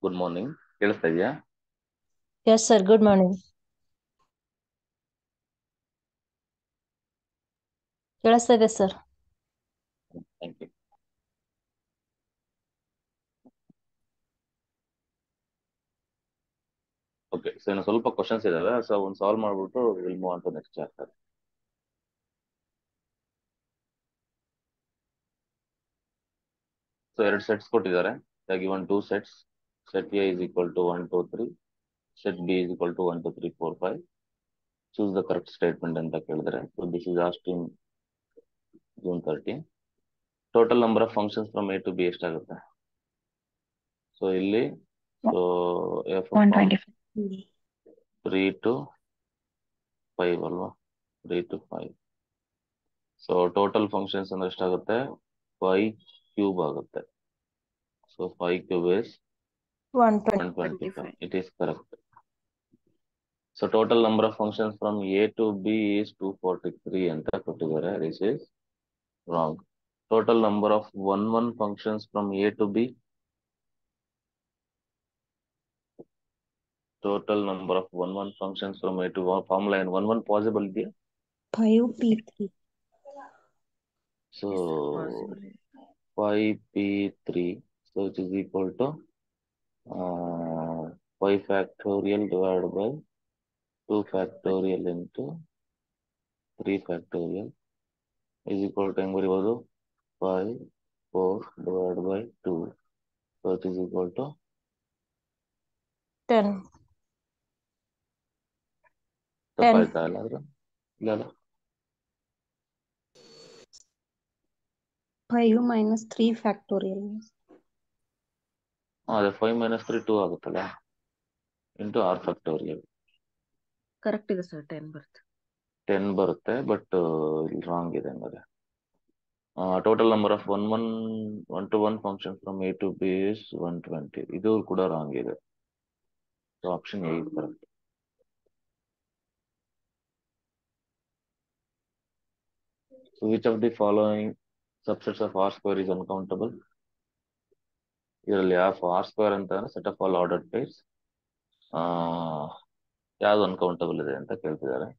Good morning. ಕೇಳಿಸ್ತಾ ಇದೆಯಾ? Yes, sir. Good morning. ಕೇಳಿಸ್ತಾ ಇದೆ sir. Thank you. Okay, so ಇನ್ನು ಸ್ವಲ್ಪ ಕ್ವಶನ್ಸ್ ಇದಾವೆ. ಸೊ ಒಂದು ಸಾಲ್ವ್ ಮಾಡ್ಬಿಟ್ಟು will move on to next chapter. So ಎರಡು ಸೆಟ್ಸ್ ಕೊಟ್ಟಿದ್ದಾರೆ. Given two sets. Set A is equal to 1 2 3, set B is equal to 1 2 3 4 5. Choose the correct statement ಅಂತ ಕೇಳಿದ್ರೆ. So this is asked in June 30. Total number of functions from A to B ಎಷ್ಟಾಗುತ್ತೆ? So ಇಲ್ಲಿ so F 125. 3 to 5 ಅಲ್ವಾ? 3 to 5. So total functions ಅಂದ್ರೆ ಎಷ್ಟಾಗುತ್ತೆ? 5 cube ಆಗುತ್ತೆ. So 5 cube is 125. It is correct. So total number of functions from A to B is 243 ಅಂತ ಕೊಟ್ಟಿದ್ದಾರೆ. This is wrong. Total number of 1 functions from A to B. Total number of 1 functions from A to B. Formula in 1 possible ಇದೆಯಾ? 5p3. So 5p3. So it is equal to 5 factorial divided by 2 factorial into 3 factorial is equal to ಹೆಂಗ್ ಬರೀಬೋದು? 5 4 divided by 2. So it is equal to 10. ತಪ್ಪಾಯ್ತಾ? ಇಲ್ಲ 5 minus 3 factorial. ಅದೇ 5 minus 3 2 ಆಗುತ್ತಲ್ಲ, into r factorial. Correct ಇದೆ sir. 10 ಬರುತ್ತೆ. 10 ಬರುತ್ತೆ, but ಇಲ್ಲಿ wrong ಇದೆ. ಹಂಗಾದ್ರೆ total number of 1 to 1 function from A to B is 120. ಇದು ಕೂಡ ರಾಂಗ್ ಇದೆ. So option A is correct. So which of the following subsets of R square is uncountable? ಇದರಲ್ಲಿ R square ಅಂತ set of all ordered pairs ಯಾವ್ದು uncountable ಇದೆ ಅಂತ ಕೇಳ್ತಿದ್ದಾರೆ.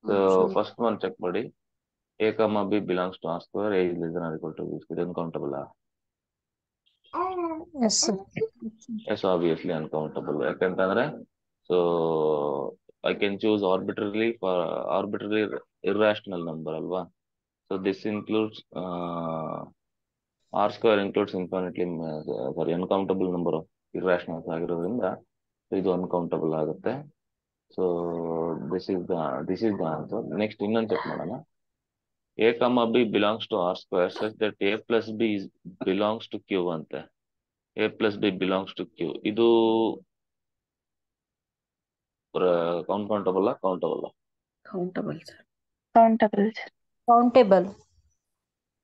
So first one check ಮಾಡಿ. A, B belongs to R square. A is less than or equal to B square. Uncountable. Yes, sir. Yes, obviously uncountable. ಯಾಕಂತಂದ್ರೆ so I can choose arbitrarily irrational number ಅಲ್ವಾ? So this includes R square includes infinitely uncountable number of irrationals ಆಗಿರೋದ್ರಿಂದ ಇದು uncountable ಆಗುತ್ತೆ. So this is the answer. Next ಇನ್ನೊಂದು check ಮಾಡೋಣ. A, B belongs to R square such that A plus B belongs to Q ಅಂತೆ. A plus B belongs to Q. ಇದು countable countable Countable sir. Countable sir. Countable.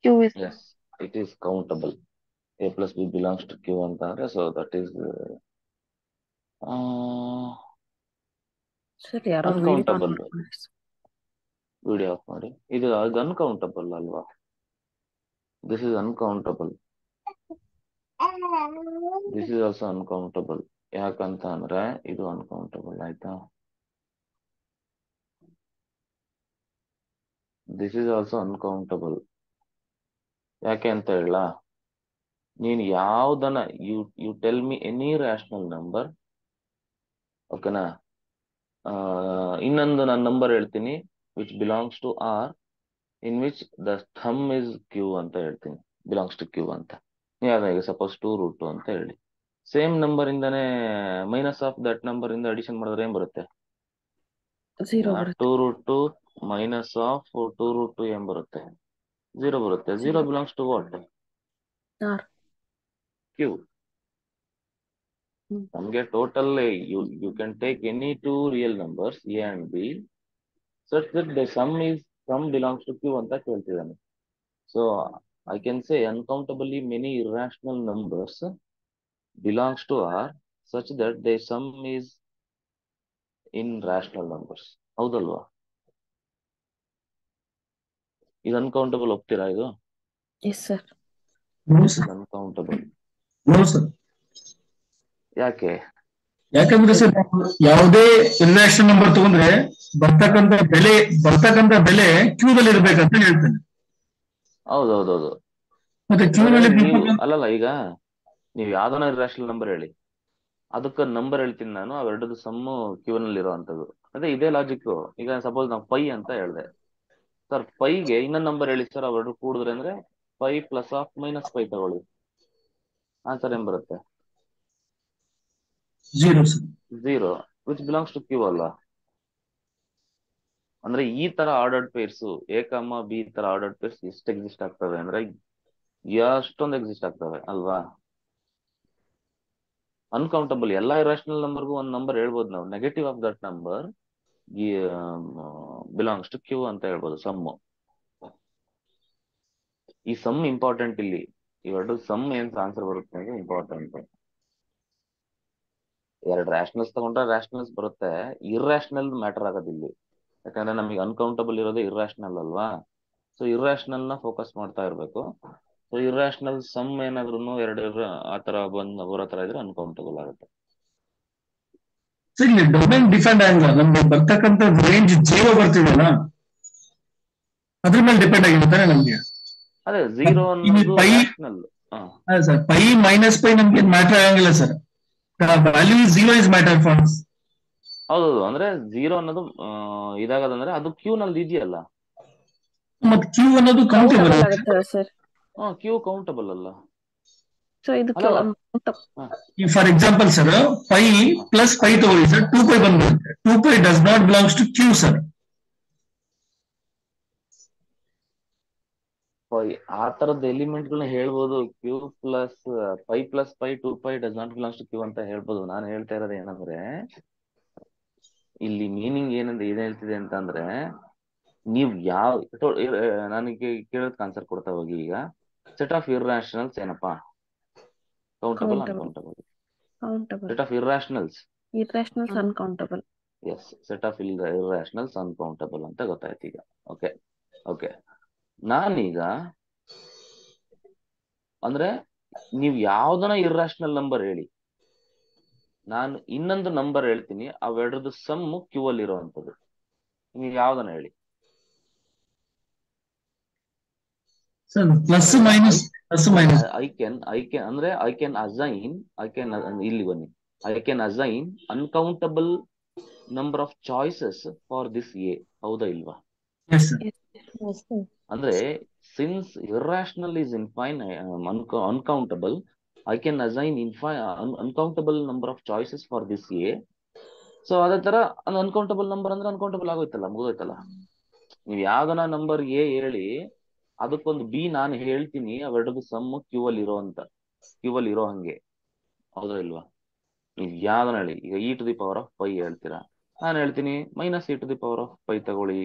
Q is Yes, it is countable. A plus B belongs to Q ಅಂತಂದ್ರೆ so that is sir ಯಾರೋ uncountable. Video off ಮಾಡಿ. ಇದು uncountable ಅಲ್ವಾ? This is uncountable. This is also uncountable. ಯಾಕಂತ ಅಂದ್ರೆ ಇದು uncountable ಆಯ್ತಾ? This is also uncountable. ಯಾಕೆ ಅಂತ ಹೇಳ, ನೀನ್ ಯಾವ್ದನ್ನ you tell me any rational number, ಓಕೆನಾ? ಇನ್ನೊಂದು ನಾನು ನಂಬರ್ ಹೇಳ್ತೀನಿ which belongs to R, in which the them is Q ಅಂತ ಹೇಳ್ತೀನಿ, ಬಿಲಾಂಗ್ಸ್ ಟು ಕ್ಯೂ ಅಂತ. ಯಾವ್ದಾಗಿ ಸಪೋಸ್ 2√2 ಅಂತ ಹೇಳಿ, ಸೇಮ್ ನಂಬರ್ ಇಂದಾನೆ ಮೈನಸ್ ಆಫ್ ದಟ್ ನಂಬರ್ ಇಂದ ಅಡಿಷನ್ ಮಾಡಿದ್ರೆ ಏನ್ ಬರುತ್ತೆ? 2√2 ಮೈನಸ್ ಆಫ್ 2√2 ಏನ್ ಬರುತ್ತೆ? 0 ಬರುತ್ತೆ. 0 ಬಿಲಾಂಗ್ಸ್ ಟು ವಾಟ್? ಕ್ಯೂ. ನಮ್ಗೆ total you can take any two real numbers a and b such that the sum belongs to Q ಅಂತ ಕೇಳ್ತಿದ್ದಾನೆ. So I can say uncountably many irrational numbers belongs to R such that their sum is in rational numbers. ಹೌದಲ್ವಾ? ಇದು uncountable ಒಪ್ತೀರಾ? ಇದು Yes sir. Uncountable. ಯಾಕೆ? ಯಾಕಂದ್ರೆ sir ಯಾವುದೇ irrational number ತಗೊಂಡ್ರೆ ಬರ್ತಕ್ಕಂತ ಬೆಲೆ ಕ್ಯೂದಲ್ಲಿ ಇರ್ಬೇಕಂತ ಹೇಳ್ತೇನೆ. ಹೌದೌದೌದು. ಮತ್ತೆ ಯಾಕಂದ್ರೆ ಕ್ಯೂನಲ್ಲಿ ನೀವು ಅಲ್ಲಲ್ಲ, ಈಗ ನೀವು ಯಾವ್ದನ ರ್ಯಾಷನಲ್ ನಂಬರ್ ಹೇಳಿ, ಅದಕ್ಕೆ ನಂಬರ್ ಹೇಳ್ತೀನಿ ನಾನು, ಅವೆರಡದು ಸಮ್ಮು ಕ್ಯೂ ನಲ್ಲಿ ಇರೋವಂಥದ್ದು. ಅದೇ ಇದೇ ಲಾಜಿಕ್. ಈಗ ಸಪೋಸ್ ನಾವು ಪೈ ಅಂತ ಹೇಳಿದೆ ಸರ್, ಪೈಗೆ ಇನ್ನೊಂದು ನಂಬರ್ ಹೇಳಿ ಸರ್, ಅವೆರಡು ಕೂಡಿದ್ರೆ ಅಂದ್ರೆ pi plus of minus pi ತಗೊಳ್ಳಿ, ಆನ್ಸರ್ ಏನ್ ಬರುತ್ತೆ? 0 sir. 0 which belongs to Q ಅಲ್ಲ. ಅಂದ್ರೆ ಈ ತರ ordered pairs A comma B ತರ ಆರ್ಡರ್ಡ್ ಪೇರ್ಸ್ ಎಷ್ಟು ಎಕ್ಸಿಸ್ಟ್ ಆಗ್ತವೆ ಅಂದ್ರೆ ಎಷ್ಟೊಂದು ಎಕ್ಸಿಸ್ಟ್ ಆಗ್ತವೆ ಅಲ್ವಾ? ಅನ್ಕೌಂಟಬಲ್. ಎಲ್ಲಾ ಇರಾಷನಲ್ ನಂಬರ್ಗೂ ಒಂದು ನಂಬರ್ ಹೇಳ್ಬೋದು ನಾವು, negative of that number belongs to Q ಅಂತ ಹೇಳ್ಬೋದು, ಸಮ್ಮು. ಈ ಸಮ್ ಇಂಪಾರ್ಟೆಂಟ್ ಇಲ್ಲಿ, ಇವೆರಡು ಸಮ್ ಏನ್ ಆನ್ಸರ್ ಬರುತ್ತೆ ಅಂದ್ರೆ ಇಂಪಾರ್ಟೆಂಟ್. ಎರಡು ರ್ಯಾಷನಲ್ಸ್ ತಗೊಂಡ್ರೆ ರ್ಯಾಷನಲ್ಸ್ ಬರುತ್ತೆ, ಇರ್ರಾಷನಲ್ ಮ್ಯಾಟರ್ ಆಗೋದು ಇಲ್ಲಿ. ಯಾಕಂದ್ರೆ ನಮಗೆ ಅನ್ಕೌಂಟಬಲ್ ಇರೋದೇ ಇರ್ರಾಷನಲ್ ಅಲ್ವಾ? ಸೊ ಇರ್ರಾಷನಲ್ ನ ಫೋಕಸ್ ಮಾಡ್ತಾ ಇರ್ಬೇಕು. ಸೊ ಇರ್ರಾಷನಲ್ ಸಮ್ ಏನಾದ್ರು ಎರಡು ಆತರ ಬರೋ ತರ ಇದ್ರೆ ಅನ್ಕೌಂಟಬಲ್ ಆಗುತ್ತೆ. ಸರ್ ಇಲ್ಲಿ ಡೊಮೇನ್ ಡಿಫೆಂಡ್ ಆಗಲ್ಲ, ನಮ್ಗೆ ಬರ್ತಕ್ಕಂಥ ರೇಂಜ್ 0 ಬರ್ತಿದೆಯಲ್ಲ ಅದ್ರ ಮೇಲೆ ಡಿಪೆಂಡ್ ಆಗಿರ್ತಾರೆ ನಮ್ಗೆ. ಅದೇ 0 ಅನ್ನೋದು pi rational. Sir, pi minus pi ನಮ್ಗೆ ಮ್ಯಾಟರ್ ಆಗಂಗಿಲ್ಲ sir. Value 0 is matter for us. ಹೌದೌದು. ಅಂದ್ರೆ 0 ಅನ್ನೋದು ಇದಾಗದಂದ್ರೆ ಅದು ಕ್ಯೂ ನಲ್ಲಿ ಇದೆಯಲ್ಲ. ಮತ್ತೆ ಕ್ಯೂ ಅನ್ನೋದು ಕೌಂಟೇಬಲ್ ಆಗುತ್ತೆ ಸರ್. ಕ್ಯೂ ಕೌಂಟಬಲ್ ಅಲ್ಲ. ಸೊ ಇದು for example sir, pi plus pi ತಗೊಳ್ಳಿ ಸರ್, 2 ಪೈ ಬಂದ್ಬಿಡುತ್ತೆ. 2 pi does not belongs to Q sir. ಆ ತರದ ಎಲಿಮೆಂಟ್ ಗಳನ್ನ ಹೇಳ್ಬೋದು. Q plus pi 2 pi does not belongs to Q ಅಂತ ಹೇಳ್ಬೋದು. ನಾನು ಹೇಳ್ತಾ ಇರೋದು ಏನಂದ್ರೆ, ಇಲ್ಲಿ ಮೀನಿಂಗ್ ಏನ್ ಹೇಳ್ತಿದೆ ಅಂತಂದ್ರೆ, ನೀವ್ ನನಗೆ ಕೇಳೋದಕ್ಕೆ ಆನ್ಸರ್ ಕೊಡ್ತಾ ಹೋಗಿ. ಈಗ ಸೆಟ್ ಆಫ್ ಇರ್ರಾಷನಲ್ಸ್ ಏನಪ್ಪಾ? Countable, uncountable. Set of irrationals uncountable. Yes, set of irrationals uncountable ಅಂತ ಗೊತ್ತಾಯ್ತು ಈಗ. Okay okay. ನಾನೀಗ ಅಂದ್ರೆ ನೀವ್ ಯಾವ್ದನ ಇರ್ರಾಷನಲ್ ನಂಬರ್ ಹೇಳಿ, ನಾನು ಇನ್ನೊಂದು ನಂಬರ್ ಹೇಳ್ತೀನಿ, ಅವೆರಡದು ಸಮ್ ಕ್ಯೂ ಅಲ್ಲಿ ಇರುವಂತದ್ದು. ನೀವು ಯಾವ್ದನ ಹೇಳಿ. ಸರ್ ಪ್ಲಸ್ ಮೈನಸ್ ಇಲ್ಲಿ ಬನ್ನಿ. I can assign uncountable number of choices for this A. ಹೌದಾ ಇಲ್ವಾ? ಅಂದ್ರೆ since irrational is uncountable, I can assign uncountable number of choices for this A. So ಅದೇ ತರ ಅನ್ಕೌಂಟಬಲ್ ನಂಬರ್ ಅಂದ್ರೆ ಅನ್ಕೌಂಟಬಲ್ ಆಗೋಯ್ತಲ್ಲ, ಮುಗಿದೋಯ್ತಲ್ಲ. ನೀವು ಯಾವ್ದನ ನಂಬರ್ ಎ ಹೇಳಿ, ಅದಕ್ಕೊಂದು ಬಿ ನಾನು ಹೇಳ್ತೀನಿ, ಅವೆರಡದು ಸಮ್ ಕ್ಯೂ ಅಲ್ಲಿ ಇರೋ ಹಂಗೆ. ಹೌದಾ ಇಲ್ವಾ? ನೀವು ಯಾವ್ದನ ಹೇಳಿ. ಈಗ e⁻π ಹೇಳ್ತೀರಾ, ನಾನು ಹೇಳ್ತೀನಿ -e⁻π ತಗೊಳ್ಳಿ,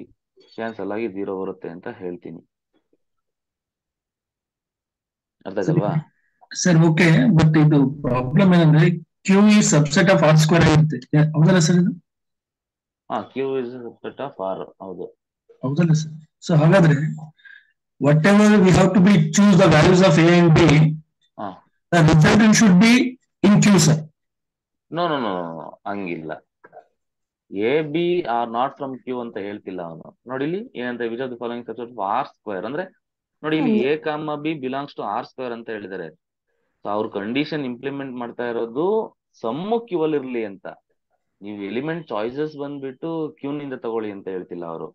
ಕ್ಯಾನ್ಸಲ್ ಆಗಿ 0 ಬರುತ್ತೆ ಅಂತ ಹೇಳ್ತೀನಿ. ಅರ್ಥ ಆಯ್ತಲ್ವಾ? ಸರ್ ಓಕೆ, ಬಟ್ ಇದು ಪ್ರಾಬ್ಲಮ್ ಏನಂದ್ರೆ ಕ್ಯೂ ಈ ಸಬ್ಸೆಟ್ ಆಫ್ ಆರ್ ಸ್ಕ್ವೇರ್ ಆಗಿರುತ್ತೆ. ಹೌದಲ್ಲ ಸರ್ ಇದು? Q is subset of R. ಹೌದು. ಹೌದಲ್ಲ ಸರ್? ಸೊ ಹಾಗಾದ್ರೆ whatever we have to be choose the values of a and b, the resultant should be in q sir. No ಹಂಗಿಲ್ಲ. A b are not from Q ಅಂತ ಹೇಳ್ತಿಲ್ಲ ಅವನು. ನೋಡಿ ಇಲ್ಲಿ ಏನಂತ, which of the following subset of R square ಅಂದ್ರೆ, ನೋಡಿ ಇಲ್ಲಿ a comma B belongs to R square ಅಂತ ಹೇಳಿದ್ದಾರೆ. ಸೊ ಅವ್ರ ಕಂಡೀಷನ್ ಇಂಪ್ಲಿಮೆಂಟ್ ಮಾಡ್ತಾ ಇರೋದು ಸಮ್ಮು ಕ್ಯೂ ಅಲ್ಲಿ ಇರ್ಲಿ ಅಂತ. ನೀವು ಎಲಿಮೆಂಟ್ ಚಾಯ್ಸಸ್ ಬಂದ್ಬಿಟ್ಟು ಕ್ಯೂ ನಿಂದ ತಗೊಳ್ಳಿ ಅಂತ ಹೇಳ್ತಿಲ್ಲ ಅವರು.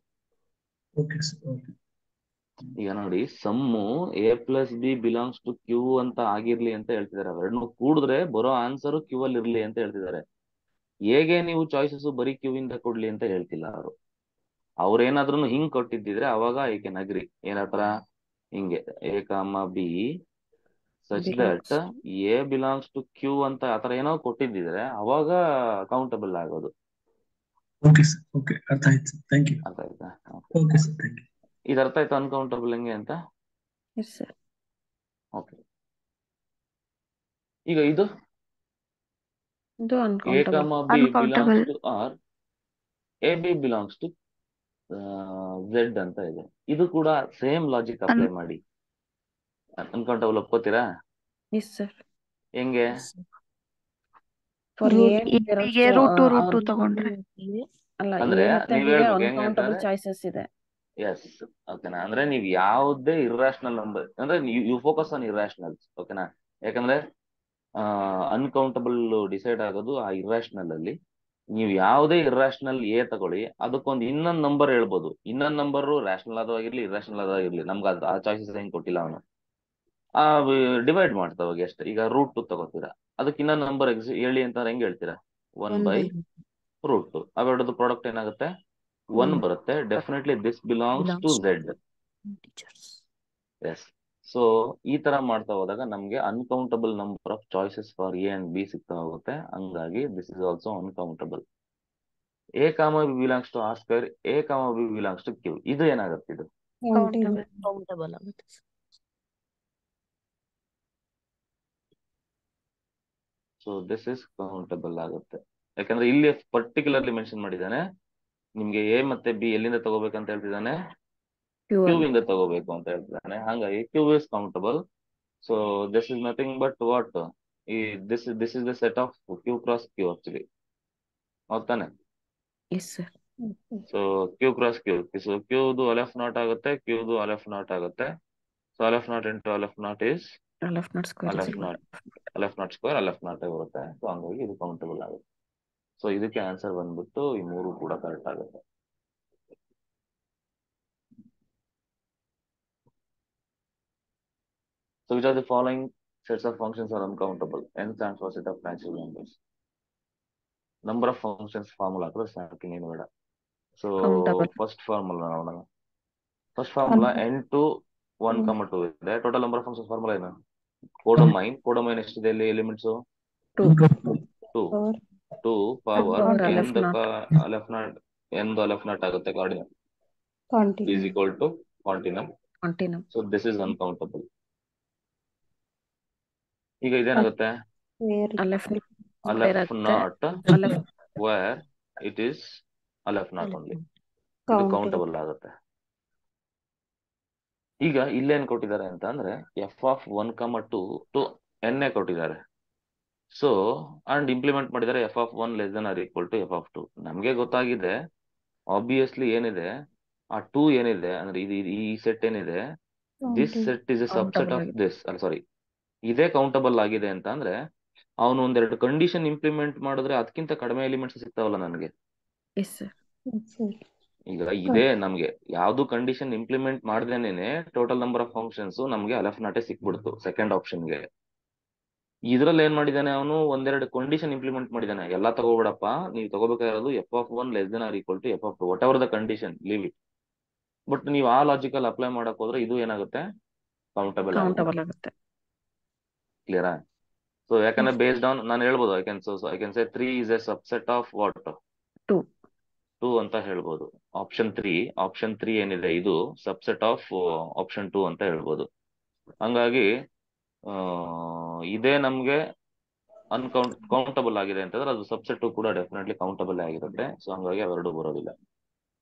ಈಗ ನೋಡಿ, ಸಮ್ಮು A plus B belongs to Q ಅಂತ ಆಗಿರ್ಲಿ ಅಂತ ಹೇಳ್ತಿದ್ದಾರೆ. ಅವೆರಡನ್ನು ಕೂಡಿದ್ರೆ ಬರೋ ಆನ್ಸರ್ ಕ್ಯೂ ಅಲ್ಲಿ ಇರ್ಲಿ ಅಂತ ಹೇಳ್ತಿದ್ದಾರೆ. ಹೇಗೆ ನೀವು ಚಾಯ್ಸಸ್ ಬರೀ ಕ್ಯೂ ಇಂದ ಕೊಡ್ಲಿ ಅಂತ ಹೇಳ್ತಿಲ್ಲ ಅವರು. ಅವ್ರೇನಾದ್ರೂ ಹಿಂಗ್ ಕೊಟ್ಟಿದ್ದಿದ್ರೆ ಅವಾಗ ಐ ಕ್ಯಾನ್ ಅಗ್ರಿ. ಏನತ್ರ, ಹಿಂಗೆ A comma B such that A belongs to Q ಅಂತ ಆತರ ಏನೋ ಕೊಟ್ಟಿದ್ದಿದ್ರೆ ಅವಾಗ ಕೌಂಟಬಲ್ ಆಗೋದು. ಓಕೆ ಸರ್, ಓಕೆ, ಅರ್ಥ ಆಯ್ತು. Thank you. ಅರ್ಥ ಆಯ್ತಾ? Okay sir, thank you. ಇದು ಅರ್ಥ ಆಯ್ತು ಅನ್ಕೌಂಟಬಲ್ ಹೆಂಗೆ ಅಂತ? ಓಕೆ. ಈಗ ಇದು A comma B belongs to R, A B belongs to Z ಅಂತ ಇದೆ. ಇದು ಕೂಡ ಸೇಮ್ ಲಾಜಿಕ್ ಅಪ್ಲೈ ಮಾಡಿ ಅನ್ಕೌಂಟಬಲ್ ಒಪ್ಕೋತೀರಾ? ಹೆಂಗೆ? ಫಾರ್ ಎ Root ಗೆ ರೂಟ್ ಟು ತಗೊಂಡ್ರೆ ಅಲ್ಲ ಅಂದ್ರೆ ಎ ಮತ್ತೆ ನೀವ್ ಬಿ ಗೆ ಹೇಳ್ಬೇಕು ಹೆಂಗೆ ಅನ್ಕೌಂಟಬಲ್ ಅಂತಂದ್ರೆ ಚಾಯ್ಸಸ್ ಇದೆ. ಎಸ್ ಓಕೆನಾ. ಅಂದ್ರೆ ನೀವ್ ಯಾವುದೇ ಇರ್ರಾಷನಲ್ ನಂಬರ್ ಅಂದ್ರೆ ಯು ಫೋಕಸ್ ಆನ್ ಇರ್ರಾಷನಲ್ಸ್ ಓಕೆನಾ. ಯಾಕಂದ್ರೆ ಅನ್ಕೌಂಟಬಲ್ ಡಿಸೈಡ್ ಆಗೋದು ಆ ಇರ್ರಾಷನಲ್ ಅಲ್ಲಿ. ನೀವು ಯಾವುದೇ ಇರ್ರಾಷನಲ್ ಎ ತಗೊಳ್ಳಿ, ಅದಕ್ಕೊಂದು ಇನ್ನೊಂದು ನಂಬರ್ ಹೇಳ್ಬೋದು. ಇನ್ನೊಂದು ನಂಬರ್ ರ್ಯಾಷನಲ್ ಆದಾಗಿರ್ಲಿ ಇರ್ರಾಷನಲ್ ಆದಾಗಿರ್ಲಿ, ನಮ್ಗೆ ಆ ಚಾಯ್ಸಸ್ ಹೆಂಗ್ ಕೊಟ್ಟಿಲ್ಲ ಅವನು. ಡಿವೈಡ್ ಮಾಡ್ತಾ ಹೋಗಿ ಅಷ್ಟೇ. ಈಗ ರೂಟ್ 2 ತಗೋತೀರಾ, ಅದಕ್ಕೆ ಇನ್ನೊಂದು ನಂಬರ್ ಹೇಳಿ ಅಂತ ಹೆಂಗ್ ಹೇಳ್ತೀರಾ? 1/√2. ಅವೆರಡದು ಪ್ರಾಡಕ್ಟ್ ಏನಾಗುತ್ತೆ? 1 ಬರುತ್ತೆ. Definitely this belongs to Z. Yes. So ಈ ತರ ಮಾಡ್ತಾ ಹೋದಾಗ ನಮ್ಗೆ uncountable number of choices for a and b ಸಿಗ್ತಾ ಹೋಗುತ್ತೆ. ಹಂಗಾಗಿ this is also uncountable. A comma B belongs to R square, a comma B belongs to Q. ಇದು ಏನಾಗುತ್ತೆ? ಇದು ಕೌಂಟಬಲ್ ಆಗುತ್ತೆ. ಸೊ ದಿಸ್ ಇಸ್ ಕೌಂಟಬಲ್ ಆಗುತ್ತೆ. ಯಾಕಂದ್ರೆ ಇಲ್ಲಿ ಪರ್ಟಿಕ್ಯುಲರ್ಲಿ ಮೆನ್ಷನ್ ಮಾಡಿದ್ದಾನೆ, ನಿಮ್ಗೆ ಎ ಮತ್ತೆ ಬಿ ಎಲ್ಲಿಂದ ತಗೋಬೇಕಂತ ಹೇಳ್ತಿದ್ದಾನೆ? ಕ್ಯೂ ಇಂದ ತಗೋಬೇಕು ಅಂತ ಹೇಳ್ತಿದ್ದಾನೆ. ಹಾಗಾಗಿ Q is countable. So this is nothing but what ಈ this is the set of Q cross Q actually. ಹೌದಾನೆ? Yes sir. So Q cross Q. So ಕ್ಯೂದು ಅಲೆಫ್ ನಾಟ್ ಆಗುತ್ತೆ, ಕ್ಯೂದು ಅಲೆಫ್ ನಾಟ್ ಆಗುತ್ತೆ. So aleph not into aleph not is aleph not square aleph not. Aleph not square aleph not ಬರುತ್ತೆ. So ಹಂಗಾಗಿ ಇದು countable ಆಗುತ್ತೆ. So ಇದಕ್ಕೆ answer ಬಂದ್ಬಿಟ್ಟು ಈ ಮೂರು ಕೂಡ ಕರೆಕ್ಟ್ ಆಗುತ್ತೆ. So which of the following sets of functions are uncountable? N stands for set of natural numbers. Number of functions formula ಸಾಕು ನೀನು ಬೇಡ. So Countable. first formula ನೋಡೋಣ. ಫಸ್ಟ್ ಫಾರ್ಮುಲಾ n2 1, 2 ಇದೆ. Total number of functions formula ಏನು? Codomain ಎಷ್ಟಿದೆ ಇಲ್ಲಿ elements? 2 power aleph not ಆಗುತ್ತೆ cardinal is equal to continuum. So this is uncountable. ಈಗ ಇದೇನಾಗುತ್ತೆ? Aleph aleph not where it is aleph not only. ಇದು countable ಆಗುತ್ತೆ. ಈಗ ಇಲ್ಲೇನ್ ಕೊಟ್ಟಿದ್ದಾರೆ ಅಂತ ಅಂದ್ರೆ f(1, 2) n ಕೊಟ್ಟಿದ್ದಾರೆ. ಸೊ ಅಂಡ್ ಇಂಪ್ಲಿಮೆಂಟ್ ಮಾಡಿದ್ದಾರೆ f(1 ≤ f(2). ನಮ್ಗೆ ಗೊತ್ತಾಗಿದೆ ಆಬ್ವಿಯಸ್ಲಿ ಏನಿದೆ, ಆ 2 ಏನಿದೆ ಅಂದ್ರೆ ಈ ಸೆಟ್ ಏನಿದೆ, this set is a subset of this. Sorry, ಇದೇ ಕೌಂಟಬಲ್ ಆಗಿದೆ ಅಂತ ಅಂದ್ರೆ ಅವನು ಒಂದೆರಡು ಕಂಡೀಷನ್ ಇಂಪ್ಲಿಮೆಂಟ್ ಮಾಡಿದ್ರೆ ಅದಕ್ಕಿಂತ ಕಡಿಮೆ ಎಲಿಮೆಂಟ್ಸ್ ಸಿಗ್ತಾವಲ್ಲ ನನಗೆ. ಈಗ ಇದೇ ನಮ್ಗೆ ಯಾವ್ದು ಕಂಡೀಷನ್ ಇಂಪ್ಲಿಮೆಂಟ್ ಮಾಡ್ದೇನೆ ಟೋಟಲ್ ನಂಬರ್ ಆಫ್ ಫಂಕ್ಷನ್ಸ್ ನಮ್ಗೆ ಅಲೆಫ್ ನಾಟೆ ಸಿಕ್ಬಿಡ್ತು ಸೆಕೆಂಡ್ ಆಪ್ಷನ್ಗೆ. ಇದ್ರಲ್ಲಿ ಏನ್ ಮಾಡಿದಾನೆ ಅವನು? ಒಂದೆರಡು ಕಂಡೀಷನ್ ಇಂಪ್ಲಿಮೆಂಟ್ ಮಾಡಿದಾನೆ. ಎಲ್ಲಾ ತಗೋಬೇಡಪ್ಪ, ನೀವು ತಗೋಬೇಕಾಗಿರೋದು f(1 ≤ f(2). What ever the condition, leave it. But ನೀವು ಆ ಲಾಜಿಕಲ್ ಅಪ್ಲೈ ಮಾಡಕ್ ಹೋದ್ರೆ ಇದು ಏನಾಗುತ್ತೆ? ಕೌಂಟಬಲ್ ಆಗುತ್ತೆ. ಕ್ಲಿಯರಾ? ಸೊ ಯಾಕಂದ್ರೆ ಬೇಸ್ಡ್ ಆನ್ ನಾನು ಹೇಳ್ಬೋದು, I can say 3 is a subset of what? 2 ಅಂತ ಹೇಳ್ಬೋದು. ಆಪ್ಷನ್ 3 ಏನಿದೆ ಇದು ಸಬ್ಸೆಟ್ ಆಫ್ ಆಪ್ಷನ್ 2 ಅಂತ ಹೇಳ್ಬೋದು. ಹಂಗಾಗಿ ಇದೇ ನಮ್ಗೆ ಕೌಂಟಬಲ್ ಆಗಿದೆ ಅಂತಂದ್ರೆ ಅದು ಸಬ್ಸೆಟ್ ಕೂಡ ಡೆಫಿನೆಟ್ಲಿ ಕೌಂಟಬಲ್ ಆಗಿರುತ್ತೆ. ಸೊ ಹಂಗಾಗಿ ಅವೆರಡು ಬರೋದಿಲ್ಲ.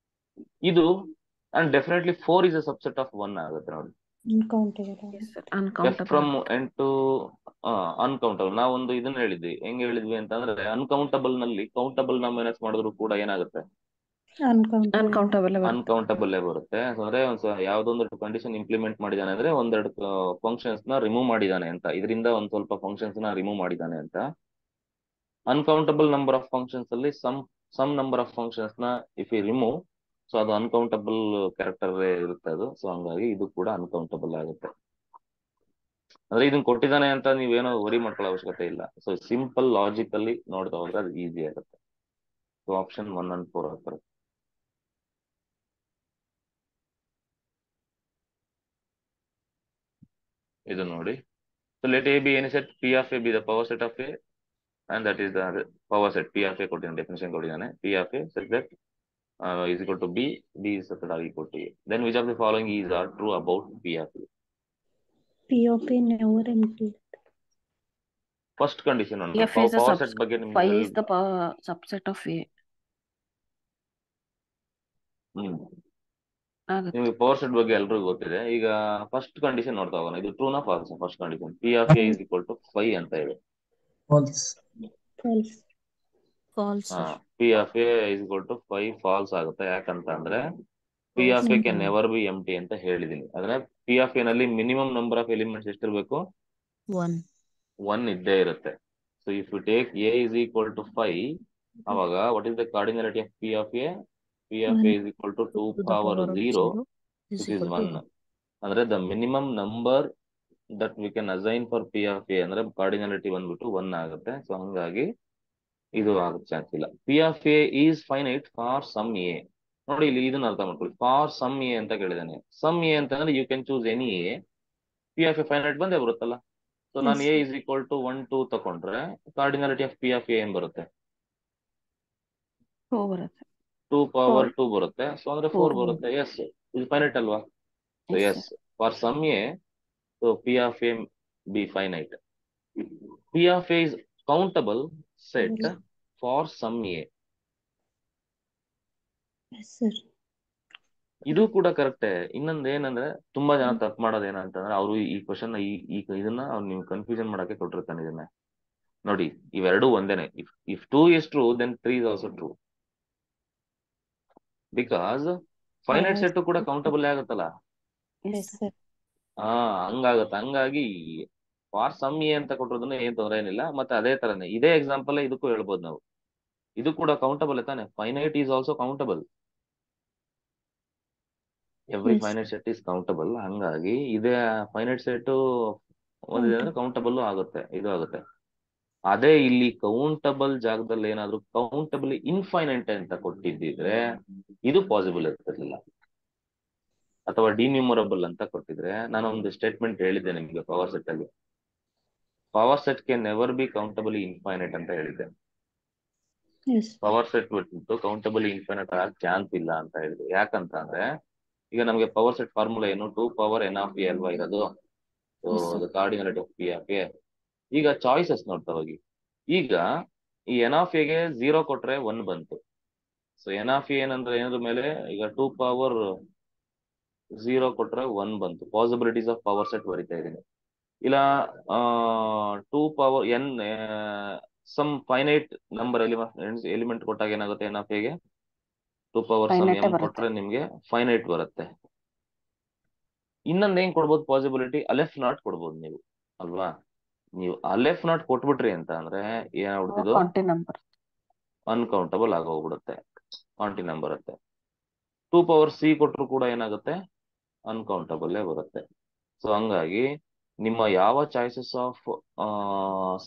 ಇದು and definitely 4 is a subset of 1 ಆಗುತ್ತೆ ನೋಡಿ. f from n to uncountable. ನಾವೊಂದು ಇದನ್ನ ಹೇಳಿದ್ವಿ, ಹೆಂಗ್ ಹೇಳಿದ್ವಿ ಅಂತಂದ್ರೆ ಅನ್ಕೌಂಟಬಲ್ ನಲ್ಲಿ ಕೌಂಟಬಲ್ ನ ಮೈನಸ್ ಮಾಡಿದ್ರು ಕೂಡ ಏನಾಗುತ್ತೆ? ಅನ್ಕೌಂಟಬಲ್ ಬರುತ್ತೆ. ಅಂದ್ರೆ ಯಾವ್ದೊಂದು ಕಂಡೀಷನ್ ಇಂಪ್ಲಿಮೆಂಟ್ ಮಾಡಿದಾನೆ ಅಂದ್ರೆ ಒಂದೆರಡು ಫಂಕ್ಷನ್ಸ್ ನ ರಿಮೂವ್ ಮಾಡಿದಾನೆ ಅಂತ, ಇದರಿಂದ ಒಂದ್ ಸ್ವಲ್ಪ ಫಂಕ್ಷನ್ಸ್ ನ ರಿಮೂವ್ ಮಾಡಿದಾನೆ ಅಂತ. ಅನ್ಕೌಂಟಬಲ್ ನಂಬರ್ ಆಫ್ ಫಂಕ್ಷನ್ಸ್ ಅಲ್ಲಿ ಸಮ್ ನಂಬರ್ ಆಫ್ ಫಂಕ್ಷನ್ಸ್ ನ ಇಫ್ ಯು ರಿಮೂವ್, ಸೊ ಅದು ಅನ್ಕೌಂಟಬಲ್ ಕ್ಯಾರೆಕ್ಟರ್ ಇರುತ್ತೆ ಅದು. ಸೊ ಹಂಗಾಗಿ ಇದು ಕೂಡ ಅನ್ಕೌಂಟಬಲ್ ಆಗುತ್ತೆ. ಅಂದ್ರೆ ಇದನ್ನ ಕೊಟ್ಟಿದ್ದಾನೆ ಅಂತ ನೀವೇನೋ ವರಿ ಮಾಡ್ಕೊಳ್ಳೋ ಅವಶ್ಯಕತೆ ಇಲ್ಲ. ಸೊ ಸಿಂಪಲ್ ಲಾಜಿಕಲ್ಲಿ ನೋಡ್ತಾ ಹೋದ್ರೆ ಅದು ಈಸಿ ಆಗುತ್ತೆ. ಸೊ ಆಪ್ಷನ್ 1 and 4 ಆಗ್ತಾರೆ. ಇದು ನೋಡಿ. So let A be any set P of A B the power set of A and that is the power set. P of A ಕೊಟ್ಟಿದ್ದಾನೆ, ಡೆಫಿನಿಷನ್ ಕೊಟ್ಟಿದ್ದಾನೆ. P of A such that is equal to B is such that equal to A. Then which of the following is are true about P of A? P of A never include. First condition on F is a power set ಬಗ್ಗೆ ನಿಮ್ಗೆ 5 is the subset of A. ನಿಮಗೆ power set ಬಗ್ಗೆ ಎಲ್ರಿಗೂ ಗೊತ್ತಿದೆ. ಈಗ first condition ನೋಡ್ತಾ ಹೋಗೋಣ. ಇದು ಟ್ರೂ ನಾ false? First condition P of A is equal to 5 ಅಂತ ಹೇಳಿ. False. False sir. P of A is equal to 5 false ಆಗುತ್ತೆ. ಯಾಕಂತ ಅಂದ್ರೆ P of A can never be empty ಅಂತ ಹೇಳಿದೀನಿ. ಅಂದ್ರೆ ಪಿ ಆಫ್ ಎ ನಲ್ಲಿ ಮಿನಿಮಮ್ ನಂಬರ್ ಆಫ್ ಎಲಿಮೆಂಟ್ಸ್ ಎಷ್ಟಿರ್ಬೇಕು? 1. 1 ಇದ್ದೇ ಇರುತ್ತೆ. So if you take A is equal to 5, ಅವಾಗ what is the cardinality of P of A? P of A is equal to 2 To the power power of 0 0 is which is equal to 1. ಅಂದ್ರೆ the minimum number that we can assign for P of A ಅಂದ್ರೆ ಕಾರ್ಡಿನಾಲಿಟಿ ಬಂದ್ಬಿಟ್ಟು 1 ಆಗುತ್ತೆ. So ಹಂಗಾಗಿ ಇದು ಆಗಕ್ಕೆ chance ಇಲ್ಲ. P of A is finite for some A. ನೋಡಿ ಇಲ್ಲಿ ಇದನ್ನ ಅರ್ಥ ಮಾಡ್ಕೊಳ್ಳಿ. ಫಾರ್ ಸಮ್ ಎ ಅಂತ ಕೇಳಿದಾನೆ. ಸಮ್ ಎ ಅಂತಂದ್ರೆ you can choose any A. P of A finite ಬಂದೇ ಬರುತ್ತಲ್ಲ. ಸೊ ನಾನು ಎ ಇಸ್ ಈಕ್ವಲ್ ಟು 1 2 ತಗೊಂಡ್ರೆ ಕಾರ್ಡಿನಾಲಿಟಿ ಆಫ್ ಪಿ ಆಫ್ ಎ ಏನ್ ಬರುತ್ತೆ? 2 ಬರುತ್ತೆ. 2 ಪವರ್ 2 ಬರುತ್ತೆ. ಸೊ ಅಂದ್ರೆ 4 ಬರುತ್ತೆ. ಎಸ್, ಇದು ಫೈನೈಟ್ ಅಲ್ವಾ? So Yes, yes, for some A, so P of A B finite. P of A is countable set for some A. Yes, sir. ಇದು ಕೂಡ ಕರೆಕ್ಟೇ. ಇನ್ನೊಂದು ಏನಂದ್ರೆ ತುಂಬಾ ಜನ ತಪ್ಪು ಮಾಡೋದು ಏನಂತಂದ್ರೆ ಅವರು ಈ ಕ್ವಶನ್ ಇದನ್ನ ಅವ್ರು ನೀವು ಕನ್ಫ್ಯೂಷನ್ ಮಾಡಕ್ಕೆ ಕೊಟ್ಟಿರ್ತಾನೆ ಇದನ್ನ. ನೋಡಿ ಇವೆರಡು ಒಂದೇನೆ. If 2 is true then 3 is also true. Because finite set ಕೂಡ ಕೌಂಟಬಲ್ ಆಗುತ್ತಲ್ಲ. Yes, sir. ಹಂಗಾಗತ್ತೆ. ಹಂಗಾಗಿ ಫಾರ್ ಸಮ್ ಎ ಅಂತ ಕೊಟ್ಟಿರೋದನ್ನ ಏನ್ ತೊಂದರೆ ಏನಿಲ್ಲ. ಮತ್ತೆ ಅದೇ ತರನೇ ಇದೇ ಎಕ್ಸಾಂಪಲ್ ಇದಕ್ಕೂ ಹೇಳ್ಬೋದು ನಾವು. ಇದು ಕೂಡ ಕೌಂಟಬಲ್ ತಾನೆ. Finite is also countable. Every Yes. Finite set is countable. ಹಂಗಾಗಿ ಇದೇ ಫೈನೈಟ್ ಸೆಟ್ ಒಂದಿದೆ ಅಂದ್ರೆ ಕೌಂಟಬಲ್ ಆಗುತ್ತೆ, ಇದು ಆಗುತ್ತೆ. ಅದೇ ಇಲ್ಲಿ ಕೌಂಟಬಲ್ ಜಾಗದಲ್ಲಿ ಏನಾದ್ರು ಕೌಂಟಬಲ್ ಇನ್ಫೈನೈಟ್ ಅಂತ ಕೊಟ್ಟಿದ್ದಿದ್ರೆ ಇದು ಪಾಸಿಬಲ್ ಇರ್ತಿರ್ಲಿಲ್ಲ. ಅಥವಾ ಡಿನ್ಯೂಮರಬಲ್ ಅಂತ ಕೊಟ್ಟಿದ್ರೆ, ನಾನು ಒಂದು ಸ್ಟೇಟ್ಮೆಂಟ್ ಹೇಳಿದ್ದೆ ನಿಮಗೆ ಪವರ್ ಸೆಟ್ ಅಲ್ಲಿ. Power set can never be countably infinite ಅಂತ ಹೇಳಿದ್ದೆ. Yes. ಪವರ್ ಸೆಟ್ ಬಿಟ್ಟು ಕೌಂಟಬಲಿ ಇನ್ಫೈನೈಟ್ ಆಗಕ್ಕೆ ಚಾನ್ಸ್ ಇಲ್ಲ ಅಂತ ಹೇಳಿದೆ. ಯಾಕಂತ ಅಂದ್ರೆ ಈಗ ನಮಗೆ ಪವರ್ ಸೆಟ್ ಫಾರ್ಮುಲಾ ಏನು? 2 ಪವರ್ ಎನ್ ಆಫ್ ಎ ಅಲ್ವಾ ಇರೋದು. ಸೊ ಅದು ಕಾರ್ಡಿನಾಲಿಟಿ ಆಫ್ ಪಿ ಆಫ್ ಎ. ಈಗ ಚಾಯ್ಸಸ್ ನೋಡ್ತಾ ಹೋಗಿ. ಈಗ ಈ ಎನ್ ಆಫ್ ಎಗೆ 0 ಕೊಟ್ರೆ 1 ಬಂತು. ಸೊ ಎನ್ ಆಫ್ ಎ ಏನಂದ್ರೆ ಏನಾದ್ರ ಮೇಲೆ ಈಗ 2 ಪವರ್ 0 ಕೊಟ್ರೆ 1 ಬಂತು. ಪಾಸಿಬಿಲಿಟೀಸ್ ಆಫ್ ಪವರ್ ಸೆಟ್ ಬರಿತಾ ಇದ್ದೀನಿ. ಇಲ್ಲ 2 power N some finite number element ಕೊಟ್ಟಾಗ ಏನಾಗುತ್ತೆ? ಎನ್ ಆಫ್ ಎಗೆ 2 ಪವರ್ ಸಮ್ Finite ಎಂ ಬರುತ್ತೆ. ಕೊಟ್ರೆ ನಿಮ್ಗೆ ಫೈನೈಟ್ ಬರುತ್ತೆ. ಇನ್ನೊಂದ್ ಏನ್ ಕೊಡ್ಬೋದು ಪಾಸಿಬಿಲಿಟಿ? ಅಲೆಫ್ ನಾಟ್ ಕೊಡ್ಬೋದು ನೀವು ಅಲ್ವಾ. ನೀವು ಅಲೆಫ್ ನಾಟ್ ಕೊಟ್ಬಿಟ್ರಿ ಅಂತ ಅಂದ್ರೆ ಏನಾಗ್ಬಿಡ್ತಿದ್ದು? ಕಾಂಟಿ ನಂಬರ್. ಅನ್ಕೌಂಟಬಲ್ ಆಗೋಗ್ಬಿಡುತ್ತೆ, ಕಾಂಟಿ ನಂಬರ್ ಬರುತ್ತೆ. 2 ಪವರ್ ಸಿ ಕೊಟ್ಟರು ಕೂಡ ಏನಾಗುತ್ತೆ? ಅನ್ಕೌಂಟಬಲ್ ಬರುತ್ತೆ. ಸೊ ಹಂಗಾಗಿ ನಿಮ್ಮ ಯಾವ ಚಾಯ್ಸಸ್ ಆಫ್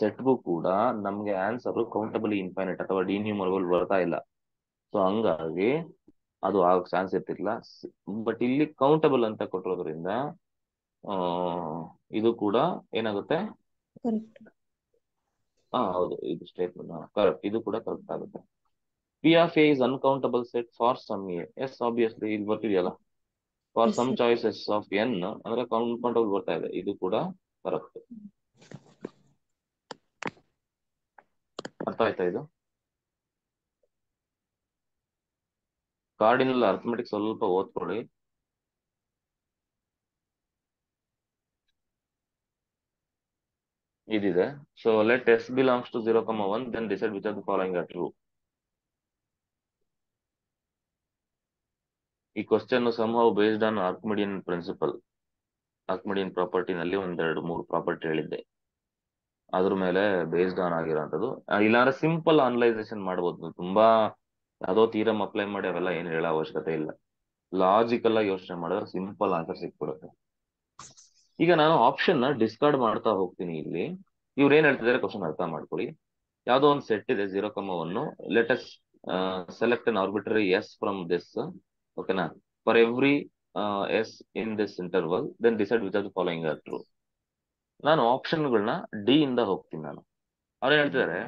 ಸೆಟ್ಗೂ ಕೂಡ ನಮ್ಗೆ ಆನ್ಸರ್ ಕೌಂಟಬಲಿ ಇನ್ಫೈನೈಟ್ ಅಥವಾ ಡಿನ್ಯೂಮರಬಲ್ ಬರ್ತಾ ಇಲ್ಲ. ಸೊ ಹಂಗಾಗಿ ಅದು ಆಗಕ್ಕೆ ಚಾನ್ಸ್ ಇರ್ತಿರ್ಲಿಲ್ಲ. ಬಟ್ ಇಲ್ಲಿ ಕೌಂಟಬಲ್ ಅಂತ ಕೊಟ್ಟಿರೋದ್ರಿಂದ ಇದು ಕೂಡ ಏನಾಗುತ್ತೆ? Correct. ಹೌದು, ಇದು ಸ್ಟೇಟ್ಮೆಂಟ್ ಕರೆಕ್ಟ್. ಇದು ಕೂಡ ಕರೆಕ್ಟ್ ಆಗುತ್ತೆ. P of A is uncountable set for some A. Yes, obviously ಇಲ್ಲಿ ಬರ್ತಿದೆಯಲ್ಲ. For Yes, some sir. Choices of N ಅಂದ್ರೆ ಕೌಂಟಬಲ್ ಬರ್ತಾ ಇದೆ. ಇದು ಕೂಡ ಕರೆಕ್ಟ್. ಅರ್ಥ ಆಯ್ತಾ? ಇದು ಕಾರ್ಡಿನಲ್ ಅರ್ಥಮೆಟಿಕ್ ಸ್ವಲ್ಪ ಓದ್ಕೊಳ್ಳಿ. ಇದಿದೆ. So let S belongs to 0,1 then decide which of the following are true. ಈ question somehow based on Archimedean principle. Archimedean ಪ್ರಾಪರ್ಟಿನಲ್ಲಿ 1-2-3 ಪ್ರಾಪರ್ಟಿ ಹೇಳಿದ್ದೆ, ಅದ್ರ ಮೇಲೆ ಬೇಸ್ಡ್ ಆನ್ ಆಗಿರೋಂಥದ್ದು. ಇಲ್ಲಾಂದ್ರೆ ಸಿಂಪಲ್ ಅನಲೈಸೇಷನ್ ಮಾಡ್ಬೋದು. ತುಂಬಾ ಯಾವುದೋ ಥಿಯರಮ್ ಅಪ್ಲೈ ಮಾಡಿ ಅವೆಲ್ಲ ಏನು ಹೇಳೋ ಅವಶ್ಯಕತೆ ಇಲ್ಲ. ಲಾಜಿಕಲ್ ಆಗಿ ಯೋಚನೆ ಮಾಡಿದ್ರೆ ಸಿಂಪಲ್ ಆನ್ಸರ್ ಸಿಕ್ಬಿಡುತ್ತೆ. ಈಗ ನಾನು ಆಪ್ಷನ್ ನ ಡಿಸ್ಕಾರ್ಡ್ ಮಾಡ್ತಾ ಹೋಗ್ತೀನಿ. ಇಲ್ಲಿ ಇವ್ರು ಏನ್ ಹೇಳ್ತಿದ್ದಾರೆ ಕ್ವಶನ್ ಅರ್ಥ ಮಾಡ್ಕೊಳ್ಳಿ. ಯಾವುದೋ ಒಂದು ಸೆಟ್ ಇದೆ 0,1. Let us select an arbitrary S from this. ಓಕೆನಾ? For every S in this interval then decide which of the following are true. ನಾನು ಆಪ್ಷನ್ಗಳನ್ನ ಡಿ ಇಂದ ಹೋಗ್ತೀನಿ. ನಾನು ಅವ್ರು ಹೇಳ್ತಿದ್ದಾರೆ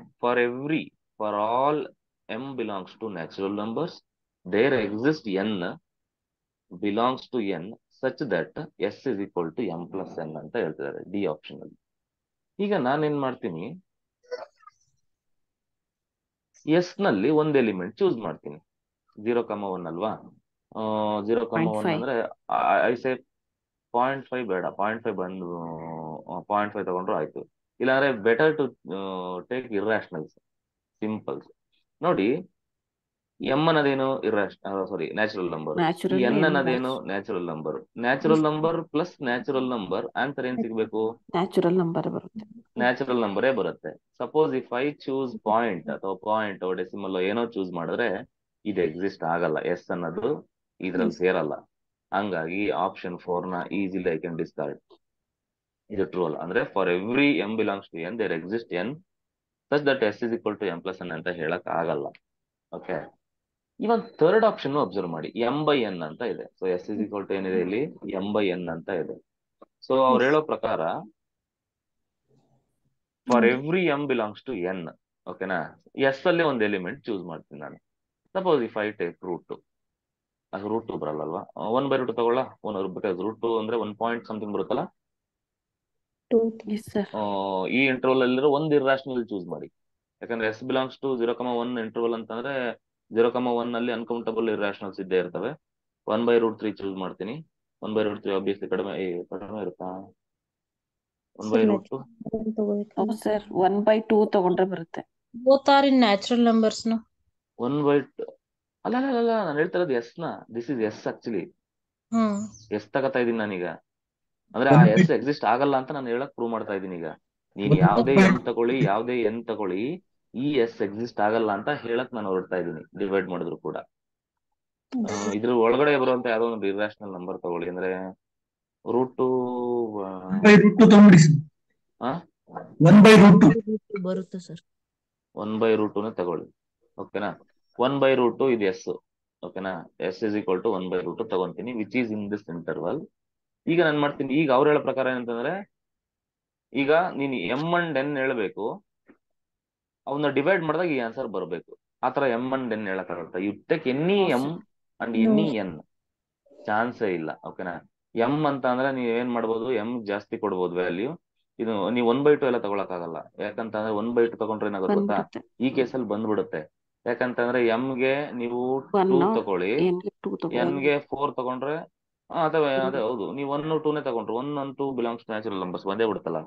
for all M belongs to natural numbers there exist N belongs to N such that S is equal to M plus N ಅಂತ ಹೇಳ್ತಿದ್ದಾರೆ D option ಅಲ್ಲಿ. ಈಗ ನಾನೇನ್ ಮಾಡ್ತೀನಿ? ಎಸ್ ನಲ್ಲಿ ಒಂದು ಎಲಿಮೆಂಟ್ ಚೂಸ್ ಮಾಡ್ತೀನಿ. 0,1 ಅಲ್ವಾ? 0,1 ಅಂದ್ರೆ ಐ ಸೇ 0.5 ಬೇಡ, 0.5 ಬಂದು 0.5 ತಗೊಂಡ್ರು ಆಯ್ತು. ಇಲ್ಲಾಂದ್ರೆ better to take irrationals, simples. ನೋಡಿ ಎಂ ಅನ್ನೋದೇನು ಸಾರಿ ನ್ಯಾಚುರಲ್ ನಂಬರ್, ಈ ನ್ಯಾಚುರಲ್ ಎನ್ ಎನ್ ಅನ್ನೋದೇನು natural number. Natural number plus natural number answer ಏನ್ ಸಿಗ್ಬೇಕು? ನ್ಯಾಚುರಲ್ ನಂಬರ್ ಬರುತ್ತೆ. ನ್ಯಾಚುರಲ್ ನಂಬರೇ ಬರುತ್ತೆ. Suppose if I choose point ಅಥವಾ ಡೆಸಿಮಲ್ ಏನೋ ಚೂಸ್ ಮಾಡಿದ್ರೆ ಇದು ಎಕ್ಸಿಸ್ಟ್ ಆಗಲ್ಲ, ಎಸ್ ಅನ್ನೋದು ಇದ್ರಲ್ಲಿ ಸೇರಲ್ಲ. ಹಂಗಾಗಿ ಆಪ್ಷನ್ 4 ನ ಈಸಿಲಿ ಐ ಕ್ಯಾನ್ ಡಿಸ್ಕಾರ್ಡ್. ಇದು ಟ್ರೂ ಅಲ್ಲ. ಅಂದ್ರೆ for every M belongs to N there exist N such that S is equal to M plus N ಅಂತ ಹೇಳಕ್ ಆಗಲ್ಲ. ಓಕೆ, ಇವಾಗ ಥರ್ಡ್ ಆಪ್ಷನ್ ಅಬ್ಸರ್ವ್ ಮಾಡಿ, ಎಂ ಬೈ ಎನ್ ಅಂತ ಇದೆ. So S is equal to ಏನಿದೆ ಇಲ್ಲಿ, ಎಂ ಬೈ ಎನ್ ಅಂತ ಇದೆ. ಸೊ ಅವ್ರು ಹೇಳೋ ಪ್ರಕಾರ for every M belongs to N, ಓಕೆನಾ, ಎಸ್ ಅಲ್ಲೇ ಒಂದು ಎಲಿಮೆಂಟ್ ಚೂಸ್ ಮಾಡ್ತೀನಿ ನಾನು. Suppose if I take root, ಅದು ರೂಟ್ 2 ಬರಲ್ಲಲ್ವಾ, 1/√2 ತಗೊಳ್ಳ. ಬಿಕಾಸ್ ರೂಟ್ 2 ಅಂದ್ರೆ 1 ಪಾಯಿಂಟ್ ಸಮಥಿಂಗ್ ಬರುತ್ತಲ್ಲ. Yes sir. ಈ ಇಂಟರ್ವಲ್ ಅಲ್ಲಿರೋ ಒಂದು ಇರ್ರಾಷನಲ್ ಚೂಸ್ ಮಾಡಿ. ಯಾಕಂದ್ರೆ ಎಸ್ ಬಿಲಾಂಗ್ಸ್ ಟು 0,1 ಇಂಟರ್ವಲ್ ಅಂತಂದ್ರೆ 0,1 ಅಲ್ಲಿ ಅನ್ಕೌಂಟಬಲ್ ಇರ್ರಾಷನಲ್ಸ್ ಇದ್ದೇ ಇರ್ತವೆ. 1/√3 ಚೂಸ್ ಮಾಡ್ತೀನಿ. 1/√3 ಆಬ್ವಿಯಸ್ಲಿ ಕಡಿಮೆ ಇರುತ್ತಾ? 1/√2 ಹೌದು ಸರ್, 1/2 ತಗೊಂಡ್ರೆ ಬರುತ್ತೆ. Both are in natural numbers, no? 1/2 ಅಲ್ಲ, ನಾನು ಹೇಳ್ತಾ ಇರೋದು ಎಸ್ ನ. This is S actually. S ತಗೋತಾ ಇದೀನಿ ನಾನೀಗ. ಅಂದ್ರೆ ಆ ಎಸ್ ಎಕ್ಸಿಸ್ಟ್ ಆಗಲ್ಲ ಅಂತ ನಾನು ಹೇಳಕ್ ಪ್ರೂವ್ ಮಾಡ್ತಾ ಇದೀನಿ ಈಗ. ನೀನ್ ಯಾವ್ದೇ ಎಂ ತಗೊಳ್ಳಿ, ಯಾವ್ದೇ ಎನ್ ತಗೊಳ್ಳಿ, ಈ ಎಸ್ ಎಕ್ಸಿಸ್ಟ್ ಆಗಲ್ಲ ಅಂತ ಹೇಳಕ್ ನಾನು ಹೊರಡ್ತಾ ಇದೀನಿ. ಡಿವೈಡ್ ಮಾಡಿದ್ರು ಕೂಡ ಇದ್ರ ಒಳಗಡೆ ಬರುವಂತ ಯಾವ್ದೋ ಒಂದು ಇರ್ರಾಷನಲ್ ನಂಬರ್ ತಗೊಳ್ಳಿ. ಅಂದ್ರೆ ರೂಟ್ 1/√2 ತಗೊಂಡ್ಬಿಡಿ ಸರ್. 1/√2 ಬರುತ್ತೆ ಸರ್. 1/√2 ತಗೊಳ್ಳಿ. ಓಕೆನಾ, 1/√2 ಇದು ಎಸ್. ಓಕೆನಾ, ಎಸ್ ಇಸ್ ಈಕ್ವಲ್ ಟು 1/√2 ತಗೊಂತೀನಿ, which is in this interval. ಈಗ ನಾನು ಮಾಡ್ತೀನಿ, ಈಗ ಅವ್ರು ಹೇಳೋ ಪ್ರಕಾರ ಏನಂತಂದ್ರೆ, ಈಗ ನೀನು ಎಂ ಅಂಡ್ ಎನ್ ಹೇಳ್ಬೇಕು, ಅವನ್ನ ಡಿವೈಡ್ ಮಾಡಿದಾಗ ಈ ಆನ್ಸರ್ ಬರಬೇಕು. ಆತರ ಎಂ ಅಂಡ್ ಎನ್ ಹೇಳಕ್ಕಾಗತ್ತ? You take any M and any N, ಚಾನ್ಸೇ ಇಲ್ಲ. ಓಕೆನಾ, ಎಂ ಅಂತ ಅಂದ್ರೆ ನೀವ್ ಏನ್ ಮಾಡ್ಬೋದು, ಎಂ ಜಾಸ್ತಿ ಕೊಡ್ಬೋದು ವ್ಯಾಲ್ಯೂ. ಇದು ನೀವು 1/2 ಎಲ್ಲ ತಗೊಳಕ್ಕಾಗಲ್ಲ. ಯಾಕಂತಂದ್ರೆ 1/2 ತಗೊಂಡ್ರೆ ಏನಾಗುತ್ತೆ ಗೊತ್ತಾ, ಈ ಕೇಸಲ್ಲಿ ಬಂದ್ಬಿಡುತ್ತೆ. ಯಾಕಂತಂದ್ರೆ ಎಂ ಗೆ ನೀವು 2 ತಗೊಳ್ಳಿ, ಎನ್ ಗೆ 4 ತಗೊಂಡ್ರೆ ಅದೇ ಹೌದು, ನೀವು 1 2 ತಗೊಂಡ್ರೆ 1 and 2 belongs to natural numbers ಬಂದೇ ಬಿಡುತ್ತಲ್ಲ.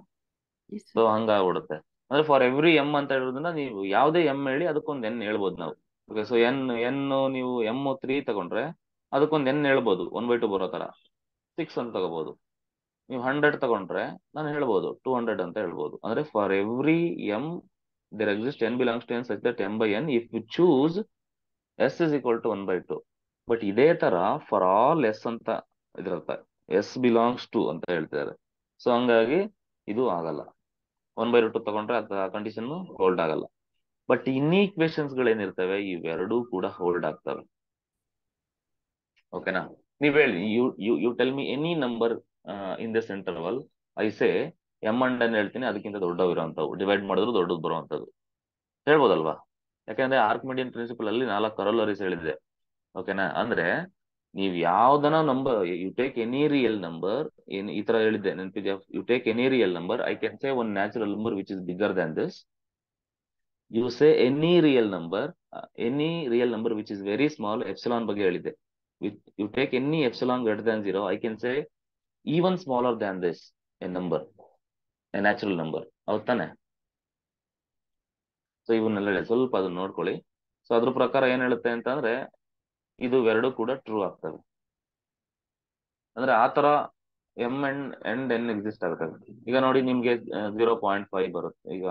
ಸೊ ಹಂಗಾಗ್ಬಿಡುತ್ತೆ. ಅಂದ್ರೆ ಫಾರ್ ಎವ್ರಿ ಎಂ ಅಂತ ಹೇಳೋದ್ರಿಂದ ನೀವು ಯಾವುದೇ ಎಂ ಹೇಳಿ ಅದಕ್ಕೊಂದು ಎನ್ ಹೇಳ್ಬೋದು ನಾವು. ಓಕೆ, ಸೊ ಎನ್ ನೀವು ಎಂ 3 ತಗೊಂಡ್ರೆ ಅದಕ್ಕೊಂದು ಎನ್ ಹೇಳ್ಬೋದು 1/2 ಬರೋ ತರ, 6 ಅಂತ ತಗೋಬಹುದು. ನೀವು 100 ತಗೊಂಡ್ರೆ ನಾನು ಹೇಳ್ಬೋದು 200 ಅಂತ ಹೇಳ್ಬೋದು. ಅಂದ್ರೆ for every M there exist N belongs to N such that M by N if you choose S is equal to 1/2. But ಇದೇ ತರ ಫಾರ್ ಆಲ್ ಎಸ್ ಅಂತ ಇದಿರುತ್ತೆ, ಎಸ್ ಬಿಲಾಂಗ್ಸ್ ಟು ಅಂತ ಹೇಳ್ತಿದ್ದಾರೆ. ಸೊ ಹಂಗಾಗಿ ಇದು ಆಗಲ್ಲ. 1/2 ತಗೊಂಡ್ರೆ ಆ ಕಂಡೀಷನ್ ಹೋಲ್ಡ್ ಆಗಲ್ಲ. ಬಟ್ ಇನ್ಈಕ್ವೇಶನ್ಸ್ ಗಳೇನಿರ್ತವೆ ಇವೆರಡೂ ಕೂಡ ಹೋಲ್ಡ್ ಆಗ್ತವೆ. ಓಕೆನಾ, ನೀವ್ ಹೇಳಿ, you tell me any number in this interval. I say M and N ಹೇಳ್ತೀನಿ, ಅದಕ್ಕಿಂತ ದೊಡ್ಡವಿರುವಂತವು ಡಿವೈಡ್ ಮಾಡಿದ್ರು ದೊಡ್ಡದು ಬರುವಂತದ್ದು ಹೇಳ್ಬೋದಲ್ವಾ? ಯಾಕಂದ್ರೆ ಆರ್ಕಿಮಿಡಿಯನ್ ಪ್ರಿನ್ಸಿಪಲ್ ಅಲ್ಲಿ 4 ಕರೋಲರೀಸ್ ಹೇಳಿದೆ. ಓಕೆನಾ, ಅಂದ್ರೆ ನೀವ್ ಯಾವ್ದನ number, you take any real number, ಈ ತರ ಹೇಳಿದ್ದೆ ನೆನಪಿದ್ಯಾ? You take any real number, I can say one natural number which is bigger than this. You say any real number which is very small, epsilon ಬಗ್ಗೆ ಹೇಳಿದ್ದೆ. You take any epsilon greater than 0, I can say even smaller than this a number, a natural number. ಹೌದ್ ತಾನೆ? So ಇವನ್ನೆಲ್ಲ ಹೇಳಿ ಸ್ವಲ್ಪ ಅದನ್ನ ನೋಡ್ಕೊಳ್ಳಿ. So ಅದ್ರ ಪ್ರಕಾರ ಏನ್ ಹೇಳುತ್ತೆ ಅಂತಂದ್ರೆ ಇದು ಎರಡು ಕೂಡ ಟ್ರೂ ಆಗ್ತವೆ. ಅಂದ್ರೆ ಆತರ ಎಂ ಅಂಡ್ ಎನ್ ಎಕ್ಸಿಸ್ಟ್ ಆಗುತ್ತೆ. ಈಗ ನೋಡಿ, ನಿಮ್ಗೆ 0.5 ಬರುತ್ತೆ. ಈಗ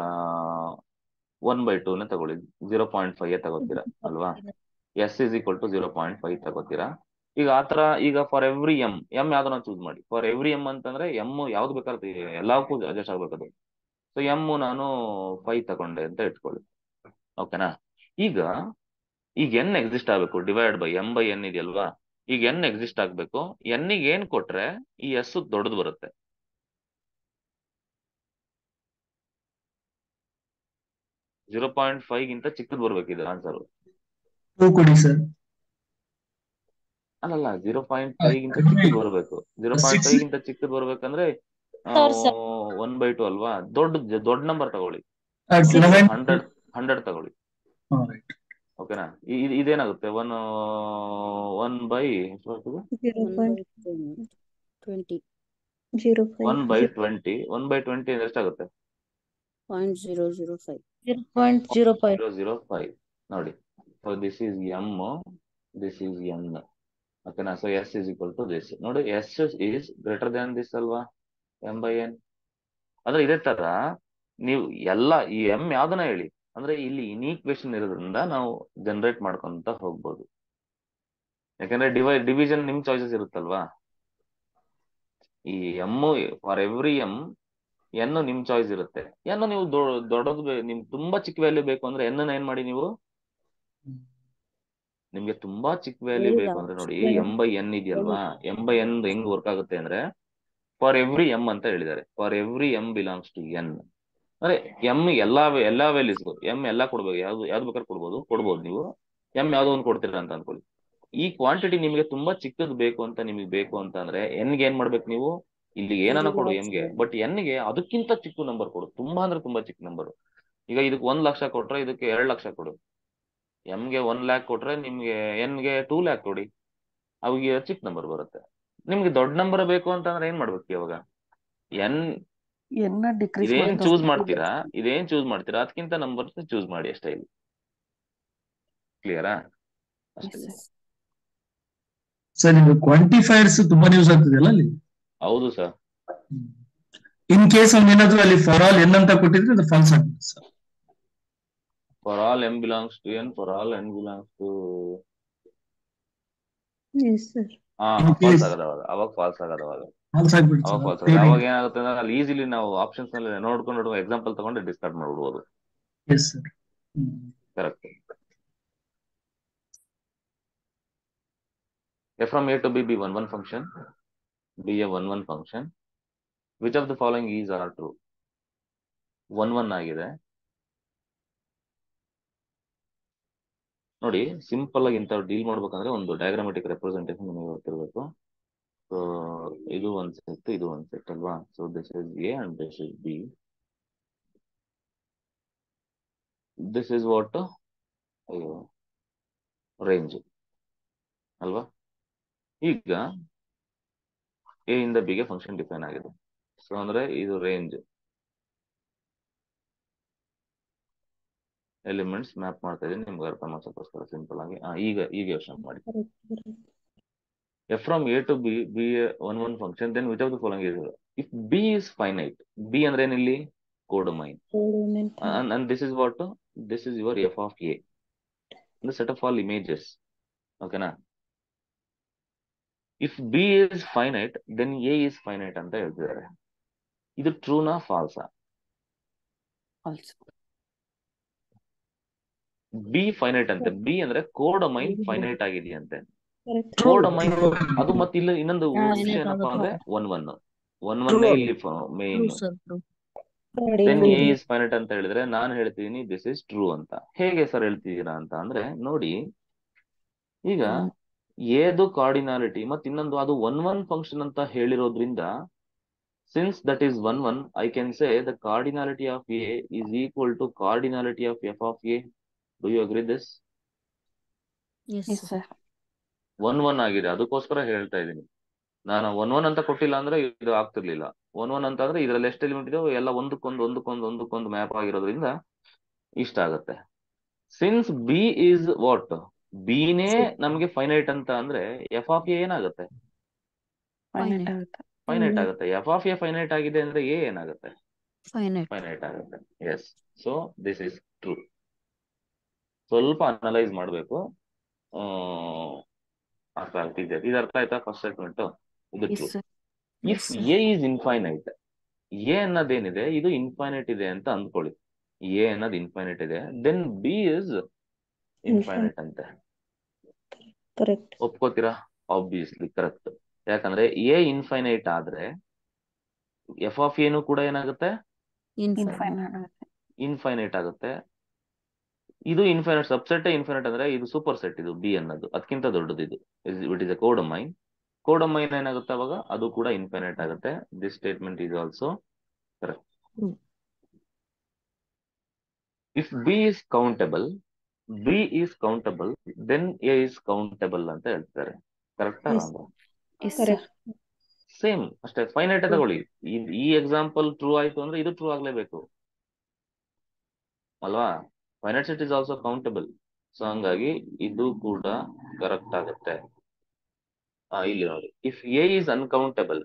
1/2 ತಗೊಳ್ಳಿ, 0.5 ತಗೋತೀರಾ ಅಲ್ವಾ? ಎಸ್ ಇಸ್ ಈಕ್ವಲ್ ಟು 0.5 ತಗೋತೀರಾ. ಈಗ ಆತರ ಈಗ ಫಾರ್ ಎವ್ರಿ ಎಂ ಯಾವ್ದನ್ನ ಚೂಸ್ ಮಾಡಿ. ಫಾರ್ ಎವ್ರಿ ಎಂ ಅಂತಂದ್ರೆ ಎಂ ಯಾವ್ದು ಬೇಕಾದ್ರೆ ಎಲ್ಲಕ್ಕೂ ಅಡ್ಜಸ್ಟ್ ಆಗ್ಬೇಕದು. ಸೊ ಎಂ ನಾನು 5 ತಗೊಂಡೆ ಅಂತ ಇಟ್ಕೊಳ್ಳಿ. ಓಕೆನಾ, ಈಗ ಎನ್ ಎಕ್ಸಿಸ್ಟ್ ಆಗ್ಬೇಕು, divide by M by N ಇದೆಯಲ್ವಾ? ಈಗ ಎನ್ ಎಕ್ಸಿಸ್ಟ್ ಆಗ್ಬೇಕು. ಎನ್ನಿಗೆ ಏನ್ ಕೊಟ್ರೆ ಈ ಎಸ್ ದೊಡ್ಡದು ಬರುತ್ತೆ? 0.5 ಗಿಂತ ಚಿಕ್ಕದು ಬರ್ಬೇಕಿದೆ ಆನ್ಸರ್. ಕೊಡಿ ಸರ್. ಅಲ್ಲಲ್ಲ, 0.5 ಗಿಂತ ಚಿಕ್ಕದು ಬರ್ಬೇಕು. 0.5 ಗಿಂತ ಚಿಕ್ಕದು ಬರ್ಬೇಕಂದ್ರೆ 1/2 ಅಲ್ವಾ? ದೊಡ್ಡ ನಂಬರ್ ತಗೊಳ್ಳಿ, 100 ತಗೊಳ್ಳಿ. ಓಕೆನಾ, ಇದೇನಾಗುತ್ತೆ? 1/20 ಅಂದ್ರೆ ಎಷ್ಟಾಗುತ್ತೆ? 0.05. 0.05. ನೋಡಿ. So this is M, this is N. ಓಕೆನಾ? So S is equal to this. ನೋಡಿ, S is greater than this ಅಲ್ವಾ, ಎಂ ಬೈ ಎನ್. ಅಂದ್ರೆ ಇದೇ ತರ ನೀವು ಎಲ್ಲ ಈ ಎಂ ಯಾವ್ದನ್ನ ಹೇಳಿ, ಅಂದ್ರೆ ಇಲ್ಲಿ ಇನ್ಈಕ್ವೇಶನ್ ಇರೋದ್ರಿಂದ ನಾವು ಜನರೇಟ್ ಮಾಡ್ಕೊಂತ ಹೋಗ್ಬೋದು. ಯಾಕಂದ್ರೆ ಡಿವಿಷನ್ ನಿಮ್ ಚಾಯ್ಸಸ್ ಇರುತ್ತಲ್ವಾ. ಈ M, for every M N ನಿಮ್ ಚಾಯ್ಸ್ ಇರುತ್ತೆ. ಎನ್ ನೀವು ದೊಡ್ಡದು ನಿಮ್ಗೆ ತುಂಬಾ ಚಿಕ್ಕ ವ್ಯಾಲ್ಯೂ ಬೇಕು ಅಂದ್ರೆ ಎನ್ ಏನ್ ಮಾಡಿ ನೀವು, ನಿಮ್ಗೆ ತುಂಬಾ ಚಿಕ್ಕ ವ್ಯಾಲ್ಯೂ ಬೇಕು ಅಂದ್ರೆ ನೋಡಿ, ಎಂ ಬೈ ಎನ್ ಇದೆಯಲ್ವಾ, ಎಂ ಬೈ ಎನ್ ಹೆಂಗ್ ವರ್ಕ್ ಆಗುತ್ತೆ ಅಂದ್ರೆ ಫಾರ್ ಎವ್ರಿ ಎಂ ಅಂತ ಹೇಳಿದ್ದಾರೆ. For every M belongs to N ಅಂದ್ರೆ ಎಂ ಎಲ್ಲಾ ವ್ಯಾಲ್ಯೂಸ್ ಎಂ ಎಲ್ಲಾ ಕೊಡ್ಬೇಕು, ಯಾವ್ದು ಬೇಕಾದ್ರೆ ಕೊಡ್ಬೋದು ನೀವು. ಎಂ ಯಾವ್ದೋ ಒಂದು ಕೊಡ್ತೀರಾ ಅಂತ ಅನ್ಕೊಳ್ಳಿ. ಈ ಕ್ವಾಂಟಿಟಿ ನಿಮ್ಗೆ ತುಂಬಾ ಚಿಕ್ಕದು ಬೇಕು ಅಂತ ನಿಮ್ಗೆ ಬೇಕು ಅಂತ ಅಂದ್ರೆ ಎನ್ಗೆ ಏನ್ ಮಾಡ್ಬೇಕು ನೀವು, ಇಲ್ಲಿ ಏನನ್ನ ಕೊಡು ಎಮ್ಗೆ, ಬಟ್ ಎನ್ಗೆ ಅದಕ್ಕಿಂತ ಚಿಕ್ಕ ನಂಬರ್ ಕೊಡು, ತುಂಬಾ ಅಂದ್ರೆ ತುಂಬಾ ಚಿಕ್ಕ ನಂಬರ್. ಈಗ ಇದಕ್ಕೆ 1 ಲಕ್ಷ ಕೊಟ್ರೆ ಇದಕ್ಕೆ 2 ಲಕ್ಷ ಕೊಡು. ಎಮ್ಗೆ 1 ಲ್ಯಾಕ್ ಕೊಟ್ರೆ ನಿಮ್ಗೆ ಎನ್ಗೆ 2 ಲ್ಯಾಕ್ ಕೊಡಿ, ಅವಾಗ ಚಿಕ್ಕ ನಂಬರ್ ಬರುತ್ತೆ. ನಿಮ್ಗೆ ದೊಡ್ಡ ನಂಬರ್ ಬೇಕು ಅಂತಂದ್ರೆ ಏನ್ ಮಾಡ್ಬೇಕು ಇವಾಗ, ಎನ್ ಡಿಕ್ರೀಸ್ ಇದೇನ್ ಮಾಡಿ ಚೂಸ್ ಮಾಡ್ತೀರಾ ಅದಕ್ಕಿಂತ ನಂಬರ್ ಚೂಸ್ ಮಾಡಿ ಅಷ್ಟೇ. ಇಲ್ಲಿ ಕ್ಲಿಯರಾ? ಅಷ್ಟೇ. ಸರ್ ನಿಮ್ಗೆ ಕ್ವಾಂಟಿಫೈರ್ಸ್ ತುಂಬಾ ಯೂಸ್ ಆಗ್ತಿದೆಯಲ್ಲ ಅಲ್ಲಿ. ಹೌದು ಸರ್. ಇನ್ ಕೇಸ್ ಅವ್ನು ಏನಾದ್ರು ಅಲ್ಲಿ ಫಾರ್ ಆಲ್ ಎನ್ ಅಂತ ಕೊಟ್ಟಿದ್ರೆ ಅದು ಫಾಲ್ಸ್ ಆಗ್ತದೆ sir. For all M belongs to N, for all N belongs to false ಆಗದ, ಅವಾಗ ಫಾಲ್ಸ್ ಆಗದ, ಫಾಲ್ಸ್ ಆಗ್ಬಿಡುತ್ತೆ ಅವಾಗ ಫಾಲ್ಸ್ ಆಗದ. ಅವಾಗ ಏನಾಗುತ್ತೆ ಅಂದ್ರೆ ಅಲ್ಲಿ ಈಸಿಲಿ ನಾವು ಆಪ್ಷನ್ಸ್ ನಲ್ಲಿ ನೋಡ್ಕೊಂಡು ಎಕ್ಸಾಂಪಲ್ ತಗೊಂಡು ಡಿಸ್ಕಾರ್ಡ್ ಮಾಡ್ಬಿಡ್ಬೋದು. Yes sir. Correct. A from A to B be 1 1 function, be a 1 1 function. Which of the following is are true? 1 1 ಆಗಿದೆ. ನೋಡಿ, ಸಿಂಪಲ್ ಆಗಿ ಇಂಥ ಡೀಲ್ ಮಾಡ್ಬೇಕಂದ್ರೆ ಒಂದು ಡಯಾಗ್ರಾಮೆಟಿಕ್ ರೆಪ್ರೆಸೆಂಟೇಷನ್ ನಿಮಗೆ ಗೊತ್ತಿರಬೇಕು. ಸೊ ಇದು ಒಂದು ಸೆಟ್, ಇದು ಒಂದು ಸೆಟ್ ಅಲ್ವಾ. So this is A and this is B. This is what range ಅಲ್ವಾ. ಈಗ ಎ ಇಂದ ಬಿಗೆ ಫಂಕ್ಷನ್ ಡಿಫೈನ್ ಆಗಿದೆ. ಸೊ ಅಂದ್ರೆ ಇದು ರೇಂಜ್ ಎಲಿಮೆಂಟ್ಸ್ ಮ್ಯಾಪ್ ಮಾಡ್ತಾ ಇದೀನಿ ನಿಮ್ಗೆ ಅರ್ಥ ಮಾಡ್ಸೋಕ್ಕೋಸ್ಕರ ಸಿಂಪಲ್ ಆಗಿ. ಈಗ ಯೋಚನೆ ಮಾಡಿ. F from A to B be a 1 1 function, then which of the following is if B is finite. B ಅಂದ್ರೆ ಏನಿಲ್ಲಿ codomain, and this is what, this is your f of A, the set of all images. Okay na? If B is finite, then A is finite ಅಂತ ಹೇಳ್ತಿದ್ದಾರೆ. ಇದು true ನಾ ಫಾಲ್ಸಾ? B finite ಅಂತೆ. B ಅಂದ್ರೆ ಕೋಡಮೈನ್ finite ಆಗಿದೆಯಂತೆ. ಕೋಡಮೈನ್ ಅದು ಮತ್ತೆ ಇಲ್ಲ ಇನ್ನೊಂದು ವಿಷಯ ಏನಪ್ಪಾ ಅಂದ್ರೆ 1 1 1 1 ಇಲ್ಲಿ main. Then A is finite ಅಂತ ಹೇಳಿದ್ರೆ ನಾನು ಹೇಳ್ತೀನಿ ದಿಸ್ ಇಸ್ ಟ್ರೂ ಅಂತ. ಹೇಗೆ ಸರ್ ಹೇಳ್ತಿದ್ದೀರಾ ಅಂತ ಅಂದ್ರೆ ನೋಡಿ, ಈಗ ಏದು ಕಾರ್ಡಿನಾಲಿಟಿ ಮತ್ತೆ ಇನ್ನೊಂದು ಅದು 1 1 ಫಂಕ್ಷನ್ ಅಂತ ಹೇಳಿರೋದ್ರಿಂದ, since that is 1 1, I can say the cardinality of A is equal to cardinality of f of A. Do you agree this? Yes, sir. 1 1 ಆಗಿದೆ, ಅದಕ್ಕೋಸ್ಕರ ಹೇಳ್ತಾ ಇದ್ದೀನಿ ನಾನು. 1 1 ಅಂತ ಕೊಟ್ಟಿಲ್ಲ ಅಂದ್ರೆ ಇದು ಆಗ್ತಿರ್ಲಿಲ್ಲ. 1 1 ಅಂತ ಅಂದ್ರೆ ಇದ್ರಲ್ಲಿ ಎಷ್ಟು ಎಲಿಮೆಂಟ್ ಇದೆಯೋ ಎಲ್ಲ ಒಂದಕ್ಕೊಂದು ಮ್ಯಾಪ್ ಆಗಿರೋದ್ರಿಂದ ಇಷ್ಟ ಆಗುತ್ತೆ. ಸಿನ್ಸ್ ಬಿ ಈಸ್ ವಾಟ್, ಬಿನೇ ನಮ್ಗೆ ಫೈನೈಟ್ ಅಂತ ಅಂದ್ರೆ ಎಫ್ ಆಫ್ ಎ ಏನಾಗುತ್ತೆ, ಫೈನೈಟ್ ಆಗುತ್ತೆ. ಎಫ್ ಆಫ್ ಎ ಫೈನೈಟ್ ಆಗಿದೆ ಅಂದ್ರೆ ಎ ಏನಾಗುತ್ತೆ, ಫೈನೈಟ್ ಆಗುತ್ತೆ. Yes, so this is true. ಸ್ವಲ್ಪ ಅನಲೈಸ್ ಮಾಡಬೇಕು, ಅರ್ಥ ಆಗ್ತಿದೆ. ಇದು ಅರ್ಥ ಆಯ್ತಾ ಫಸ್ಟ್ ಸ್ಟೇಟ್ಮೆಂಟ್? ಇದು true. If A is infinite, A ಅನ್ನೋದೇನಿದೆ ಇದು ಇನ್ಫೈನೈಟ್ ಇದೆ ಅಂತ ಅಂದ್ಕೊಳ್ಳಿ. ಎ ಅನ್ನೋದು ಇನ್ಫೈನೈಟ್ ಇದೆ, ದೆನ್ ಬಿ ಇಸ್ ಇನ್ಫೈನೈಟ್ ಅಂತೆ. ಒಪ್ಕೋತೀರಾ? Obviously correct. ಯಾಕಂದ್ರೆ ಎ ಇನ್ಫೈನೈಟ್ ಆದ್ರೆ ಎಫ್ ಆಫ್ ಎನು ಕೂಡ ಏನಾಗುತ್ತೆ, ಇನ್ಫೈನೈಟ್ ಆಗುತ್ತೆ. ಇದು ಇನ್ಫೈನೈಟ್ ಸಬ್ಸೆಟ್. ಇನ್ಫೈನೈಟ್ ಅಂದ್ರೆ ಇದು ಸೂಪರ್ ಸೆಟ್, ಇದು ಬಿ ಅನ್ನೋದು ಅದಕ್ಕಿಂತ ದೊಡ್ಡದು. ಇದು it is a codomain. Codomain ಏನಾಗುತ್ತೆ ಅವಾಗ, ಅದು ಕೂಡ ಇನ್ಫೈನೈಟ್ ಆಗುತ್ತೆ. This statement is also correct. If B is countable, B is countable, then A is countable ಅಂತ ಹೇಳ್ತಾರೆ. ಕರೆಕ್ಟಾ ರಾಂಗ? ಸೇಮ್ ಅಷ್ಟೇ, ಫೈನೈಟ್ ತಗೊಳ್ಳಿ. ಈ ಎಕ್ಸಾಂಪಲ್ ಟ್ರೂ ಆಯ್ತು ಅಂದ್ರೆ ಇದು ಟ್ರೂ ಆಗ್ಲೇಬೇಕು ಅಲ್ವಾ. Finite set is also countable. So ಹಂಗಾಗಿ ಇದು ಕೂಡ ಕರೆಕ್ಟ್ ಆಗುತ್ತೆ. ಇಲ್ಲಿ ನೋಡಿ, if A is uncountable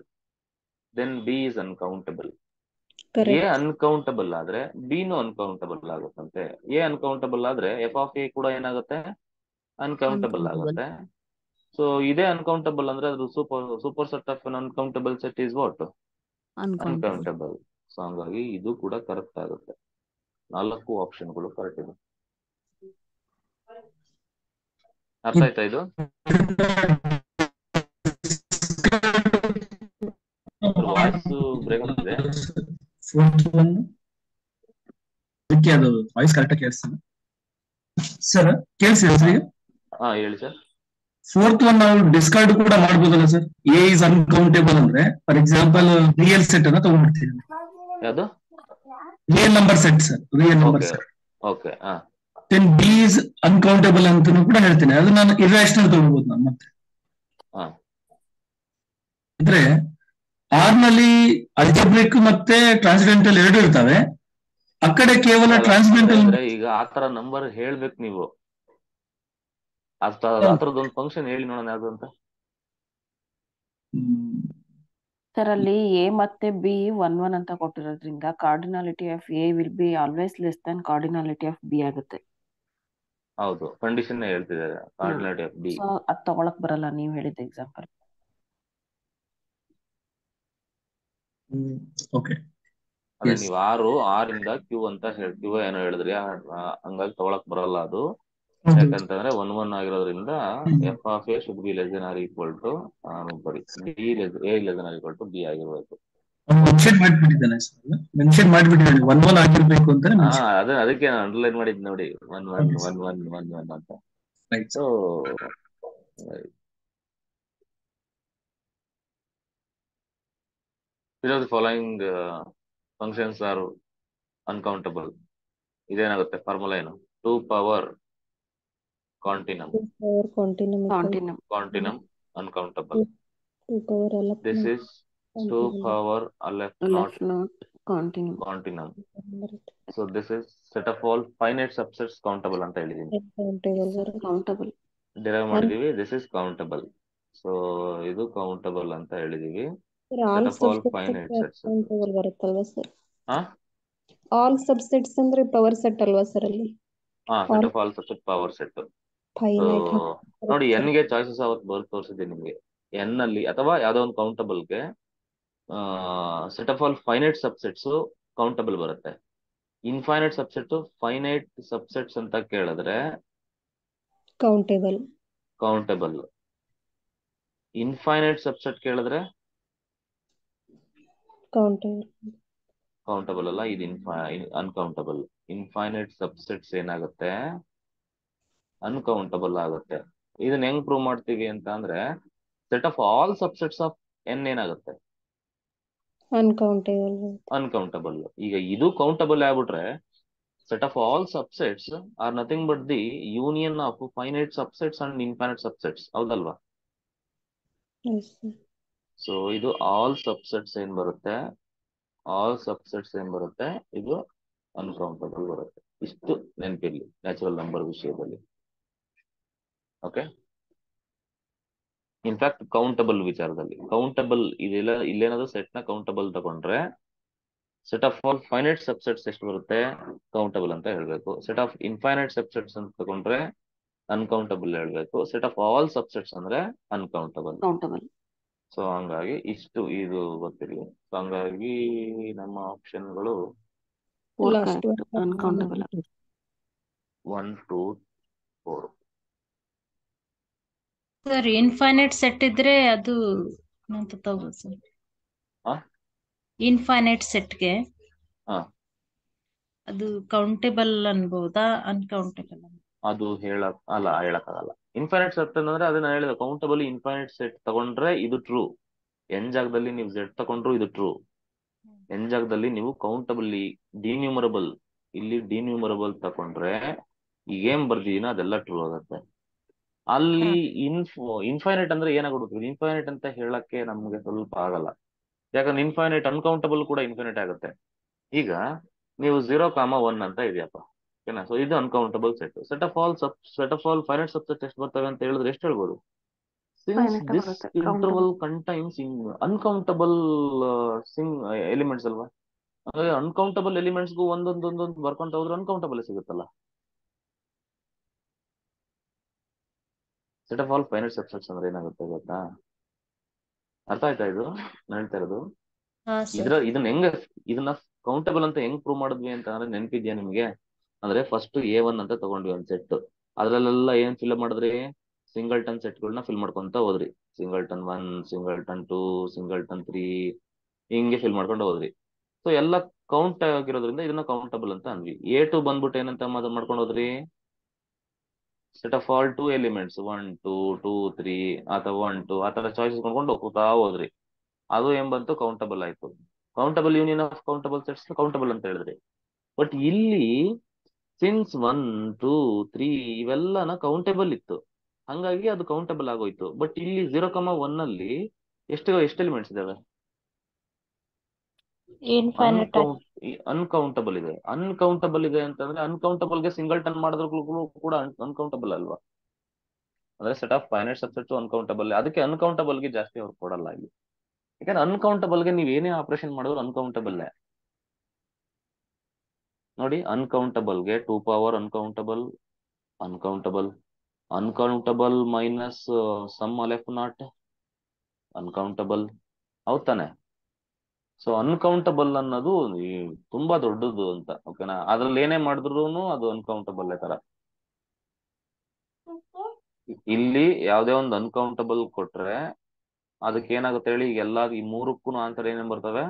then B is uncountable. A correct uncountable ಆದ್ರೆ ಬಿನು ಅನ್ಕೌಂಟಬಲ್ ಆಗುತ್ತಂತೆ. ಎ ಅನ್ಕೌಂಟಬಲ್ ಆದ್ರೆ ಎಫ್ ಆಫ್ ಎ ಕೂಡ ಏನಾಗುತ್ತೆ, ಅನ್ಕೌಂಟಬಲ್ ಆಗುತ್ತೆ. ಸೊ ಇದೇ ಅನ್ಕೌಂಟಬಲ್ ಅಂದ್ರೆ ಅದು super set of uncountable set is what, uncountable. So ಹಂಗಾಗಿ ಇದು ಕೂಡ ಕರೆಕ್ಟ್ ಆಗುತ್ತೆ. 4 ಆಪ್ಷನ್ಗಳು ಕರೆಕ್ಟ್ ಇದೆ. ಅರ್ಥ ಆಯ್ತಾ ಇದು? ವಾಯ್ಸ್ ಬ್ರೇಕ್ ಆಗ್ತಿದೆ. ಅದಕ್ಕೆ ಅದು ವಾಯ್ಸ್ ಕರೆಕ್ಟ್ ಕೇಳಿಸ್ತಾನೆ ಸರ್. ಕೇಳಿಸಿದೆ ಸರ್ ಈಗ? ಹಾ ಹೇಳಿ ಸರ್. ಫೋರ್ತ್ ಒನ್ ನಾವು ಡಿಸ್ಕಾರ್ಡ್ ಕೂಡ ಮಾಡ್ಬೋದಲ್ಲ ಸರ್? ಎ ಇಸ್ ಅನ್ಕೌಂಟೇಬಲ್ ಅಂದ್ರೆ ಫಾರ್ ಎಕ್ಸಾಂಪಲ್ ರಿಯಲ್ ಸೆಟ್ ಅನ್ನ ತಗೊಂಡ್ಬಿಡ್ತೀವಿ. ಯಾವುದು? Real number set sir, real number set. Okay. Then B is uncountable ಅಂತಾನು ಕೂಡ ಹೇಳ್ತೀನಿ. ಅದು ನಾನು ಇರ್ರಾಷನಲ್ ತಗೊಳ್ಬಹುದು ನಾನು ಮತ್ತೆ. ಅಂದ್ರೆ ಆರ್ ನಲ್ಲಿ ಅಲ್ಜಬ್ರಿಕ್ ಮತ್ತೆ ಟ್ರಾನ್ಸ್ಡೆಂಟಲ್ ಎರಡು ಇರ್ತವೆ. ಆ ಕಡೆ ಕೇವಲ ಟ್ರಾನ್ಸ್ಡೆಂಟಲ್. ಈಗ ಆತರ ನಂಬರ್ ಹೇಳ್ಬೇಕು ನೀವು. ಆತರದೊಂದು ಫಂಕ್ಷನ್ ಹೇಳಿ ನೋಡೋಣ ಯಾವ್ದು ಅಂತ. ಸರ್ ಅಲ್ಲಿ ಎ ಮತ್ತೆ ಬಿ 1 1 ಅಂತ ಕೊಟ್ಟಿರೋದ್ರಿಂದ cardinality of A will be always less than cardinality of B ಆಗುತ್ತೆ. ಹೌದು, ಕಂಡೀಷನ್ ಹೇಳ್ತಿದ್ದಾರೆ ಕಾರ್ಡಿನಾಲಿಟಿ ಆಫ್ ಬಿ. ಸೊ ಅದ್ ತಗೊಳಕ್ ಬರಲ್ಲ ನೀವ್ ಹೇಳಿದ ಎಕ್ಸಾಂಪಲ್. ಓಕೆ. ಅದೇ ನೀವು ಆರಿಂದ ಕ್ಯೂ ಅಂತ ಕ್ಯೂ ಏನೋ ಹೇಳಿದ್ರಿ, ಹಂಗಾಗಿ ತಗೊಳಕ್ ಬರಲ್ಲ ಅದು. ಯಾಕಂತಂದ್ರೆ 1 1 ಆಗಿರೋದ್ರಿಂದ F of A should be less than or equal to A less than or equal to B ಆಗಿರ್ಬೇಕು. ಮೆನ್ಷನ್ ಮಾಡ್ಬಿಟ್ಟಿದ್ದಾನೆ 1 1 ಆಗಿರ್ಬೇಕು ಅಂತ. ಅದಕ್ಕೆ ನಾನು ಅಂಡರ್ಲೈನ್ ಮಾಡಿದ್ ನೋಡಿ 1 1 1 1 1 1 ಅಂತ. So which of the following functions are uncountable? ಇದೇನಾಗುತ್ತೆ ಫಾರ್ಮುಲಾ ಏನು? 2 power continuum uncountable. This is 2 power left not continuum. So this is set of all finite subsets countable ಅಂತ ಹೇಳಿದೀನಿ. ಡಿರೈವ್ ಮಾಡಿದೀವಿ. This is countable. So ಇದು countable ಅಂತ ಹೇಳಿದೀವಿ. Set of all finite sets ಬರುತ್ತಲ್ವಾ sir? All subsets ಅಂದ್ರೆ power set ಅಲ್ವಾ sir ಅಲ್ಲಿ? set of all subset power set. ನೋಡಿ ಎನ್ ಗೆ ಚಾಯ್ಸಸ್ ಅವತ್ತು ಬರ್ದು ತೋರಿಸಿದ್ದೀನಿ ನಿಮ್ಗೆ. ಎನ್ ಅಲ್ಲಿ ಅಥವಾ ಯಾವ್ದೋ ಒಂದು ಕೌಂಟಬಲ್ಗೆ set of all finite subsets countable ಬರುತ್ತೆ. ಇನ್ಫೈನೈಟ್ ಸಬ್ಸೆಟ್ ಫೈನೈಟ್ ಸಬ್ಸೆಟ್ಸ್ ಅಂತ ಕೇಳಿದ್ರೆ ಕೌಂಟಬಲ್. ಇನ್ಫೈನೈಟ್ ಸಬ್ಸೆಟ್ ಕೇಳಿದ್ರೆ ಕೌಂಟಬಲ್ ಅಲ್ಲ, ಇದು ಅನ್ಕೌಂಟಬಲ್. ಇನ್ಫೈನೈಟ್ ಸಬ್ಸೆಟ್ಸ್ ಏನಾಗುತ್ತೆ, ಅನ್ಕೌಂಟಬಲ್ ಆಗುತ್ತೆ. ಇದನ್ನ ಹೆಂಗ್ ಪ್ರೂವ್ ಮಾಡ್ತೀವಿ ಅಂತ ಅಂದ್ರೆ set of all subsets of N ಏನಾಗುತ್ತೆ, ಅನ್ಕೌಂಟಬಲ್. ಈಗ ಇದು ಕೌಂಟಬಲ್ ಆಗ್ಬಿಟ್ರೆ set of all subsets are nothing but the union of finite subsets and infinite subsets. ಹೌದಲ್ವಾ? ಸೊ ಇದು all subsets ಏನ್ ಬರುತ್ತೆ, ಇದು ಅನ್ಕೌಂಟಬಲ್ ಬರುತ್ತೆ. ಇಷ್ಟು ನೆನಪಿರ್ಲಿ ನ್ಯಾಚುರಲ್ ನಂಬರ್ ವಿಷಯದಲ್ಲಿ. ಓಕೆ. ಇನ್ಫ್ಯಾಕ್ಟ್ ಕೌಂಟಬಲ್ ವಿಚಾರದಲ್ಲಿ ಕೌಂಟಬಲ್ ಇದೆಲ್ಲ ಇಲ್ಲೇನಾದ್ರು ಸೆಟ್ ನ ಕೌಂಟಬಲ್ ತಗೊಂಡ್ರೆ set of all finite subsets ಎಷ್ಟು ಬರುತ್ತೆ, ಕೌಂಟಬಲ್ ಅಂತ ಹೇಳ್ಬೇಕು. ಸೆಟ್ ಆಫ್ ಇನ್ಫೈನೈಟ್ ಸಬ್ಸೆಟ್ಸ್ ಅಂತ ತಗೊಂಡ್ರೆ ಅನ್ಕೌಂಟಬಲ್ ಹೇಳ್ಬೇಕು. ಸೆಟ್ ಆಫ್ ಆಲ್ ಸಬ್ಸೆಟ್ಸ್ ಅಂದ್ರೆ ಅನ್ಕೌಂಟಬಲ್. ಸೊ ಹಂಗಾಗಿ ಇಷ್ಟು ಇದು ಗೊತ್ತಿರಲಿ. ಸೊ ಹಂಗಾಗಿ ನಮ್ಮ ಆಪ್ಷನ್ಗಳು 1 2 4. ಸರ್ ಇನ್ಫೈನೈಟ್ ಸೆಟ್ ಇದ್ರೆ ಅದು ಅಂತ ತಗೋಬೋದು ಸರ್. ಇನ್ಫೈನೈಟ್ ಸೆಟ್ಗೆ ಅದು ಕೌಂಟೇಬಲ್ ಅನ್ಬಹುದಾ, ಅನ್ಕೌಂಟೇಬಲ್? ಅದು ಹೇಳಕ್ಕಾಗಲ್ಲ. ಇನ್ಫೈನೈಟ್ ಸೆಟ್ ಅಂದ್ರೆ ಅದನ್ನ ಹೇಳಿದ ಕೌಂಟಬಲ್ ಇನ್ಫೈನೈಟ್ ಸೆಟ್ ತಗೊಂಡ್ರೆ ಇದು ಟ್ರೂ. ಎನ್ ಜಾಗದಲ್ಲಿ ನೀವು ಝೆಡ್ ತಗೊಂಡ್ರು ಇದು ಟ್ರೂ. ಎನ್ ಜಾಗದಲ್ಲಿ ನೀವು ಕೌಂಟಬಲ್ ಡಿನ್ಯೂಮರಬಲ್ ಇಲ್ಲಿ ಡಿನ್ಯೂಮರಬಲ್ ತಗೊಂಡ್ರೆ ಏನ್ ಬರ್ದಿದೀನೋ ಅದೆಲ್ಲ ಟ್ರೂ ಆಗುತ್ತೆ. ಅಲ್ಲಿ ಇನ್ಫೈನೈಟ್ ಅಂದ್ರೆ ಏನಾಗ್ಬಿಡುತ್ತೆ, ಇನ್ಫೈನೈಟ್ ಅಂತ ಹೇಳಕ್ಕೆ ನಮ್ಗೆ ಸ್ವಲ್ಪ ಆಗಲ್ಲ. ಯಾಕಂದ್ರೆ ಇನ್ಫೈನೈಟ್ ಅನ್ಕೌಂಟಬಲ್ ಕೂಡ ಇನ್ಫೈನೈಟ್ ಆಗುತ್ತೆ. ಈಗ ನೀವು 0, 1 ಅಂತ ಇದೆಯಪ್ಪ, ಓಕೆನಾ. ಸೊ ಇದು uncountable set. Set of all finite subset ಎಷ್ಟು ಬರ್ತವೆ ಅಂತ ಹೇಳಿದ್ರೆ ಎಷ್ಟು ಹೇಳ್ಬೋದು? ಸಿನ್ಸ್ ಫೈನೈಟ್ ದಿಸ್ ಬರುತ್ತೆ interval countable. Contains uncountable elements ಅಲ್ವಾ? ಅಂದ್ರೆ ಅನ್ಕೌಂಟಬಲ್ ಎಲಿಮೆಂಟ್ಸ್ಗೂ ಒಂದೊಂದು ಬರ್ಕೊಂತ ಹೋದ್ರೆ ಅನ್ಕೌಂಟಬಲ್ ಸಿಗುತ್ತಲ್ಲ. Set of all finite subsets ಅಂದ್ರೆ ಏನಾಗುತ್ತೆ ಗೊತ್ತಾ? ಅರ್ಥ ಆಯ್ತಾ ಇದು ನಾನು ಹೇಳ್ತಾ ಇರೋದು? ಇದನ್ನ ಕೌಂಟಬಲ್ ಅಂತ ಹೆಂಗ್ ಪ್ರೂವ್ ಮಾಡಿದ್ವಿ ಅಂತ ಅಂದ್ರೆ ನೆನಪಿದ್ಯಾ ನಿಮ್ಗೆ? ಅಂದ್ರೆ ಫಸ್ಟ್ A1 ಅಂತ ತಗೊಂಡ್ವಿ ಒಂದ್ ಸೆಟ್. ಅದ್ರಲ್ಲೆಲ್ಲ ಏನ್ ಫಿಲ್ ಮಾಡಿದ್ರಿ? ಸಿಂಗಲ್ಟನ್ ಸೆಟ್ಗಳನ್ನ ಫಿಲ್ ಮಾಡ್ಕೊಂತ ಹೋದ್ರಿ. ಸಿಂಗಲ್ಟನ್ 1, ಸಿಂಗಲ್ಟನ್ 2, ಸಿಂಗಲ್ಟನ್ 3 ಹಿಂಗೆ ಫಿಲ್ ಮಾಡ್ಕೊಂಡು ಹೋದ್ರಿ. ಸೊ ಎಲ್ಲ ಕೌಂಟ್ ಆಗಿರೋದ್ರಿಂದ ಇದನ್ನ ಕೌಂಟಬಲ್ ಅಂತ ಅಂದ್ವಿ. A2 ಬಂದ್ಬಿಟ್ಟು ಏನಂತ ಮಾಡ್ಕೊಂಡು ಹೋದ್ರಿ? ಸೆಟ್ ಆಫ್ ಆಲ್ 2 ಎಲಿಮೆಂಟ್ಸ್ 1 2 2 3 ಅಥವಾ 1 2 ಆ ತರ ಚಾಯ್ಸಸ್ ಮಾಡ್ಕೊಂಡು ಹೋಗ್ತಾ ಹೋದ್ರಿ. ಅದು ಏನ್ ಬಂತು? ಕೌಂಟಬಲ್ ಆಯ್ತು. Countable union of countable sets countable ಅಂತ ಹೇಳಿದ್ರಿ. ಬಟ್ ಇಲ್ಲಿ ಸಿನ್ಸ್ 1 2 3 ಇವೆಲ್ಲನ ಕೌಂಟಬಲ್ ಇತ್ತು, ಹಂಗಾಗಿ ಅದು ಕೌಂಟಬಲ್ ಆಗೋಯ್ತು. ಬಟ್ ಇಲ್ಲಿ 0,1 ಅಲ್ಲಿ ಎಷ್ಟು ಎಲಿಮೆಂಟ್ಸ್ ಇದಾವೆ? ಅನ್ಕೌಂಟಬಲ್ ಇದೆ. ಅನ್ಕೌಂಟಬಲ್ ಇದೆ ಅಂತಂದ್ರೆ ಅನ್ಕೌಂಟಬಲ್ಗೆ ಸಿಂಗಲ್ಟನ್ ಮಾಡಿದ್ರು ಕೂಡ ಅನ್ಕೌಂಟಬಲ್ ಅಲ್ವಾ? ಅಂದ್ರೆ set of finite subset uncountable. ಅದಕ್ಕೆ ಅನ್ಕೌಂಟಬಲ್ಗೆ ಜಾಸ್ತಿ ಅವ್ರು ಕೊಡಲ್ಲ ಇಲ್ಲಿ. ಯಾಕಂದ್ರೆ ಅನ್ಕೌಂಟಬಲ್ಗೆ ನೀವ್ ಏನೇ ಆಪರೇಷನ್ ಮಾಡಿದ್ರು ಅನ್ಕೌಂಟಬಲ್. ನೋಡಿ, ಅನ್ಕೌಂಟಬಲ್ಗೆ 2 power uncountable, uncountable minus some aleph naught uncountable, ಹೌದ್ ತಾನೆ? ಸೊ ಅನ್ಕೌಂಟಬಲ್ ಅನ್ನೋದು ತುಂಬಾ ದೊಡ್ಡದು ಅಂತ, ಓಕೆನಾ. ಅದ್ರಲ್ಲಿ ಏನೇ ಮಾಡಿದ್ರು ಅದು ಅನ್ಕೌಂಟಬಲ್ ತರ. ಇಲ್ಲಿ ಯಾವ್ದೇ ಒಂದು ಅನ್ಕೌಂಟಬಲ್ ಕೊಟ್ರೆ ಅದಕ್ಕೆ ಏನಾಗುತ್ತೆ ಹೇಳಿ? ಎಲ್ಲ ಈ ಮೂರಕ್ಕೂ ಆನ್ಸರ್ ಏನೇನ್ ಬರ್ತವೆ?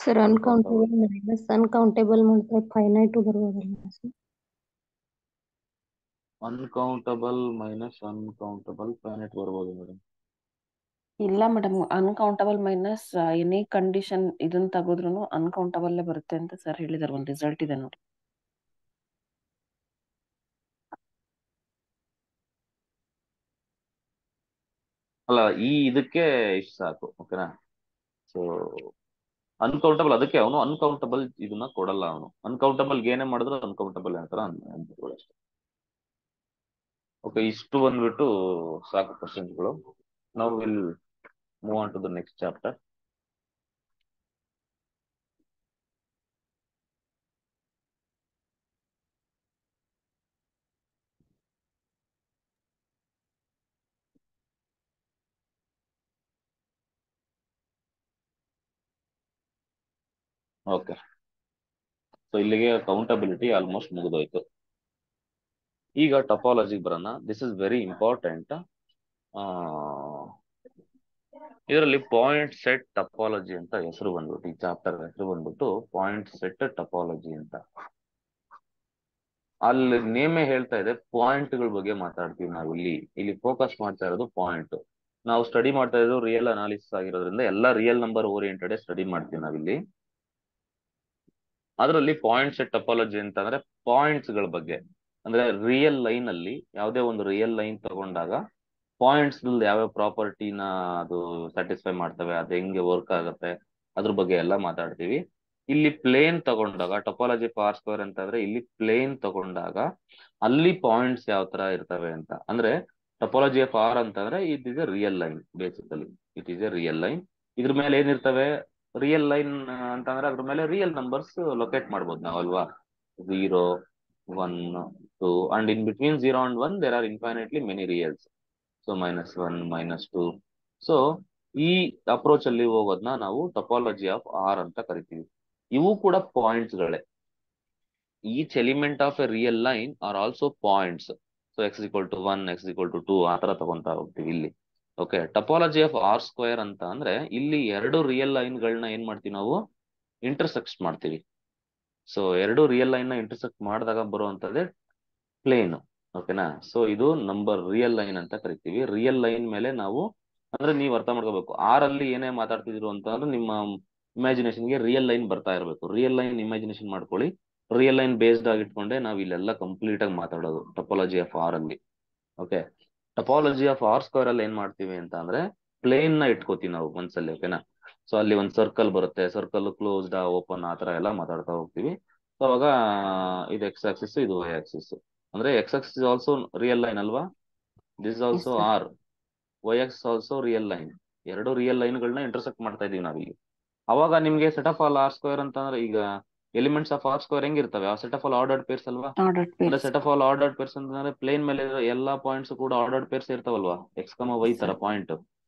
ಸರ್ ಅನ್ಕೌಂಟಬಲ್ ಮೈನಸ್ ಅನ್ಕೌಂಟಬಲ್ ಮಾಡಿದ್ರೆ ಫೈನೈಟ್ ಬರ್ಬೋದಲ್ಲ sir? Uncountable minus uncountable finite ಬರ್ಬೋದು ಮೇಡಮ್. ಇಲ್ಲ madam, uncountable minus any condition ಇದನ್ನ ತೆಗೆದ್ರು ಅನ್ಕೌಂಟಬಲ್ ಬರುತ್ತೆ ಅಂತ ಸರ್ ಹೇಳಿದಾರೆ. ಒಂದು ರಿಸಲ್ಟ್ ಇದೆ ನೋಡಿ. ಅಲ್ಲ, ಇದಕ್ಕೆ ಇಷ್ಟು ಸಾಕು, ಓಕೆನಾ. ಸೊ ಅನ್ಕೌಂಟಬಲ್, ಅದಕ್ಕೆ ಅವನು ಅನ್ಕೌಂಟಬಲ್ ಇದನ್ನ ಕೊಡಲ್ಲ. ಅವನು ಅನ್ಕೌಂಟಬಲ್ ಏನೇ ಮಾಡಿದ್ರು ಅನ್ಕೌಂಟಬಲ್ ಅಂತಾರ ಅಷ್ಟೇ. ಓಕೆ, ಇಷ್ಟು ಬಂದ್ಬಿಟ್ಟು ಸಾಕು ಕ್ವಶನ್ಸ್ಗಳು. Now will move on to the next chapter. Okay, so ಇಲ್ಲಿಗೆ ಕೌಂಟಬಿಲಿಟಿ ಆಲ್ಮೋಸ್ಟ್ ಮುಗಿದೋಯ್ತು. ಈಗ ಟಪಾಲಜಿ ಬರೋಣ. This is very important. ಇದರಲ್ಲಿ ಪಾಯಿಂಟ್ ಸೆಟ್ ಟಪಾಲಜಿ ಅಂತ ಹೆಸರು ಬಂದ್ಬಿಟ್ಟು, ಈ ಚಾಪ್ಟರ್ ಹೆಸರು ಬಂದ್ಬಿಟ್ಟು ಪಾಯಿಂಟ್ ಸೆಟ್ ಟಪಾಲಜಿ ಅಂತ. ಅಲ್ಲಿ ನೇಮೇ ಹೇಳ್ತಾ ಇದೆ ಪಾಯಿಂಟ್ಗಳ ಬಗ್ಗೆ ಮಾತಾಡ್ತೀವಿ ನಾವು. ಇಲ್ಲಿ ಫೋಕಸ್ ಮಾಡ್ತಾ ಇರೋದು ಪಾಯಿಂಟ್. ನಾವು ಸ್ಟಡಿ ಮಾಡ್ತಾ ಇರೋದು ರಿಯಲ್ ಅನಾಲಿಸಿಸ್ ಆಗಿರೋದ್ರಿಂದ ಎಲ್ಲ ರಿಯಲ್ ನಂಬರ್ ಓರಿಯೆಂಟೆಡ್ ಸ್ಟಡಿ ಮಾಡ್ತೀವಿ ನಾವಿಲ್ಲಿ. ಅದರಲ್ಲಿ ಪಾಯಿಂಟ್ ಸೆಟ್ ಟಪಾಲಜಿ ಅಂತಂದ್ರೆ ಪಾಯಿಂಟ್ಸ್ ಗಳ ಬಗ್ಗೆ. ಅಂದ್ರೆ ರಿಯಲ್ ಲೈನ್ ಅಲ್ಲಿ ಯಾವುದೇ ಒಂದು ರಿಯಲ್ ಲೈನ್ ತಗೊಂಡಾಗ ಪಾಯಿಂಟ್ಸ್ ಯಾವ್ಯಾವ ಪ್ರಾಪರ್ಟಿನ ಅದು ಸ್ಯಾಟಿಸ್ಫೈ ಮಾಡ್ತವೆ, ಅದು ಹೆಂಗೆ ವರ್ಕ್ ಆಗುತ್ತೆ, ಅದ್ರ ಬಗ್ಗೆ ಎಲ್ಲ ಮಾತಾಡ್ತೀವಿ. ಇಲ್ಲಿ ಪ್ಲೇನ್ ತಗೊಂಡಾಗ ಟಪಾಲಜಿ ಆರ್ ಸ್ಕ್ವೇರ್ ಅಂತಂದ್ರೆ ಇಲ್ಲಿ ಪ್ಲೇನ್ ತಗೊಂಡಾಗ ಅಲ್ಲಿ ಪಾಯಿಂಟ್ಸ್ ಯಾವ ತರ ಇರ್ತವೆ ಅಂತ. ಅಂದ್ರೆ ಟಪಾಲಜಿ ಆಫ್ ಆರ್ ಅಂತಂದ್ರೆ it is A real line. Basically it is A real line. ಇದ್ರ ಮೇಲೆ ಏನಿರ್ತವೆ? ರಿಯಲ್ ಲೈನ್ ಅಂತಂದ್ರೆ ಅದ್ರ ಮೇಲೆ ರಿಯಲ್ ನಂಬರ್ಸ್ ಲೊಕೇಟ್ ಮಾಡ್ಬೋದು ನಾವು ಅಲ್ವಾ? 0 1 2 and in between 0 and 1 there are infinitely many reals. So -1 -2. So ಈ ಅಪ್ರೋಚ್ ಅಲ್ಲಿ ಹೋಗೋದನ್ನ ನಾವು ಟಪಾಲಜಿ ಆಫ್ ಆರ್ ಅಂತ ಕರಿತೀವಿ. ಇವು ಕೂಡ ಪಾಯಿಂಟ್ಸ್ ಗಳೇ. Each element of A real line are also points. So x = 1 x = 2 ಆ ತರ ತಗೊಂತಾ ಹೋಗ್ತೀವಿ ಇಲ್ಲಿ. Okay, topology of R square ಅಂತ ಅಂದ್ರೆ ಇಲ್ಲಿ ಎರಡು ರಿಯಲ್ ಲೈನ್ ಗಳನ್ನ ಏನ್ ಮಾಡ್ತೀವಿ ನಾವು? ಇಂಟರ್ಸೆಕ್ಟ್ ಮಾಡ್ತೀವಿ. ಸೊ ಎರಡು ರಿಯಲ್ ಲೈನ್ ನ ಇಂಟರ್ಸೆಕ್ಟ್ ಮಾಡಿದಾಗ ಬರುವಂತದ್ದೇ ಪ್ಲೇನ್, ಓಕೆನಾ. ಸೊ ಇದು ನಂಬರ್ ರಿಯಲ್ ಲೈನ್ ಅಂತ ಕರಿತೀವಿ. ರಿಯಲ್ ಲೈನ್ ಮೇಲೆ ನಾವು, ಅಂದ್ರೆ ನೀವು ಅರ್ಥ ಮಾಡ್ಕೋಬೇಕು, ಆರ್ ಅಲ್ಲಿ ಏನೇ ಮಾತಾಡ್ತಿದ್ರು ಅಂತಂದ್ರೆ ನಿಮ್ಮ ಇಮ್ಯಾಜಿನೇಷನ್ಗೆ ರಿಯಲ್ ಲೈನ್ ಬರ್ತಾ ಇರಬೇಕು. ರಿಯಲ್ ಲೈನ್ ಇಮ್ಯಾಜಿನೇಷನ್ ಮಾಡ್ಕೊಳ್ಳಿ. ರಿಯಲ್ ಲೈನ್ ಬೇಸ್ಡ್ ಆಗಿ ಇಟ್ಕೊಂಡೆ ನಾವು ಇಲ್ಲೆಲ್ಲ ಕಂಪ್ಲೀಟ್ ಆಗಿ ಮಾತಾಡೋದು ಟಪಾಲಜಿ ಆಫ್ ಆರ್ ಅಲ್ಲಿ. Okay, topology of R square ಅಲ್ಲಿ ಏನ್ ಮಾಡ್ತೀವಿ ಅಂತ ಅಂದ್ರೆ ಪ್ಲೇನ್ ನ ಇಟ್ಕೋತೀವಿ ನಾವು ಮನ್ಸಲ್ಲಿ, ಓಕೆನಾ. ಸೊ ಅಲ್ಲಿ ಒಂದು ಸರ್ಕಲ್ ಬರುತ್ತೆ, ಸರ್ಕಲ್ ಕ್ಲೋಸ್ಡ್ ಓಪನ್ ಆ ತರ ಎಲ್ಲ ಮಾತಾಡ್ತಾ ಹೋಗ್ತೀವಿ. ಸೊ ಅವಾಗ ಇದು ಎಕ್ಸ್ ಆಕ್ಸಿಸ್, ಇದು ವೈ ಆಕ್ಸಿಸ್. ಅಂದ್ರೆ X axis is also real line ಅಲ್ವಾ, this is also sir. R, Y axis also real line. ಎರಡು ರಿಯಲ್ ಲೈನ್ಗಳನ್ನ ಇಂಟರ್ಸೆಕ್ಟ್ ಮಾಡ್ತಾ ಇದೀವಿ ನಾವಿಲ್ಲಿ. ಅವಾಗ ನಿಮ್ಗೆ set of all R square ಅಂತಂದ್ರೆ, ಈಗ ಎಲಿಮೆಂಟ್ಸ್ ಆಫ್ ಆರ್ ಸ್ಕ್ವೇರ್ ಹೆಂಗಿರ್ತವೆ, ಆ set of all ordered pairs ಅಲ್ವಾ. ಆರ್ಡರ್ಡ್ ಅಂದ್ರೆ pairs. Set of all ordered pairs ಅಂತಂದ್ರೆ ಪ್ಲೇನ್ ಮೇಲೆ ಇರೋ ಎಲ್ಲಾ ಪಾಯಿಂಟ್ಸ್ ಕೂಡ ಆರ್ಡರ್ಡ್ ಪೇರ್ಸ್ ಇರ್ತಾವಲ್ವಾ, ಎಕ್ಸ್ ವೈ ತರ ಪಾಯಿಂಟ್.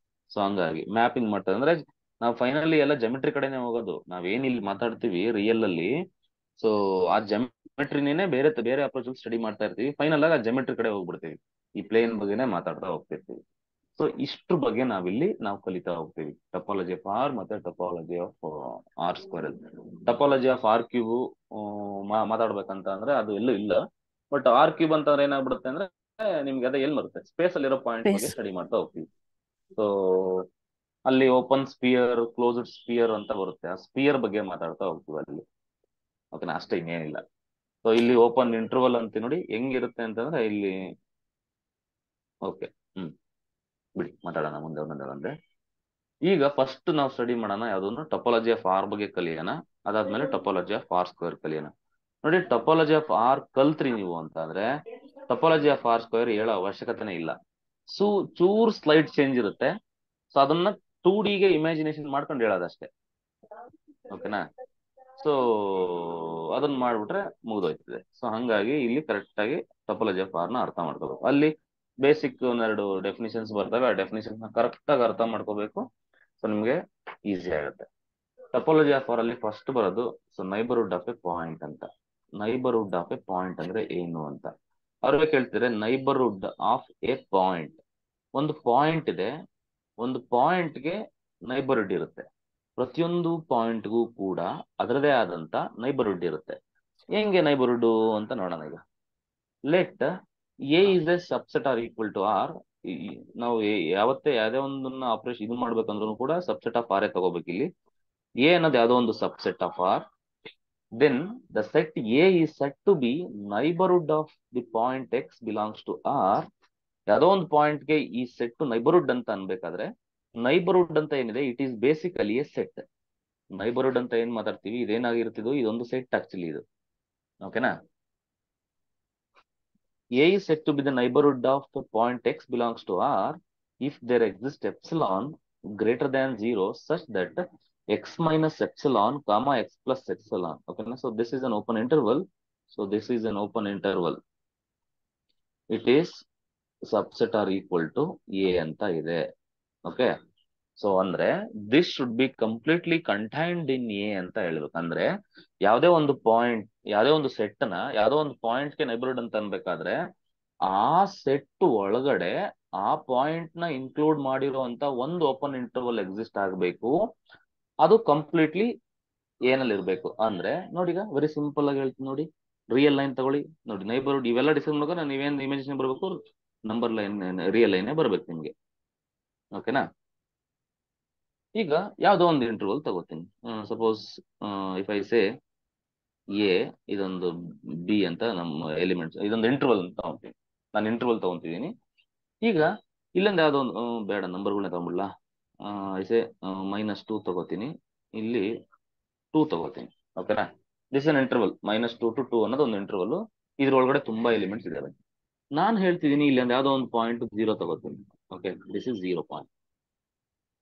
ಸೊ ಹಂಗಾಗಿ ಮ್ಯಾಪಿಂಗ್ ಮಾಡ್ತಾರೆ. ಅಂದ್ರೆ ನಾವು ಫೈನಲಿ ಎಲ್ಲ ಜೆಮೆಟ್ರಿ ಕಡೆನೆ ಹೋಗೋದು. ನಾವೇನ್ ಇಲ್ಲಿ ಮಾತಾಡ್ತೀವಿ ರಿಯಲ್ ಅಲ್ಲಿ, ಸೊ ಆ ಜೆಮೆಟ್ರಿನೇ ಬೇರೆ ಬೇರೆ ಅಪ್ರೋಚ್ ಸ್ಟಡಿ ಮಾಡ್ತಾ ಇರ್ತೀವಿ. ಫೈನಲ್ ಆಗಿ ಆ ಜೆಮೆಟ್ರಿ ಕಡೆ ಹೋಗ್ಬಿಡ್ತೀವಿ, ಈ ಪ್ಲೇನ್ ಬಗ್ಗೆನೇ ಮಾತಾಡ್ತಾ ಹೋಗ್ತಿರ್ತೀವಿ. ಸೊ ಇಷ್ಟ್ರ ಬಗ್ಗೆ ನಾವು ಕಲಿತಾ ಹೋಗ್ತೀವಿ, ಟಪಾಲಜಿ ಆಫ್ ಆರ್ ಮತ್ತೆ topology of R square. Topology of R cube ಮಾತಾಡ್ಬೇಕಂತ ಅಂದ್ರೆ ಅದು ಎಲ್ಲೂ ಇಲ್ಲ. ಬಟ್ ಆರ್ ಕ್ಯೂಬ್ ಅಂತಂದ್ರೆ ಏನಾಗ್ಬಿಡುತ್ತೆ ಅಂದ್ರೆ, ನಿಮ್ಗೆ ಅದೇ ಎಲ್ಲಿ ಬರುತ್ತೆ, ಸ್ಪೇಸ್ ಅಲ್ಲಿರೋ ಪಾಯಿಂಟ್ ಬಗ್ಗೆ ಸ್ಟಡಿ ಮಾಡ್ತಾ ಹೋಗ್ತೀವಿ. ಸೊ ಅಲ್ಲಿ ಓಪನ್ ಸ್ಪಿಯರ್, ಕ್ಲೋಸ್ಡ್ ಸ್ಪಿಯರ್ ಅಂತ ಬರುತ್ತೆ, ಆ ಸ್ಪಿಯರ್ ಬಗ್ಗೆ ಮಾತಾಡ್ತಾ ಹೋಗ್ತೀವಿ ಅಲ್ಲಿ. ಓಕೆನಾ, ಅಷ್ಟೇ, ಇನ್ನೇನಿಲ್ಲ. ಸೊ ಇಲ್ಲಿ ಓಪನ್ ಇಂಟರ್ವಲ್ ಅಂತ ನೋಡಿ ಹೆಂಗಿರುತ್ತೆ ಅಂತಂದ್ರೆ ಇಲ್ಲಿ. ಓಕೆ, ಬಿಡಿ ಮಾತಾಡೋಣ ಮುಂದೆ ಒಂದೊಂದೇ. ಈಗ ಫಸ್ಟ್ ನಾವು ಸ್ಟಡಿ ಮಾಡೋಣ ಯಾವ್ದನ್ನು, ಟಪಾಲಜಿ ಆಫ್ ಆರ್ ಬಗ್ಗೆ ಕಲಿಯೋಣ. ಅದಾದ್ಮೇಲೆ ಟಪಾಲಜಿ ಆಫ್ ಆರ್ ಸ್ಕ್ವೇರ್ ಕಲಿಯೋಣ. ನೋಡಿ, ಟಪಾಲಜಿ ಆಫ್ ಆರ್ ಕಲ್ತ್ರಿ ನೀವು ಅಂತಂದ್ರೆ ಟಪಾಲಜಿ ಆಫ್ ಆರ್ ಸ್ಕ್ವೇರ್ ಹೇಳೋ ಅವಶ್ಯಕತೆನೇ ಇಲ್ಲ. ಚೂರ್ ಸ್ಲೈಡ್ ಚೇಂಜ್ ಇರುತ್ತೆ. ಸೊ ಅದನ್ನ 2D ಗೆ ಇಮ್ಯಾಜಿನೇಷನ್ ಮಾಡ್ಕೊಂಡು ಹೇಳೋದಷ್ಟೇ. ಓಕೆನಾ, ಸೊ ಅದನ್ನ ಮಾಡ್ಬಿಟ್ರೆ ಮುಗಿದೋಯ್ತದೆ. ಸೊ ಹಂಗಾಗಿ ಇಲ್ಲಿ ಕರೆಕ್ಟ್ ಆಗಿ ಟಪಾಲಜಿ ಆಫ್ ಆರ್ ನ ಅರ್ಥ ಮಾಡ್ಕೋಬೇಕು. ಅಲ್ಲಿ ಬೇಸಿಕ್ ಒಂದೆರಡು ಡೆಫಿನಿಷನ್ಸ್ ಬರ್ತವೆ, ಆ ಡೆಫಿನಿಷನ್ಸ್ ನ ಕರೆಕ್ಟ್ ಆಗಿ ಅರ್ಥ ಮಾಡ್ಕೋಬೇಕು. ಸೊ ನಿಮ್ಗೆ ಈಸಿ ಆಗುತ್ತೆ. ಟಪಾಲಜಿ ಆಫ್ ಆರ್ ಅಲ್ಲಿ ಫಸ್ಟ್ ಬರೋದು so neighbourhood of A point ಅಂತ. ನೈಬರ್ಹುಡ್ ಆಫ್ ಎ ಪಾಯಿಂಟ್ ಅಂದ್ರೆ ಏನು ಅಂತ ಅವ್ರಿಗೆ ಕೇಳ್ತಿದ್ರೆ, ನೈಬರ್ಹುಡ್ ಆಫ್ ಎ ಪಾಯಿಂಟ್, ಒಂದು ಪಾಯಿಂಟ್ ಇದೆ, ಒಂದು ಪಾಯಿಂಟ್ಗೆ ನೈಬರ್ಹುಡ್ ಇರುತ್ತೆ. ಪ್ರತಿಯೊಂದು ಪಾಯಿಂಟ್ಗೂ ಕೂಡ ಅದರದೇ ಆದಂತ ನೈಬರ್ಹುಡ್ ಇರುತ್ತೆ. ಹೆಂಗೆ ನೈಬರ್ಹುಡ್ ಅಂತ ನೋಡೋಣ. ಈಗ let A is a subset or equal to R. ನಾವು ಯಾವತ್ತೇ ಯಾವುದೇ ಒಂದನ್ನ ಆಪರೇಷನ್ ಇದು ಮಾಡ್ಬೇಕಂದ್ರೂ ಕೂಡ ಸಬ್ಸೆಟ್ ಆಫ್ ಆರ್ ತಗೋಬೇಕು. ಇಲ್ಲಿ ಎ ಅನ್ನೋದು ಯಾವುದೋ ಒಂದು subset of R, then the set A is said to be neighborhood of the point x belongs to R. ಯಾವುದೋ ಒಂದು ಪಾಯಿಂಟ್ಗೆ ಈ ಸೆಟ್ ನೈಬರ್ಹುಡ್ ಅಂತ ಅನ್ಬೇಕಾದ್ರೆ, ನೈಬರ್ಹುಡ್ ಅಂತ ಏನಿದೆ, it is basically A set. Neighbourhood ಅಂತ ಏನ್ ಮಾತಾಡ್ತೀವಿ, ಇದೇನಾಗಿರ್ತಿದ್ದು, ಇದೊಂದು ಸೆಟ್ ಆಕ್ಚುಲಿ ಇದು. ಓಕೆನಾ, A is said to be the neighborhood of the point x belongs to R if there exists epsilon greater than 0 such that x minus epsilon comma x plus epsilon. Okay, so this is an open interval. So this is an open interval. It is subset are equal to A anta ide. Okay, so ಅಂದ್ರೆ this should be completely contained in A ಅಂತ ಹೇಳ್ಬೇಕು. ಅಂದ್ರೆ ಯಾವುದೇ ಒಂದು point, ಯಾವುದೇ ಒಂದು set ನ ಯಾವುದೋ ಒಂದು ಪಾಯಿಂಟ್ಗೆ ನೈಬರ್ಹುಡ್ ಅಂತ ಅನ್ಬೇಕಾದ್ರೆ, ಆ ಸೆಟ್ ಒಳಗಡೆ ಆ ಪಾಯಿಂಟ್ ನ ಇನ್ಕ್ಲೂಡ್ ಮಾಡಿರುವಂತ ಒಂದು ಓಪನ್ ಇಂಟರ್ವಲ್ ಎಕ್ಸಿಸ್ಟ್ ಆಗಬೇಕು. ಅದು ಕಂಪ್ಲೀಟ್ಲಿ ಏನಲ್ಲಿ ಇರ್ಬೇಕು. ಅಂದ್ರೆ ನೋಡಿ, ಈಗ ವೆರಿ ಸಿಂಪಲ್ ಆಗಿ ಹೇಳ್ತೀನಿ ನೋಡಿ, ರಿಯಲ್ ಲೈನ್ ತಗೊಳ್ಳಿ ನೋಡಿ, ನೈಬರ್ಹುಡ್ ಇವೆಲ್ಲ ಡಿಸೈನ್ ಮಾಡೋಕೆ ನೀವೇನ್ ಇಮೇಜಿನೇಷನ್ ಬರ್ಬೇಕು, ನಂಬರ್ ಲೈನ್, ರಿಯಲ್ ಲೈನೇ ಬರ್ಬೇಕು ನಿಮ್ಗೆ. ಓಕೆನಾ, ಈಗ ಯಾವ್ದೋ ಒಂದು ಇಂಟರ್ವಲ್ ತಗೋತೀನಿ. Suppose if I say A, ಇದೊಂದು ಬಿ ಅಂತ ನಮ್ಮ ಎಲಿಮೆಂಟ್ಸ್, ಇದೊಂದು ಇಂಟರ್ವಲ್ ಅಂತ ತಗೊಂತೀನಿ. ನಾನು ಇಂಟರ್ವಲ್ ತಗೊಂತಿದ್ದೀನಿ. ಈಗ ಇಲ್ಲೊಂದು ಯಾವ್ದೋ ಒಂದು ಬೇಡ ನಂಬರ್ಗಳನ್ನ ತಗೊಂಡ್ಬಿಡ್ಲ, ಐಸೆ -2 ತಗೋತೀನಿ, ಇಲ್ಲಿ 2 ತಗೋತೀನಿ. ಓಕೆನಾ, ದಿಸ್ ಅನ್ ಇಂಟರ್ವಲ್ -2 to 2 ಅನ್ನೋದು ಒಂದು ಇಂಟರ್ವಲ್. ಇದ್ರೊಳಗಡೆ ತುಂಬಾ ಎಲಿಮೆಂಟ್ಸ್ ಇದಾವೆ. ನಾನು ಹೇಳ್ತಿದ್ದೀನಿ ಇಲ್ಲಿ ಒಂದು ಯಾವ್ದೋ ಒಂದು ಪಾಯಿಂಟ್ 0 ತಗೋತೀನಿ. Okay, this is 0 point.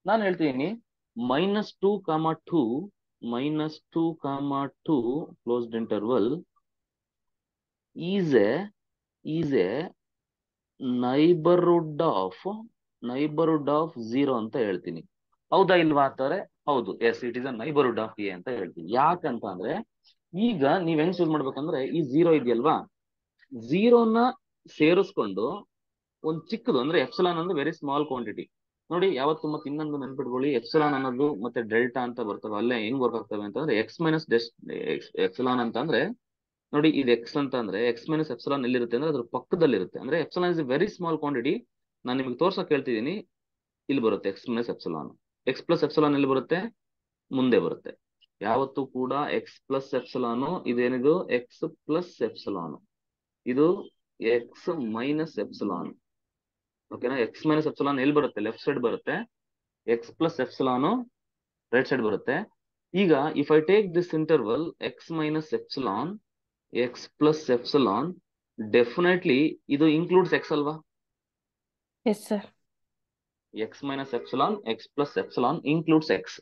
ನಾನು ಹೇಳ್ತಿದ್ದೀನಿ -2, -2 closed interval is a neighborhood of 0 ಅಂತ ಹೇಳ್ತೀನಿ. ಹೌದಾ ಇಲ್ವಾ ಅಂತಾರೆ? ಹೌದು, yes, it is a neighbourhood of A ಅಂತ ಹೇಳ್ತೀನಿ. ಯಾಕಂತ ಅಂದ್ರೆ, ಈಗ ನೀವ್ ಹೆಂಗ್ ಚೂಸ್ ಮಾಡ್ಬೇಕಂದ್ರೆ, ಈ 0 ಇದೆಯಲ್ವಾ, 0ನ ಸೇರಿಸ್ಕೊಂಡು ಒಂದು ಚಿಕ್ಕದು, ಅಂದ್ರೆ ಎಪ್ಸಿಲಾನ್ ಅಂದ್ರೆ ವೆರಿ ಸ್ಮಾಲ್ ಕ್ವಾಂಟಿಟಿ. ನೋಡಿ, ಯಾವತ್ತು ಮತ್ತೆ ಇನ್ನೊಂದು ನೆನ್ಪಿಟ್ಕೊಳ್ಳಿ, ಎಪ್ಸಿಲಾನ್ ಅನ್ನೋದು ಮತ್ತೆ ಡೆಲ್ಟಾ ಅಂತ ಬರ್ತವೆ, ಅಲ್ಲೇ ಹೆಂಗ್ ವರ್ಕ್ ಆಗ್ತವೆ ಅಂತಂದ್ರೆ, ಎಕ್ಸ್ ಮೈನಸ್ ಎಪ್ಸಿಲಾನ್ ಅಂತ ಅಂದ್ರೆ, ನೋಡಿ ಇದು ಎಕ್ಸ್ ಅಂತ ಅಂದ್ರೆ ಎಕ್ಸ್ ಮೈನಸ್ ಎಪ್ಸಿಲಾನ್ ಎಲ್ಲಿರುತ್ತೆ ಅಂದ್ರೆ ಅದ್ರ ಪಕ್ಕದಲ್ಲಿರುತ್ತೆ. ಅಂದ್ರೆ epsilon is A very small quantity. ನಾನು ನಿಮ್ಗೆ ತೋರ್ಸಕ್ ಹೇಳ್ತಿದ್ದೀನಿ, ಇಲ್ಲಿ ಬರುತ್ತೆ X minus epsilon. X plus epsilon ಎಲ್ಲಿ ಬರುತ್ತೆ? ಮುಂದೆ ಬರುತ್ತೆ. ಯಾವತ್ತು ಕೂಡ ಎಕ್ಸ್ ಪ್ಲಸ್ ಎಪ್ಸಿಲಾನು ಇದೇನಿದು ಎಕ್ಸ್ ಪ್ಲಸ್ ಎಪ್ಸಿಲಾನು, ಇದು ಎಕ್ಸ್ ಮೈನಸ್ ಎಪ್ಸಿಲಾನ್. ಓಕೆನಾ, ಎಕ್ಸ್ ಮೈನಸ್ ಎಪ್ಸಿಲಾನ್ ಎಲ್ಲಿ ಬರುತ್ತೆ? ಲೆಫ್ಟ್ ಸೈಡ್ ಬರುತ್ತೆ. ಎಕ್ಸ್ ಪ್ಲಸ್ ಎಪ್ಸಿಲಾನು ರೈಟ್ ಸೈಡ್ ಬರುತ್ತೆ. ಈಗ if I take this interval X minus epsilon X plus epsilon, definitely ಇದು ಇನ್ಕ್ಲೂಡ್ಸ್ ಎಕ್ಸ್ ಅಲ್ವಾ? Yes sir. X minus epsilon X plus epsilon includes X.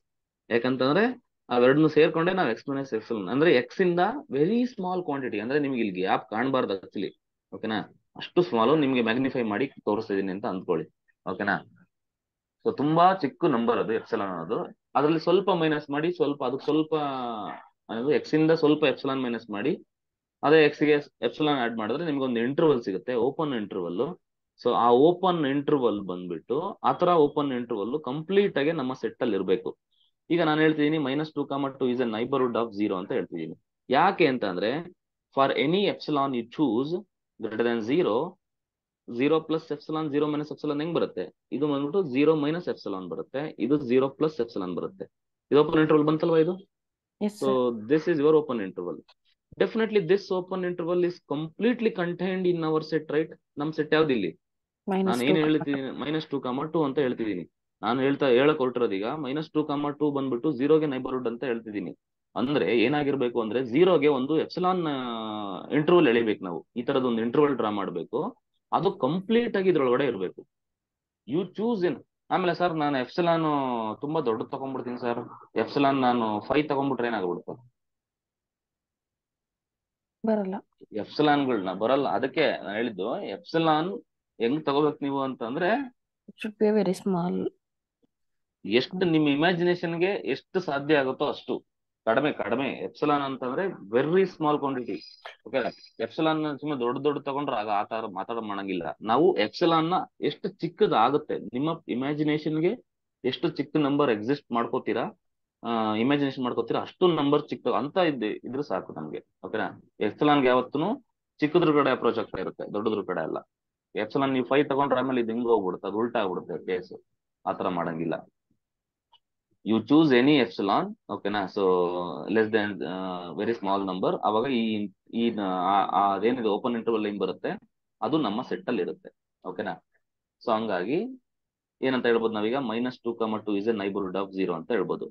ಯಾಕಂತಂದ್ರೆ ಅವೆರಡನ್ನು ಸೇರ್ಕೊಂಡೆ ನಾವು X minus epsilon ಅಂದ್ರೆ X ಇಂದ very small quantity, ಅಂದ್ರೆ ನಿಮ್ಗೆ ಇಲ್ಲಿ gap ಕಾಣಬಾರ್ದು actually. ಓಕೆನಾ? ಅಷ್ಟು ಸ್ಮಾಲ್ ನಿಮ್ಗೆ ಮ್ಯಾಗ್ನಿಫೈ ಮಾಡಿ ತೋರಿಸ್ತಿದ್ದೀನಿ ಅಂತ ಅಂದ್ಕೊಳ್ಳಿ. ಓಕೆನಾ? ಸೊ ತುಂಬಾ ಚಿಕ್ಕ ನಂಬರ್ ಅದು ಎಪ್ಸಿಲಾನ್ ಅನ್ನೋದು. ಅದರಲ್ಲಿ ಸ್ವಲ್ಪ ಮೈನಸ್ ಮಾಡಿ, ಸ್ವಲ್ಪ ಅದಕ್ಕೆ ಸ್ವಲ್ಪ ಎಕ್ಸ್ ಇಂದ ಸ್ವಲ್ಪ ಎಪ್ಸಿಲಾನ್ ಮೈನಸ್ ಮಾಡಿ, ಅದೇ ಎಕ್ಸ್ಗೆ ಎಪ್ಸಿಲಾನ್ ಆಡ್ ಮಾಡಿದ್ರೆ ನಿಮ್ಗೆ ಒಂದು ಇಂಟರ್ವಲ್ ಸಿಗುತ್ತೆ, ಓಪನ್ ಇಂಟರ್ವಲ್. ಸೊ ಆ ಓಪನ್ ಇಂಟರ್ವಲ್ ಬಂದ್ಬಿಟ್ಟು ಆ ತರ ಓಪನ್ ಇಂಟರ್ವಲ್ ಕಂಪ್ಲೀಟ್ ಆಗಿ ನಮ್ಮ ಸೆಟ್ ಅಲ್ಲಿ ಇರಬೇಕು. ಈಗ ನಾನು ಹೇಳ್ತಿದ್ದೀನಿ -2, 2 ಇಸ್ ಎ ನೈಬರ್ಹುಡ್ ಆಫ್ 0 ಅಂತ ಹೇಳ್ತಿದ್ದೀನಿ. ಯಾಕೆ ಅಂತ ಅಂದ್ರೆ for any epsilon you choose greater than 0, 0 plus epsilon 0 minus epsilon ಹೆಂಗ್ ಬರುತ್ತೆ? ಇದು ಬಂದ್ಬಿಟ್ಟು 0 ಮೈನಸ್ ಎಪ್ಸಿಲಾನ್ ಬರುತ್ತೆ, ಇದು 0 ಪ್ಲಸ್ ಎಪ್ಸಿಲಾನ್ ಬರುತ್ತೆ. ಇದು ಓಪನ್ ಇಂಟರ್ವಲ್ ಬಂತಲ್ವಾ ಇದು? So this is your open interval. Definitely this open interval is completely contained in our set, right? ನಮ್ ಸೆಟ್ ಯಾವ್ದು ಇಲ್ಲಿ? ನಾನು ಏನ್ ಹೇಳ್ತಿದ್ದೀನಿ -2, 2 ಅಂತ ಹೇಳ್ತಿದ್ದೀನಿ. ನಾನು ಹೇಳಕ್ ಹೊರಟಿರೋದು ಈಗ -2, 2 ಬಂದ್ಬಿಟ್ಟು 0ಗೆ ನೈಬರ್ಹುಡ್ ಅಂತ ಹೇಳ್ತಿದ್ದೀನಿ. ಅಂದ್ರೆ ಏನಾಗಿರ್ಬೇಕು ಅಂದ್ರೆ 0ಗೆ ಒಂದು ಎಪ್ಸಿಲಾನ್ ಇಂಟರ್ವಲ್ ಎಳಿಬೇಕು ನಾವು. ಈ ತರದ ಒಂದು ಇಂಟರ್ವಲ್ ಡ್ರಾ ಮಾಡ್ಬೇಕು, ಅದು ಕಂಪ್ಲೀಟ್ ಆಗಿ ಇದ್ರೊಳಗಡೆ ಇರಬೇಕು. ಯು ಚೂಸ್ ಇನ್. ಆಮೇಲೆ ಸರ್ ನಾನು ಎಪ್ಸಿಲಾನ್ ತುಂಬಾ ದೊಡ್ಡದು ತಗೊಂಡ್ಬಿಡ್ತೀನಿ ಸರ್, ಎಪ್ಸಿಲಾನ್ ನಾನು 5 ತಗೊಂಡ್ಬಿಟ್ರೆ ಏನಾಗ್ಬಿಡುತ್ತೆ? ಬರಲ್ಲ, ಎಪ್ಸಿಲಾನ್ಗಳನ್ನ ಬರಲ್ಲ. ಅದಕ್ಕೆ ನಾನು ಹೇಳಿದ್ದು ಎಪ್ಸಿಲಾನ್ ಹೆಂಗ್ ತಗೋಬೇಕು ನೀವು ಅಂತಂದ್ರೆ ಶುಡ್ ಬಿ ವೆರಿ ಸ್ಮಾಲ್. ಎಷ್ಟು ನಿಮ್ಮ ಇಮ್ಯಾಜಿನೇಷನ್ಗೆ ಎಷ್ಟು ಸಾಧ್ಯ ಆಗುತ್ತೋ ಅಷ್ಟು ಕಡಿಮೆ ಎಪ್ಸಿಲಾನ್ ಅಂತಂದ್ರೆ very small quantity. Okay, epsilon ಸುಮ್ಮನೆ ದೊಡ್ಡ ತಗೊಂಡ್ರೆ ಆಗ ಆ ತರ ಮಾಡಂಗಿಲ್ಲ ನಾವು. ಎಪ್ಸಿಲಾನ್ ನ ಎಷ್ಟು ಚಿಕ್ಕದಾಗುತ್ತೆ ನಿಮ್ಮ ಇಮ್ಯಾಜಿನೇಷನ್ಗೆ, ಎಷ್ಟು ಚಿಕ್ಕ ನಂಬರ್ ಎಕ್ಸಿಸ್ಟ್ ಮಾಡ್ಕೋತೀರಾ, ಇಮ್ಯಾಜಿನೇಷನ್ ಮಾಡ್ಕೋತೀರಾ, ಅಷ್ಟು ನಂಬರ್ ಚಿಕ್ಕ ಅಂತ ಇದ್ರೆ ಸಾಕು ನಮ್ಗೆ. ಓಕೆನಾ? ಎಪ್ಸಿಲಾನ್ಗೆ ಯಾವತ್ತೂ ಚಿಕ್ಕದ್ರ ಕಡೆ ಅಪ್ರೋಚ್ ಆಗ್ತಾ ಇರುತ್ತೆ, ದೊಡ್ಡದ್ರ ಕಡೆ ಅಲ್ಲ. ಎಪ್ಸಿಲಾನ್ ನೀವು 5 ತಗೊಂಡ್ರೆ ಆಮೇಲೆ ಇದು ಹಿಂಗ್ ಹೋಗ್ಬಿಡುತ್ತೆ, ಅದು ಉಲ್ಟಾ ಆಗ್ಬಿಡುತ್ತೆ ಕೇಸ್. ಆತರ ಮಾಡಂಗಿಲ್ಲ. ಯು ಚೂಸ್ ಎನಿ ಎಪ್ಸಿಲಾನ್, ಓಕೆನಾ? So less than very small number, ಅವಾಗ ಈ ಅದೇನಿದೆ ಓಪನ್ ಇಂಟರ್ವಲ್ ಏನ್ ಬರುತ್ತೆ ಅದು ನಮ್ಮ ಸೆಟ್ ಅಲ್ಲಿ ಇರುತ್ತೆ. ಓಕೆನಾ? ಸೊ ಹಂಗಾಗಿ ಏನಂತ ಹೇಳ್ಬೋದು ನಾವೀಗ -2, 2 ಇಸ್ ಎ ನೈಬರ್ಹುಡ್ ಆಫ್ 0 ಅಂತ ಹೇಳ್ಬೋದು.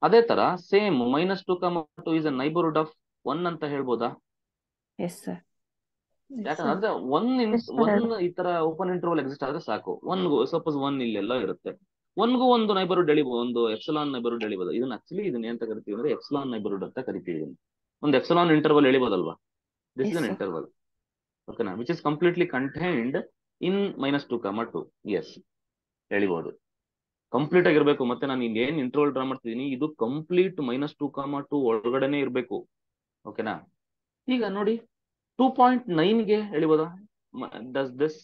ಅದೇ ತರ same -2, 2 is a neighbourhood of 1 ಅಂತ ಹೇಳ್ಬೋದಾ? Yes sir. ಯಾಕಂದ್ರೆ ಒನ್ ಈ ತರ ಓಪನ್ ಇಂಟರ್ವಲ್ ಎಕ್ಸಿಸ್ಟ್ ಆದ್ರೆ ಸಾಕು. ಸಪೋಸ್ 1 ಇಲ್ಲೆಲ್ಲ ಇರುತ್ತೆ, 1ಗೂ ಒಂದು ನೈಬರ್ಹುಡ್ ಎಳಿಬಹುದು, ಒಂದು ಎಪ್ಸಿಲಾನ್ ನೈಬರ್ಹುಡ್ ಎಳಿಬಹುದು. ಇದನ್ನ ಏನಂತ ಕರಿತೀವಿ ಅಂದ್ರೆ ಎಪ್ಸಿಲಾನ್ ನೈಬರ್ಹುಡ್ ಅಂತ ಕರಿತೀವಿ. ಒಂದು ಎಪ್ಸಿಲಾನ್ ಇಂಟರ್ವಲ್ ಎಳಿಬಹುದಲ್ವಾ? This is an interval. ಓಕೆನಾ? Which is completely contained in -2, 2. Yes, ಎಳಿಬಹುದು. ಕಂಪ್ಲೀಟ್ ಆಗಿರ್ಬೇಕು. ಮತ್ತೆ ನಾನು ಏನ್ ಇಂಟರ್ವಲ್ ಡ್ರಾ ಮಾಡ್ತಿದ್ದೀನಿ ಇದು ಕಂಪ್ಲೀಟ್ -2, 2 ಒಳಗಡೆನೆ ಇರ್ಬೇಕು. ಓಕೆನಾ? ಈಗ ನೋಡಿ 2.9ಗೆ ಎಳಿಬೋದಾ? ಡಸ್ ದಿಸ್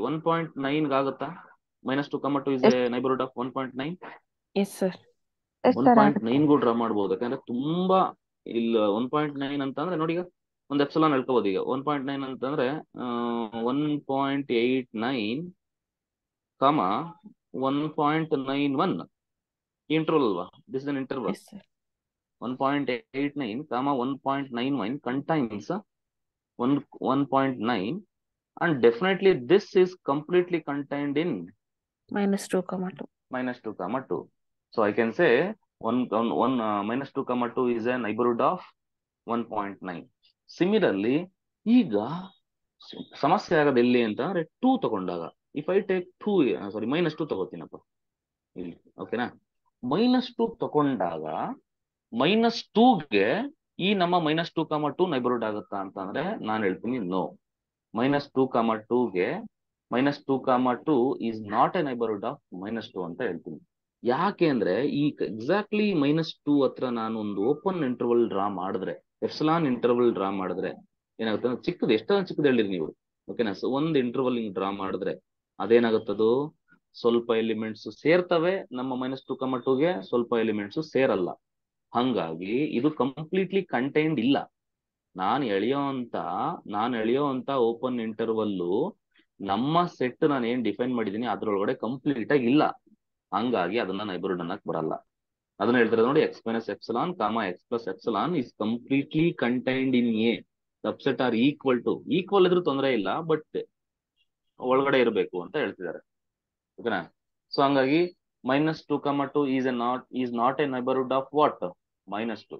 1.9 ಆಗುತ್ತಾ? -2, 2 is a neighbourhood of 1.9. Yes sir. 1.9ಗೂ ಡ್ರಾ ಮಾಡ್ಬೋದು. ಯಾಕಂದ್ರೆ ತುಂಬಾ ಇಲ್ಲ 1.9 ಅಂತಂದ್ರೆ ನೋಡಿ, ಈಗ ಒಂದು ಎಪ್ಸಿಲಾನ್ ಹೇಳ್ಕೋಬಹುದು. ಈಗ 1.9 ಅಂತಂದ್ರೆ 1.89, 1.91 ಇಂಟರ್ವಲ್ ಅಲ್ವಾ? This is an interval. 1.89, 1.91 contains 1.9, and definitely this is completely contained in -2, 2. -2, 2. So I can say -2, 2 is a neighborhood of 1.9. Similarly, ಈಗ ಸಮಸ್ಯೆ ಆಗೋದು ಎಲ್ಲಿ ಅಂತ ಅಂದ್ರೆ 2 ತಗೊಂಡಾಗ, ಇಫ್ ಐ ಟೇಕ್ -2 ತಗೋತೀನಪ್ಪ ಇಲ್ಲಿ. ಓಕೆನಾ? -2 ತಗೊಂಡಾಗ -2ಗೆ ಈ ನಮ್ಮ -2, 2 ನೈಬರ್ಹುಡ್ ಆಗುತ್ತಾ ಅಂತಂದ್ರೆ ನಾನು ಹೇಳ್ತೀನಿ ನೋ. -2, 2ಗೆ -2, 2 is not a neighbourhood of -2 ಅಂತ ಹೇಳ್ತೀನಿ. ಯಾಕೆ ಅಂದ್ರೆ ಈ ಎಕ್ಸಾಕ್ಟ್ಲಿ -2 ಹತ್ರ ನಾನು ಒಂದು ಓಪನ್ ಇಂಟರ್ವಲ್ ಡ್ರಾ ಮಾಡಿದ್ರೆ, ಎಪ್ಸಿಲಾನ್ ಇಂಟರ್ವಲ್ ಡ್ರಾ ಮಾಡಿದ್ರೆ ಏನಾಗುತ್ತೆ? ಚಿಕ್ಕದು ಎಷ್ಟೊಂದು ಚಿಕ್ಕದು ಹೇಳಿರಿ ನೀವು. ಓಕೆನಾ? ಸೊ ಒಂದು ಇಂಟರ್ವಲ್ ಡ್ರಾ ಮಾಡಿದ್ರೆ ಅದೇನಾಗುತ್ತದು, ಸ್ವಲ್ಪ ಎಲಿಮೆಂಟ್ಸ್ ಸೇರ್ತವೆ ನಮ್ಮ -2, 2ಗೆ, ಸ್ವಲ್ಪ ಎಲಿಮೆಂಟ್ಸ್ ಸೇರಲ್ಲ. ಹಂಗಾಗಿ ಇದು ಕಂಪ್ಲೀಟ್ಲಿ ಕಂಟೈನ್ಡ್ ಇಲ್ಲ. ನಾನು ಎಳೆಯೋಂತ ಓಪನ್ ಇಂಟರ್ವಲ್ಲು ನಮ್ಮ ಸೆಟ್ ನಾನು ಏನ್ ಡಿಫೈನ್ ಮಾಡಿದೀನಿ ಅದ್ರೊಳಗಡೆ ಕಂಪ್ಲೀಟ್ ಆಗಿ ಇಲ್ಲ. ಹಂಗಾಗಿ ಅದನ್ನ ನೈಬರ್ಹುಡ್ ಅನ್ನಕ್ ಬರಲ್ಲ. ಅದನ್ನ ಹೇಳ್ತಾರೆ ನೋಡಿ, x - epsilon, x + epsilon is completely contained in A. Subset or equal ಇದ್ರೂ ತೊಂದರೆ ಇಲ್ಲ, ಬಟ್ ಒಳಗಡೆ ಇರಬೇಕು ಅಂತ ಹೇಳ್ತಿದ್ದಾರೆ. ಓಕೆನಾ? ಸೊ ಹಂಗಾಗಿ -2, is not a neighborhood of what? -2.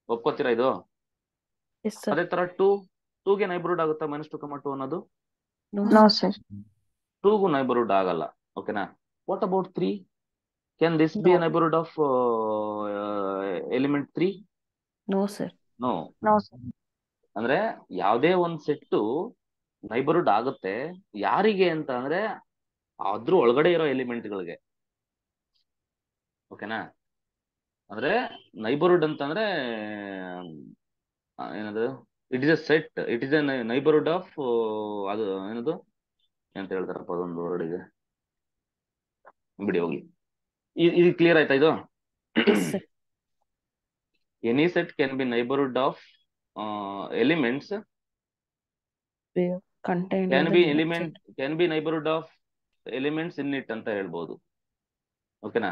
ಒಪ್ಕೋತೀರಾ ಇದು? Yes sir. ಅದೇ ತರ 2ಗೆ ನೈಬರ್ಹುಡ್ ಆಗುತ್ತಾ -2, 2 ಅನ್ನೋದು? No sir. 2ಗೂ ನೈಬರ್ಹುಡ್ ಆಗಲ್ಲ. ಓಕೆನಾ? What about 3? Can this be No. A neighbourhood of element 3? No sir. No. No sir. ಅಂದ್ರೆ ಯಾವುದೇ ಒಂದ್ ಸೆಟ್ ನೈಬರ್ಹುಡ್ ಆಗುತ್ತೆ ಯಾರಿಗೆ ಅಂತ ಅಂದ್ರೆ ಅದ್ರ ಒಳಗಡೆ ಇರೋ ಎಲಿಮೆಂಟ್ಗಳಿಗೆ. ಓಕೆನಾ? ಅಂದ್ರೆ ನೈಬರ್ಹುಡ್ ಅಂತಂದ್ರೆ ಏನದು, it is a set, it is a neighbourhood of ಅದು ಏನದು ಅಂತ ಹೇಳ್ತಾರಪ್ಪ ಅದೊಂದು ವರ್ಡಿಗೆ, ಬಿಡಿ ಹೋಗಿ. ಇದು ಕ್ಲಿಯರ್ ಆಯ್ತಾ ಇದು? Yes sir. Any set can be neighbourhood of elements contained can be neighbourhood of elements in it ಅಂತ ಹೇಳ್ಬೋದು. ಓಕೆನಾ?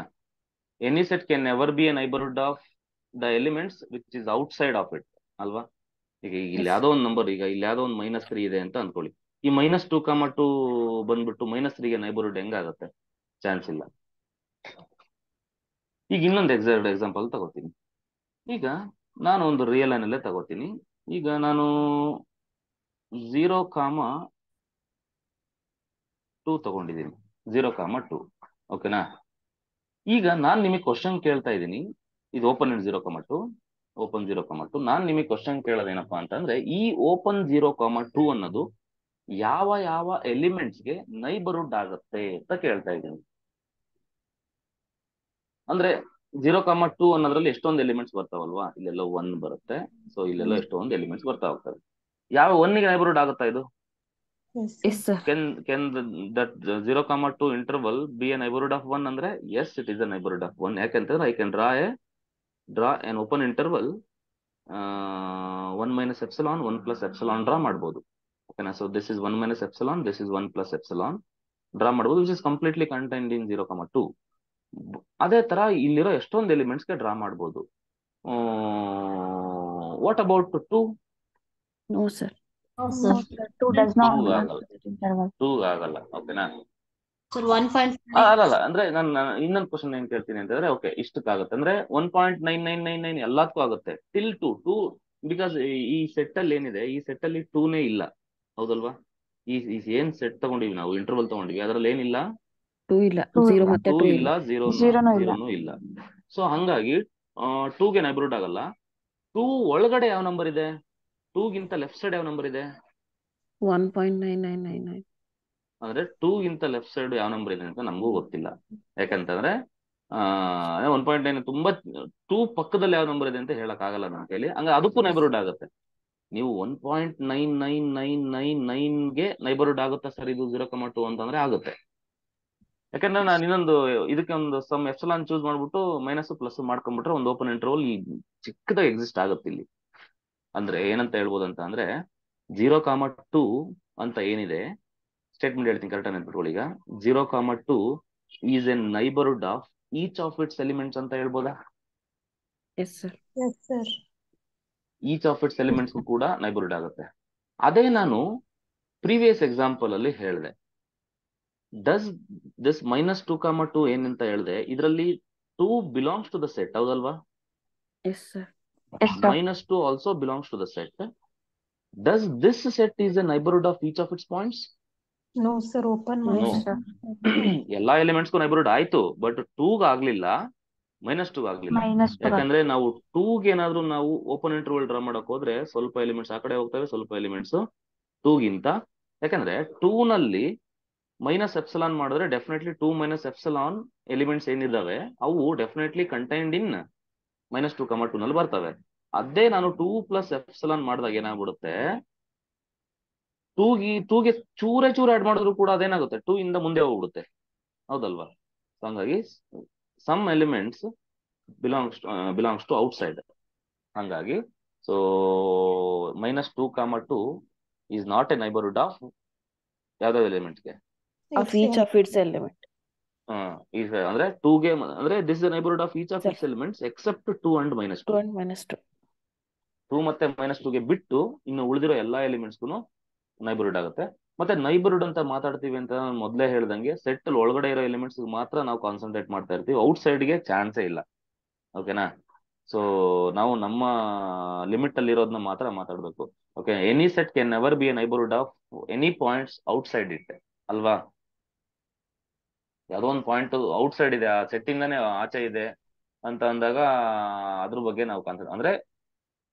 Any set can never be a neighbourhood of the elements which is outside of it ಅಲ್ವಾ? ಈಗ ಇಲ್ಲಿ ಯಾವ್ದೋ ಒಂದು number, ಈಗ ಇಲ್ಲಿ ಯಾವ್ದೋ ಒಂದು -3 ಇದೆ ಅಂತ ಅನ್ಕೊಳ್ಳಿ. ಈ -2, 2 ಬಂದ್ಬಿಟ್ಟು -3ಗೆ ನೈಬರ್ಹುಡ್ ಹೆಂಗಾಗತ್ತೆ? ಚಾನ್ಸ್ ಇಲ್ಲ. ಈಗ ಇನ್ನೊಂದು ಎಕ್ಸಾಂಪಲ್ ತಗೋತೀನಿ. ಈಗ ನಾನು ಒಂದು ರಿಯಲ್ ಲೈನ್ ಅಲ್ಲೇ ತಗೋತೀನಿ. ಈಗ ನಾನು 0,2 ತಗೊಂಡಿದ್ದೀನಿ. 0,2. ಓಕೆನಾ? ಈಗ ನಾನು ನಿಮಗೆ ಕ್ವಶನ್ ಕೇಳ್ತಾ ಇದ್ದೀನಿ. ಇದು ಓಪನ್ ಇನ್ 0,2, ಓಪನ್ 0,2. ನಾನು ನಿಮಗೆ ಕ್ವಶನ್ ಕೇಳೋದೇನಪ್ಪಾ ಅಂತಂದ್ರೆ, ಈ ಓಪನ್ 0,2 ಅನ್ನೋದು ಯಾವ ಯಾವ ಎಲಿಮೆಂಟ್ಸ್ಗೆ ನೈಬರ್ಹುಡ್ ಆಗುತ್ತೆ ಅಂತ ಕೇಳ್ತಾ ಇದ್ದೀನಿ. ಅಂದ್ರೆ 0,2 ಅನ್ನೋದ್ರಲ್ಲಿ ಎಷ್ಟೊಂದು ಎಲಿಮೆಂಟ್ಸ್ ಬರ್ತಾವಲ್ವಾ? ಇಲ್ಲೆಲ್ಲ 1 ಬರುತ್ತೆ. ಸೊ ಇಲ್ಲೆಲ್ಲ ಎಷ್ಟೊಂದು ಎಲಿಮೆಂಟ್ಸ್ ಬರ್ತಾ ಹೋಗ್ತವೆ. ಯಾವ 1ಗೆ ನೈಬರ್ಹುಡ್ ಆಗುತ್ತಾ ಇದು? Yes sir. Can that 0,2 interval be a neighborhood of 1 ಅಂದ್ರೆ? Yes, it is a neighborhood of 1. ಯಾಕಂತಂದ್ರೆ I can draw an open interval 1 - epsilon 1 + epsilon draw ಮಾಡ್ಬೋದು. ಓಕೆನಾ? So this is 1 - epsilon, this is 1 + epsilon draw ಮಾಡ್ಬೋದು, which is completely contained in 0,2. ಅದೇ ತರ ಇಲ್ಲಿರೋ ಎಷ್ಟೊಂದು ಎಲಿಮೆಂಟ್ಸ್ಗೆ ಡ್ರಾ ಮಾಡ್ಬೋದು. What about 2? No sir. 2 does not 2 belong ಆಗಲ್ಲ. to that interval. 2 ಆಗಲ್ಲ. ಓಕೆನಾ? ಸರ್ 1.5 ಅಲ್ಲ ಅಂದ್ರೆ ನಾನು ಇನ್ನೊಂದು ಕ್ವಶನ್ ಏನ್ ಕೇಳ್ತೀನಿ ಅಂತಂದ್ರೆ, ಓಕೆ ಇಷ್ಟಕ್ಕಾಗುತ್ತೆ ಅಂದ್ರೆ 1.9999 ಎಲ್ಲದಕ್ಕೂ ಆಗುತ್ತೆ ಟಿಲ್ 2 ಬಿಕಾಸ್ ಈ ಸೆಟ್ ಅಲ್ಲಿ ಏನಿದೆ, ಈ ಸೆಟ್ ಅಲ್ಲಿ 2ನೇ ಇಲ್ಲ, ಹೌದಲ್ವಾ? ಈ ಏನ್ ಸೆಟ್ ತಗೊಂಡಿವಿ ನಾವು, ಇಂಟರ್ವಲ್ ತಗೊಂಡಿವಿ, ಅದ್ರಲ್ಲಿ ಏನಿಲ್ಲ, 2 ಇಲ್ಲ. 2 0 ಇಲ್ಲ. ಮತ್ತೆ 2 2 ಇಲ್ಲ, ಇಲ್ಲ. 0 ಇಲ್ಲ. 0 ಇಲ್ಲ. ಸೊ ಹಂಗಾಗಿ 2ಗೆ ನೈಬರ್ಹುಡ್ ಆಗಲ್ಲ. 2 ಒಳಗಡೆ ಯಾವ ನಂಬರ್ ಇದೆ? 2ಗಿಂತ ಲೆಫ್ಟ್ ಸೈಡ್ ಯಾವ ನಂಬರ್ ಇದೆ? 1.9999. ಅಂದ್ರೆ 2ಗಿಂತ ಲೆಫ್ಟ್ ಸೈಡ್ ಯಾವ ನಂಬರ್ ಇದೆ ಅಂತ ನಮಗೂ ಗೊತ್ತಿಲ್ಲ. ಯಾಕಂತಂದ್ರೆ 1.9 ತುಂಬಾ 2 ಪಕ್ಕದಲ್ಲಿ ಯಾವ ನಂಬರ್ ಇದೆ ಅಂತ ಹೇಳಕ್ ಆಗಲ್ಲ ನನ್ನ ಕೈಲಿ. ಹಂಗ ಅದಕ್ಕೂ ನೈಬರ್ಹುಡ್ ಆಗುತ್ತೆ. ನೀವು 1.99999ಗೆ ನೈಬರ್ಹುಡ್ ಆಗುತ್ತಾ ಸರ್ ಇದು 0,2 ಅಂತಂದ್ರೆ ಆಗುತ್ತೆ. ಯಾಕಂದ್ರೆ ನಾನು ಇನ್ನೊಂದು ಇದಕ್ಕೆ ಒಂದು ಸಮ್ ಎಪ್ಸಿಲಾನ್ ಚೂಸ್ ಮಾಡ್ಬಿಟ್ಟು ಮೈನಸ್ ಪ್ಲಸ್ ಮಾಡ್ಕೊಂಡ್ಬಿಟ್ರೆ ಒಂದು ಓಪನ್ ಇಂಟರ್ವಲ್ ಚಿಕ್ಕದಾಗಿ ಎಕ್ಸಿಸ್ಟ್ ಆಗುತ್ತೆ ಇಲ್ಲಿ. ಅಂದ್ರೆ ಏನಂತ ಹೇಳ್ಬೋದು ಅಂತ ಅಂದ್ರೆ 0,2 ಅಂತ ಏನಿದೆ ಸ್ಟೇಟ್ಮೆಂಟ್ ಹೇಳ್ತೀನಿ, ಕರೆಕ್ಟ್ ನೆನ್ಪಿಟ್ಕೊಳ್ಳಿ. ಈಗ 0,2 is a neighbourhood of each of its elements ಅಂತ ಹೇಳ್ಬೋದಾ? Yes sir. Yes sir. Each of its elements ಕೂಡ ನೈಬರ್ಹುಡ್ ಆಗುತ್ತೆ. ಅದೇ ನಾನು ಪ್ರೀವಿಯಸ್ ಎಕ್ಸಾಂಪಲ್ ಅಲ್ಲಿ ಹೇಳಿದೆ. ಡಸ್ ದಿಸ್ -2,2 ಏನಂತ ಹೇಳಿದೆ, ಇದರಲ್ಲಿ 2 ಬಿಲಾಂಗ್ಸ್ ಟು ದ ಸೆಟ್, ಹೌದಲ್ವಾ? Yes sir. -2 also belongs to the set. Does this set is a neighbourhood of each of its points? No sir. Open No, ಮಾಡಿ. sir. ಎಲ್ಲಾ ಎಲಿಮೆಂಟ್ಸ್ಗೂ neighbourhood ಆಯ್ತು, but 2ಗೆ ಆಗ್ಲಿಲ್ಲ, -2 ಆಗ್ಲಿಲ್ಲ. -2 ಯಾಕಂದ್ರೆ ನಾವು 2ಗೆ ಏನಾದ್ರೂ ನಾವು ಓಪನ್ ಇಂಟರ್ವಲ್ ಡ್ರಾ ಮಾಡಕ್ ಹೋದ್ರೆ ಸ್ವಲ್ಪ ಎಲಿಮೆಂಟ್ಸ್ ಆ ಕಡೆ ಹೋಗ್ತವೆ, ಸ್ವಲ್ಪ ಎಲಿಮೆಂಟ್ಸ್ 2ಗಿಂತ. ಯಾಕಂದ್ರೆ 2 ನಲ್ಲಿ -epsilon ಮಾಡಿದ್ರೆ ಡೆಫಿನೆಟ್ಲಿ 2 - epsilon ಎಲಿಮೆಂಟ್ಸ್ ಏನಿದಾವೆ ಅವು ಡೆಫಿನೆಟ್ಲಿ ಕಂಟೈನ್ಡ್ ಇನ್ -2,2 ನಲ್ಲಿ ಬರ್ತವೆ. ಅದೇ ನಾನು 2 + epsilon ಮಾಡಿದಾಗ ಏನಾಗ್ಬಿಡುತ್ತೆ, 2ಗೆ ಚೂರೇ ಆಡ್ ಮಾಡಿದ್ರು ಕೂಡ ಅದೇನಾಗುತ್ತೆ, 2 ಇಂದ ಮುಂದೆ ಹೋಗ್ಬಿಡುತ್ತೆ, ಹೌದಲ್ವಾ? ಹಂಗಾಗಿ some elements belongs to outside. ಹಂಗಾಗಿ so -2,2 is not a neighbourhood of ಯಾವ್ದಾವ ಎಲಿಮೆಂಟ್ಸ್ಗೆ? Of each of its element. ಅಂದ್ರೆ 2ಗೆ ಅಂದ್ರೆ this is neighbourhood of each of its elements except 2 and -2. 2 and -2. 2 ಮತ್ತೆ -2ಗೆ ಬಿಟ್ಟು ಇನ್ನು ಉಳಿದಿರೋ ಎಲ್ಲಾ ಎಲಿಮೆಂಟ್ಸ್ಗೂ ನೈಬರ್ಹುಡ್ ಆಗುತ್ತೆ. ಮತ್ತೆ ನೈಬರ್ಹುಡ್ ಅಂತ ಮಾತಾಡ್ತೀವಿ ಅಂತ ನಾನು ಮೊದಲೇ ಹೇಳ್ದಂಗೆ ಸೆಟ್ ಅಲ್ಲಿ ಒಳಗಡೆ ಇರೋ ಎಲಿಮೆಂಟ್ಸ್ ಮಾತ್ರ ನಾವು ಕಾನ್ಸಂಟ್ರೇಟ್ ಮಾಡ್ತಾ ಇರ್ತೀವಿ, ಔಟ್ ಸೈಡ್ಗೆ ಚಾನ್ಸೇ ಇಲ್ಲ. ಓಕೆನಾ? ಸೊ ನಾವು ನಮ್ಮ ಲಿಮಿಟ್ ಅಲ್ಲಿ ಇರೋದನ್ನ ಮಾತ್ರ ಮಾತಾಡ್ಬೇಕು. Okay, any set can never be a neighbourhood of any points out side it ಅಲ್ವಾ? ಯಾವುದೋ ಒಂದು ಪಾಯಿಂಟ್ ಔಟ್ ಸೈಡ್ ಇದೆ, ಆ ಸೆಟ್ ಇಂದಾನೆ ಆಚೆ ಇದೆ ಅಂತ ಅಂದಾಗ ಅದ್ರ ಬಗ್ಗೆ ನಾವು ಅಂದ್ರೆ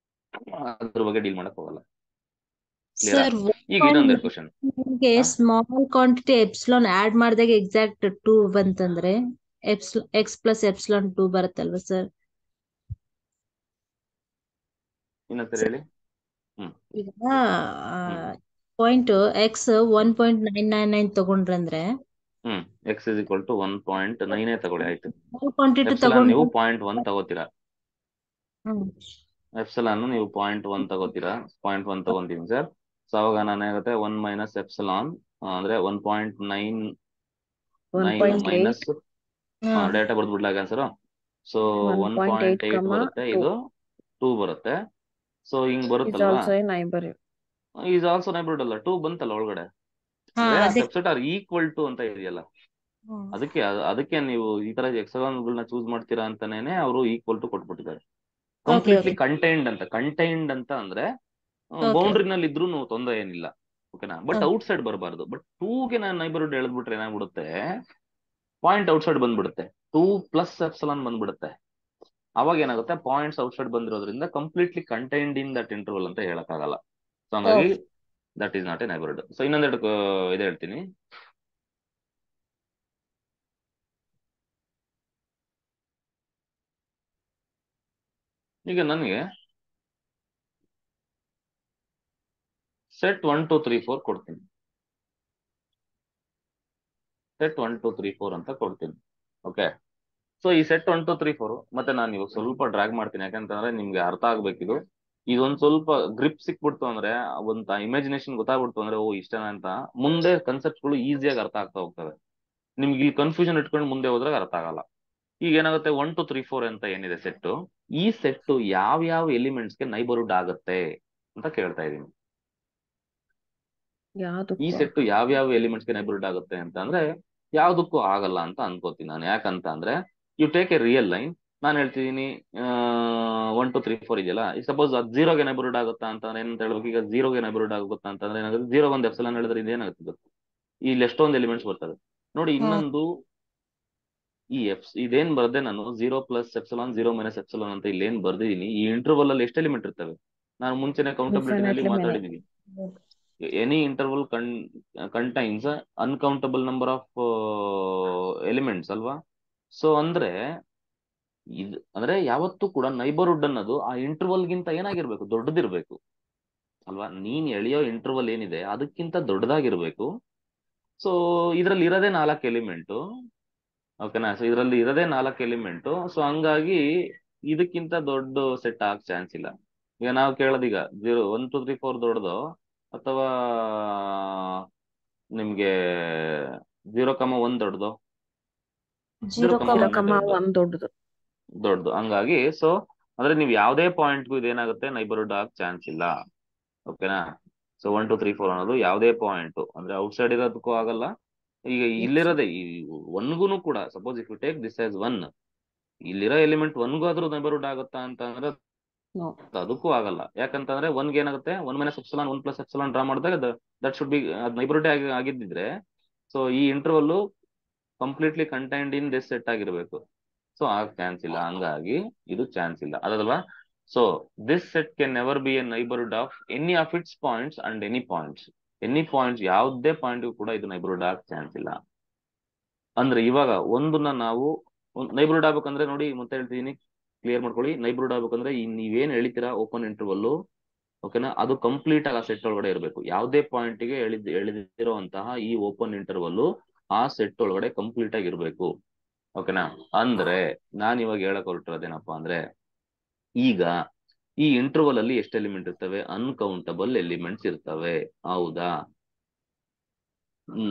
ಅದ್ರ ಬಗ್ಗೆ ಡೀಲ್ ಮಾಡಕ್ ಹೋಗಲ್ಲ. ಕ್ಲಿಯರಾ? ಸರ್ ಈಗ ಇನ್ನೊಂದೆರಡು question. Small quantity epsilon add ಮಾಡಿದಾಗ ಎಕ್ಸಾಕ್ಟ್ 2 ಬಂತಂದ್ರೆ ಎಕ್ಸ್ ಪ್ಲಸ್ ಎಪ್ಸಿಲಾನ್ 2 ಬರುತ್ತಲ್ವಾ ಸರ್? ಇನ್ನೊಂದ್ಸರಿ ಹೇಳಿ. ಈಗ ಪಾಯಿಂಟ್ ಎಕ್ಸ್ 1.999 ತಗೊಂಡ್ರಂದ್ರೆ ಎಕ್ಸ್ ಇಸ್ ಈಕ್ವಲ್ ಟು 1.9 ತಗೊಳ್ಳಿ, ಆಯ್ತು. ಕ್ವಾಂಟಿಟಿ ಎಪ್ಸಲಾನ್ ನೀವು 0.1 ತಗೋತೀರಾ, ಎಪ್ಸಲಾನ್ ನೀವು 0.1 ತಗೋತೀರಾ, 0.1 ತಗೊಂತೀನಿ ಸರ್. ಸೊ ಅವಾಗ ಏನಾಗುತ್ತೆ 1 ಮೈನಸ್ ಎಪ್ಸಲಾನ್ ಅಂದ್ರೆ 1.9 ಮೈನಸ್ ಡೇಟಾ ಬರ್ದ್ಬಿಡ್ಲಾಗ ಆನ್ಸರ್. ಸೊ 1.8 ಬರುತ್ತೆ, ಇದು 2 ಬರುತ್ತೆ. ಸೊ ಹಿಂಗ್ ಬರುತ್ತಲ್ವಾ, ಈಸ್ ಆಲ್ಸೋ ನೈಬರ್ಹುಡ್ ಅಲ್ಲ, 2 ಬಂತಲ್ಲ ಒಳಗಡೆ, ಸಬ್ಸೆಟ್ ಆರ್ ಈಕ್ವಲ್ ಟು ಅಂತ ಇದೆಯಲ್ಲ, ಅದಕ್ಕೆ ನೀವು ಈ ತರ ಎಕ್ಸಾನ್ಗಳನ್ನ ಚೂಸ್ ಮಾಡ್ತೀರಾ ಅಂತಾನೆ ಅವರು ಈಕ್ವಲ್ ಟು ಕೊಟ್ಬಿಟ್ಟಿದ್ದಾರೆ. ಕಂಪ್ಲೀಟ್ಲಿ ಕಂಟೈನ್ಡ್ ಅಂತ ಅಂದ್ರೆ ಬೌಂಡ್ರಿನಲ್ಲಿ ಇದ್ರೂ ತೊಂದರೆ ಏನಿಲ್ಲ. ಓಕೆನಾ? ಬಟ್ ಔಟ್ ಸೈಡ್ ಬರಬಾರ್ದು. ಬಟ್ 2ಗೆ ನಾನು ನೈಬರ್ಹುಡ್ ಎಳೆದ್ಬಿಟ್ರೆ ಏನಾಗ್ಬಿಡುತ್ತೆ, ಪಾಯಿಂಟ್ ಔಟ್ ಸೈಡ್ ಬಂದ್ಬಿಡುತ್ತೆ, 2 ಪ್ಲಸ್ ಎಪ್ಸಿಲಾನ್ ಬಂದ್ಬಿಡುತ್ತೆ. ಅವಾಗ ಏನಾಗುತ್ತೆ, ಪಾಯಿಂಟ್ಸ್ ಔಟ್ ಸೈಡ್ ಬಂದಿರೋದ್ರಿಂದ completely contained in that interval ಅಂತ ಹೇಳಕ್ಕಾಗಲ್ಲ. ಸೊ ಹಂಗಾಗಿ that is not a neighbourhood. So ಇನ್ನೊಂದೆರಡು ಇದು ಹೇಳ್ತೀನಿ. ಈಗ ನನಗೆ ಸೆಟ್ 1 2 3 4 ಕೊಡ್ತೀನಿ, ಸೆಟ್ 1 2 3 4 ಅಂತ ಕೊಡ್ತೀನಿ. ಓಕೆ, ಸೊ ಈ ಸೆಟ್ 1 2 3 4 ಮತ್ತೆ ನಾನು ಇವಾಗ ಸ್ವಲ್ಪ ಡ್ರ್ಯಾಗ್ ಮಾಡ್ತೀನಿ, ಯಾಕಂತಂದ್ರೆ ನಿಮ್ಗೆ ಅರ್ಥ ಆಗ್ಬೇಕಿದು. ಇದೊಂದ್ ಸ್ವಲ್ಪ ಗ್ರಿಪ್ ಸಿಕ್ಬಿಡ್ತು ಅಂದ್ರೆ, ಒಂದ್ ಇಮ್ಯಾಜಿನೇಷನ್ ಗೊತ್ತಾಗ್ಬಿಡ್ತು ಅಂದ್ರೆ, ಓ ಇಷ್ಟನ ಅಂತ, ಮುಂದೆ ಕನ್ಸೆಪ್ಟ್ಗಳು ಈಸಿಯಾಗಿ ಅರ್ಥ ಆಗ್ತಾ ಹೋಗ್ತವೆ. ನಿಮ್ಗೆ ಇಲ್ಲಿ ಕನ್ಫ್ಯೂಷನ್ ಇಟ್ಕೊಂಡು ಮುಂದೆ ಹೋದ್ರೆ ಅರ್ಥ ಆಗಲ್ಲ. ಈಗ ಏನಾಗುತ್ತೆ, 1 2 3 4 ಅಂತ ಏನಿದೆ ಸೆಟ್ಟು, ಈ ಸೆಟ್ಟು ಯಾವ ಎಲಿಮೆಂಟ್ಸ್ಗೆ ನೈಬರ್ಹುಡ್ ಆಗುತ್ತೆ ಅಂತ ಕೇಳ್ತಾ ಇದೀನಿ. ಈ ಸೆಟ್ ಯಾವ ಎಲಿಮೆಂಟ್ಸ್ಗೆ ನೈಬರ್ಹುಡ್ ಆಗುತ್ತೆ ಅಂತ ಅಂದ್ರೆ ಯಾವ್ದಕ್ಕೂ ಆಗಲ್ಲ ಅಂತ ಅನ್ಕೋತೀನಿ ನಾನು. ಯಾಕಂತ ಅಂದ್ರೆ you take a real line, ನಾನು ಹೇಳ್ತಿದ್ದೀನಿ 1 2 3 4 ಇದೆಯಲ್ಲ, ಸಪೋಸ್ ಅದು 0ಗೆ ನೈಬರ್ಹುಡ್ ಆಗುತ್ತಾ ಅಂತಂದ್ರೆ ಏನಂತ ಹೇಳ್ಬೇಕು, ಈಗ 0ಗೆ ನೈಬರ್ಹುಡ್ ಆಗುತ್ತಾ ಅಂತಂದ್ರೆ ಏನಾಗುತ್ತೆ, 0 ಒಂದು ಎಪ್ಸಿಲಾನ್ ಹೇಳಿದ್ರೆ ಇದೇನಾಗುತ್ತೆ, ಇಲ್ಲಿ ಎಷ್ಟೊಂದು ಎಲಿಮೆಂಟ್ಸ್ ಬರ್ತವೆ ನೋಡಿ. ಇನ್ನೊಂದು ಈ ಇದೇನ್ ಬರ್ದೆ ನಾನು 0 ಪ್ಲಸ್ ಎಪ್ಸಿಲಾನ್ 0 ಮೈನಸ್ ಎಪ್ಸಿಲಾನ್ ಅಂತ ಇಲ್ಲಿ ಏನ್ ಬರ್ದಿದ್ದೀನಿ, ಈ ಇಂಟರ್ವಲ್ ಅಲ್ಲಿ ಎಷ್ಟು ಎಲಿಮೆಂಟ್ ಇರ್ತವೆ ನಾನು ಮುಂಚೆನೆ ಕೌಂಟಬಿಲಿಟಿನಲ್ಲಿ ಮಾತಾಡಿದೀನಿ. Any interval contains uncountable number of elements ಅಲ್ವಾ? ಸೊ ಅಂದ್ರೆ ಯಾವತ್ತೂ ಕೂಡ ನೈಬರ್ಹುಡ್ ಅನ್ನೋದು ಆ ಇಂಟರ್ವಲ್ ಗಿಂತ ಏನಾಗಿರ್ಬೇಕು, ದೊಡ್ಡದಿರ್ಬೇಕು ಅಲ್ವಾ? ನೀನ್ ಎಳೆಯೋ ಇಂಟರ್ವಲ್ ಏನಿದೆ ಅದಕ್ಕಿಂತ ದೊಡ್ಡದಾಗಿರ್ಬೇಕು. ಸೊ ಇದ್ರಲ್ಲಿ ಇರೋದೇ 4 ಎಲಿಮೆಂಟು. ಓಕೆನಾ? ಸೊ ಇದರಲ್ಲಿ ಇರೋದೇ 4 ಎಲಿಮೆಂಟು. ಸೊ ಹಂಗಾಗಿ ಇದಕ್ಕಿಂತ ದೊಡ್ಡ ಸೆಟ್ ಆಗಕ್ ಚಾನ್ಸ್ ಇಲ್ಲ. ಈಗ ನಾವು ಕೇಳೋದೀಗ 0 1 2 3 4 ದೊಡ್ಡದು ಅಥವಾ ನಿಮ್ಗೆ 0,1 ದೊಡ್ಡದು, 0,1 ದೊಡ್ಡದು. ಹಂಗಾಗಿ ಸೊ ಅಂದ್ರೆ ನೀವು ಯಾವ್ದೇ ಪಾಯಿಂಟ್ಗೂ ಇದೇನಾಗುತ್ತೆ, ನೈಬರ್ಹುಡ್ ಆಗಕ್ ಚಾನ್ಸ್ ಇಲ್ಲ. ಓಕೆನಾ? ಸೊ 1 2 3 4 ಅನ್ನೋದು ಯಾವ್ದೇ ಪಾಯಿಂಟ್ ಅಂದ್ರೆ ಔಟ್ ಸೈಡ್ ಇರೋದಕ್ಕೂ ಆಗಲ್ಲ. ಈಗ ಇಲ್ಲಿರೋದೇ ಈ 1ಗೂನು ಕೂಡ, suppose if you take this as 1, ಇಲ್ಲಿರೋ ಎಲಿಮೆಂಟ್ 1ಗೂ ಆದ್ರೂ ನೈಬರ್ಹುಡ್ ಆಗುತ್ತಾ ಅಂತಂದ್ರೆ ಅದಕ್ಕೂ ಆಗಲ್ಲ. ಯಾಕಂತಂದ್ರೆ 1ಗೆ ಏನಾಗುತ್ತೆ, 1 minus epsilon 1 plus epsilon draw ಮಾಡಿದಾಗ ದಟ್ ಶುಡ್ ಬಿ ನೈಬರ್ಹುಡ್ ಆಗಿದ್ದಿದ್ರೆ, ಸೊ ಈ interval completely contained in this set ಆಗಿರ್ಬೇಕು. ಸೊ ಆಗ ಚಾನ್ಸ್ ಇಲ್ಲ, ಹಂಗಾಗಿ ಇದು ಚಾನ್ಸ್ ಇಲ್ಲ ಅದಲ್ವಾ? So this set can never be a neighbourhood of any of its points and any points ಯಾವುದೇ ಪಾಯಿಂಟ್ ಕೂಡ ಇದು ನೈಬರ್ಹುಡ್ ಆಗ ಚಾನ್ಸ್ ಇಲ್ಲ. ಅಂದ್ರೆ ಇವಾಗ ಒಂದನ್ನ ನಾವು ನೈಬರ್ಹುಡ್ ಆಗ್ಬೇಕಂದ್ರೆ ನೋಡಿ, ಮತ್ತೆ ಹೇಳ್ತೀನಿ, ಕ್ಲಿಯರ್ ಮಾಡ್ಕೊಳ್ಳಿ. ನೈಬರ್ಹುಡ್ ಆಗ್ಬೇಕಂದ್ರೆ ನೀವೇನ್ ಎಳಿತೀರಾ ಓಪನ್ ಇಂಟರ್ವಲ್, ಓಕೆನಾ, ಅದು ಕಂಪ್ಲೀಟ್ ಆಗಿ ಆ ಸೆಟ್ ಒಳಗಡೆ ಇರಬೇಕು. ಯಾವುದೇ ಪಾಯಿಂಟ್ಗೆ ಎಳೆದಿರುವಂತಹ ಈ ಓಪನ್ ಇಂಟರ್ವಲ್ ಆ ಸೆಟ್ ಒಳಗಡೆ ಕಂಪ್ಲೀಟ್ ಆಗಿ ಇರಬೇಕು. ಓಕೆನಾ? ಅಂದ್ರೆ ನಾನ್ ಇವಾಗ ಹೇಳಕ್ ಹೊರಟಿರೋದೇನಪ್ಪಾ ಅಂದ್ರೆ, ಈಗ ಈ ಇಂಟರ್ವಲ್ ಅಲ್ಲಿ ಎಷ್ಟು ಎಲಿಮೆಂಟ್ ಇರ್ತವೆ, ಅನ್ಕೌಂಟಬಲ್ ಎಲಿಮೆಂಟ್ಸ್ ಇರ್ತವೆ, ಹೌದಾ?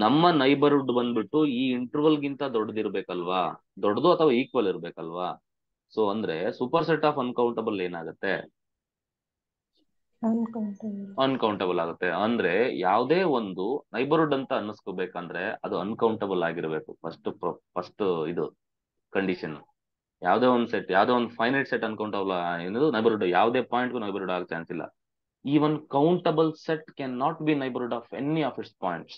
ನಮ್ಮ ನೈಬರ್ಹುಡ್ ಬಂದ್ಬಿಟ್ಟು ಈ ಇಂಟರ್ವಲ್ ಗಿಂತ ದೊಡ್ಡದಿರ್ಬೇಕಲ್ವಾ, ದೊಡ್ಡದು ಅಥವಾ ಈಕ್ವಲ್ ಇರ್ಬೇಕಲ್ವಾ? ಸೊ ಅಂದ್ರೆ ಸೂಪರ್ ಸೆಟ್ ಆಫ್ ಅನ್ಕೌಂಟಬಲ್ ಏನಾಗುತ್ತೆ, ಅನ್ಕೌಂಟಬಲ್ ಆಗುತ್ತೆ. ಅಂದ್ರೆ ಯಾವುದೇ ಒಂದು ನೈಬರ್ಹುಡ್ ಅಂತ ಅನ್ನಿಸ್ಕೋಬೇಕಂದ್ರೆ ಅದು ಅನ್ಕೌಂಟಬಲ್ ಆಗಿರ್ಬೇಕು. ಫಸ್ಟ್ ಇದು ಕಂಡೀಷನ್. ಯಾವುದೇ ಒಂದು ಸೆಟ್, ಯಾವುದೇ ಒಂದು ಫೈನೈಟ್ ಸೆಟ್ ಅನ್ಕೌಂಟಬಲ್ ಏನದು ನೈಬರ್ಹುಡ್, ಯಾವುದೇ ಪಾಯಿಂಟ್ಗೂ ನೈಬರ್ಹುಡ್ ಆಗೋ ಚಾನ್ಸ್ ಇಲ್ಲ. Even countable set can not be neighbourhood of any of its points.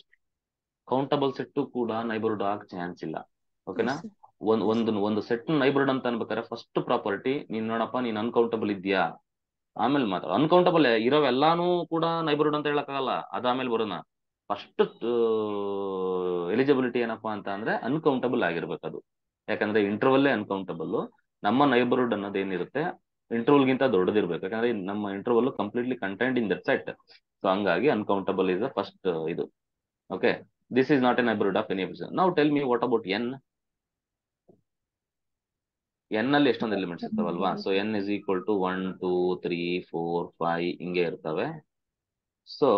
Countable set ಕೂಡ ನೈಬರ್ಹುಡ್ ಆಗ ಚಾನ್ಸ್ ಇಲ್ಲ. ಓಕೆನಾ? ಒಂದು ಸೆಟ್ ನೈಬರ್ಹುಡ್ ಅಂತ ಅನ್ಬೇಕಾದ್ರೆ ಫಸ್ಟ್ ಪ್ರಾಪರ್ಟಿ ನೀನ್ ನೋಡಪ್ಪ, ನೀನ್ ಅನ್ಕೌಂಟಬಲ್ ಇದೆಯಾ, ಆಮೇಲೆ ಮಾತ್ರ ಅನ್ಕೌಂಟಬಲ್ ಇರೋವೆಲ್ಲಾನು ಕೂಡ ನೈಬರ್ಹುಡ್ ಅಂತ ಹೇಳಕ್ಕಾಗಲ್ಲ, ಅದಾದ್ಮೇಲೆ ಬರೋಣ. ಫಸ್ಟ್ ಎಲಿಜಿಬಿಲಿಟಿ ಏನಪ್ಪಾ ಅಂತ ಅಂದ್ರೆ ಅನ್ಕೌಂಟಬಲ್ ಆಗಿರ್ಬೇಕು ಅದು. ಯಾಕಂದ್ರೆ ಇಂಟರ್ವಲ್ಲೇ ಅನ್ಕೌಂಟಬಲ್. ನಮ್ಮ ನೈಬರ್ಹುಡ್ ಅನ್ನೋದು ಏನಿರುತ್ತೆ ಇಂಟರ್ವಲ್ ಗಿಂತ ದೊಡ್ಡದಿರ್ಬೇಕು, ಯಾಕಂದ್ರೆ ನಮ್ಮ interval completely contained in that set. So ಹಂಗಾಗಿ ಅನ್ಕೌಂಟಬಲ್ ಇಸ್ ದ ಫಸ್ಟ್ ಇದು. Okay, this is not a neighbourhood of any F. Now tell me what about N. N ಅಲ್ಲಿ ಎಷ್ಟೊಂದು ಎಲಿಮೆಂಟ್ಸ್ ಇರ್ತಾವಲ್ವಾ? So N is equal to 1 2 3 4 5 ಹಿಂಗೆ ಇರ್ತವೆ. So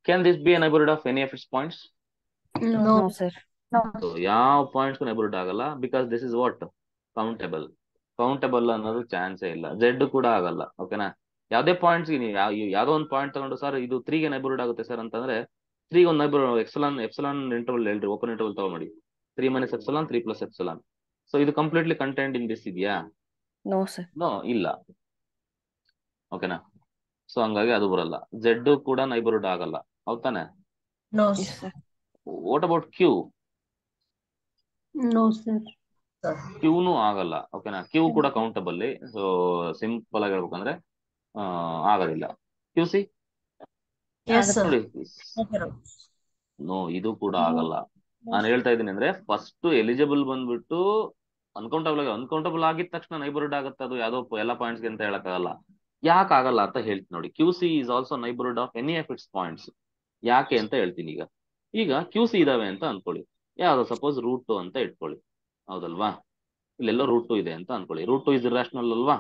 can this be a neighbourhood of any of its points? No sir. So ಯಾವ points neighbourhood ಆಗಲ್ಲ, because this is what countable. Countable ಅನ್ನೋದು ಚಾನ್ಸೇ ಇಲ್ಲ. ಝೆಡ್ ಕೂಡ ಆಗಲ್ಲ. ಓಕೆನಾ? ಯಾವ್ದೇ ಪಾಯಿಂಟ್ಸ್ ನೀವು ಯಾವ್ದೋ ಒಂದು ಪಾಯಿಂಟ್ ತಗೊಂಡು ಸರ್ ಇದು 3 ಗೆ ನೈಬರ್ಹುಡ್ ಆಗುತ್ತೆ ಸರ್ ಅಂತಂದ್ರೆ 3 ಒಂದು ನೈಬರ್ಹುಡ್ ಎಪ್ಸಲಾನ್ ಇಂಟರ್ವಲ್ ಹೇಳ್ರಿ, ಓಪನ್ ಇಂಟರ್ವಲ್ ತಗೊಂಡಿ 3 - ಎಪ್ಸಲಾನ್ 3 + ಎಪ್ಸಲಾನ್. ಸೊ ಇದು ಕಂಪ್ಲೀಟ್ಲಿ ಕಂಟೈನ್ಡ್ ಇನ್ ದಿಸ್ ಇದೆಯಾ? No sir. ನೋ, ಇಲ್ಲ. ಓಕೆನಾ? ಸೊ ಹಂಗಾಗಿ ಅದು ಬರಲ್ಲ. ಝೆಡ್ ಕೂಡ ನೈಬರ್ಹುಡ್ ಆಗಲ್ಲ, ಹೌದಾನೆ? Yes sir. What about Q? No sir. ಕ್ಯೂನು ಆಗಲ್ಲ. ಓಕೆನಾ? ಕ್ಯೂ ಕೂಡ ಕೌಂಟಬಲ್. ಸೊ ಸಿಂಪಲ್ ಆಗಿ ಹೇಳ್ಬೇಕಂದ್ರೆ ಆಗೋದಿಲ್ಲ. ಕ್ಯೂ ಸಿ ನೋಡಿ, ನೋ, ಇದು ಕೂಡ ಆಗಲ್ಲ. ನಾನು ಹೇಳ್ತಾ ಇದ್ದೀನಿ ಅಂದ್ರೆ ಫಸ್ಟ್ ಎಲಿಜಿಬಲ್ ಬಂದ್ಬಿಟ್ಟು ಅನ್ಕೌಂಟಬಲ್ ಆಗಿದ ತಕ್ಷಣ ನೈಬರ್ಹುಡ್ ಆಗುತ್ತೆ. ಅದು ಯಾವ್ದೋ ಎಲ್ಲ ಪಾಯಿಂಟ್ಸ್ಗೆ ಅಂತ ಹೇಳಕ್ಕಾಗಲ್ಲ. ಯಾಕೆ ಆಗಲ್ಲ ಅಂತ ಹೇಳ್ತೀನಿ ನೋಡಿ. Q C is also neighbourhood of any of its points. ಯಾಕೆ ಅಂತ ಹೇಳ್ತೀನಿ. ಈಗ ಕ್ಯೂ ಸಿ ಇದಾವೆ ಅಂತ ಅನ್ಕೊಳ್ಳಿ. ಯಾವ್ದು ಸಪೋಸ್ √2 ಅಂತ ಇಟ್ಕೊಳ್ಳಿ, ಹೌದಲ್ವಾ? ಇಲ್ಲೆಲ್ಲೋ √2 ಇದೆ ಅಂತ ಅನ್ಕೊಳ್ಳಿ. √2 ಇಸ್ ಇರ್ರಾಷನಲ್ ಅಲ್ವಾ?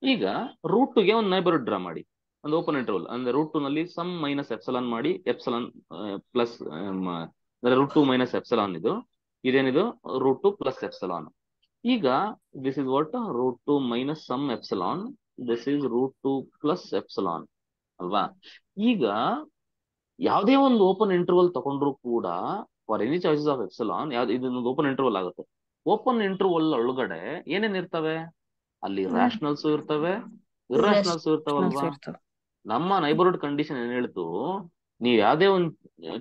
ಈಗ √2ಗೆ ಒಂದು ನೈಬರ್ಹುಡ್ ಡ್ರಾ ಮಾಡಿ, ಒಂದು ಓಪನ್ ಇಂಟರ್ವಲ್. ಅಂದ್ರೆ √2 ನಲ್ಲಿ ಸಮ್ ಮೈನಸ್ ಎಪ್ಸಲಾನ್ ಮಾಡಿ, ಎಪ್ಸಲಾನ್ ಪ್ಲಸ್ √2 - ಎಪ್ಸಲಾನ್ ಇದೇನಿದು √2 + ಎಪ್ಸಲಾನ್. ಈಗ this is what √2 - some epsilon, this is √2 + epsilon ಅಲ್ವಾ? ಈಗ ಯಾವುದೇ ಒಂದು ಓಪನ್ ಇಂಟರ್ವಲ್ ತಗೊಂಡ್ರು ಕೂಡ for any choices of epsilon, ಇದೊಂದು ಓಪನ್ ಇಂಟರ್ವಲ್ ಆಗುತ್ತೆ. ಓಪನ್ ಇಂಟರ್ವಲ್ ಒಳಗಡೆ ಏನೇನ್ ಇರ್ತವೆ? ಅಲ್ಲಿ ರ್ಯಾಷನಲ್ಸ್ ಇರ್ತವೆ, ಇರ್ರಾಷನಲ್ಸ್ ಇರ್ತಾವಲ್ವಾ? ನಮ್ಮ ನೈಬರ್ಹುಡ್ ಕಂಡೀಷನ್ ಏನ್ ಹೇಳ್ತು, ನೀವು ಯಾವ್ದೇ ಒಂದು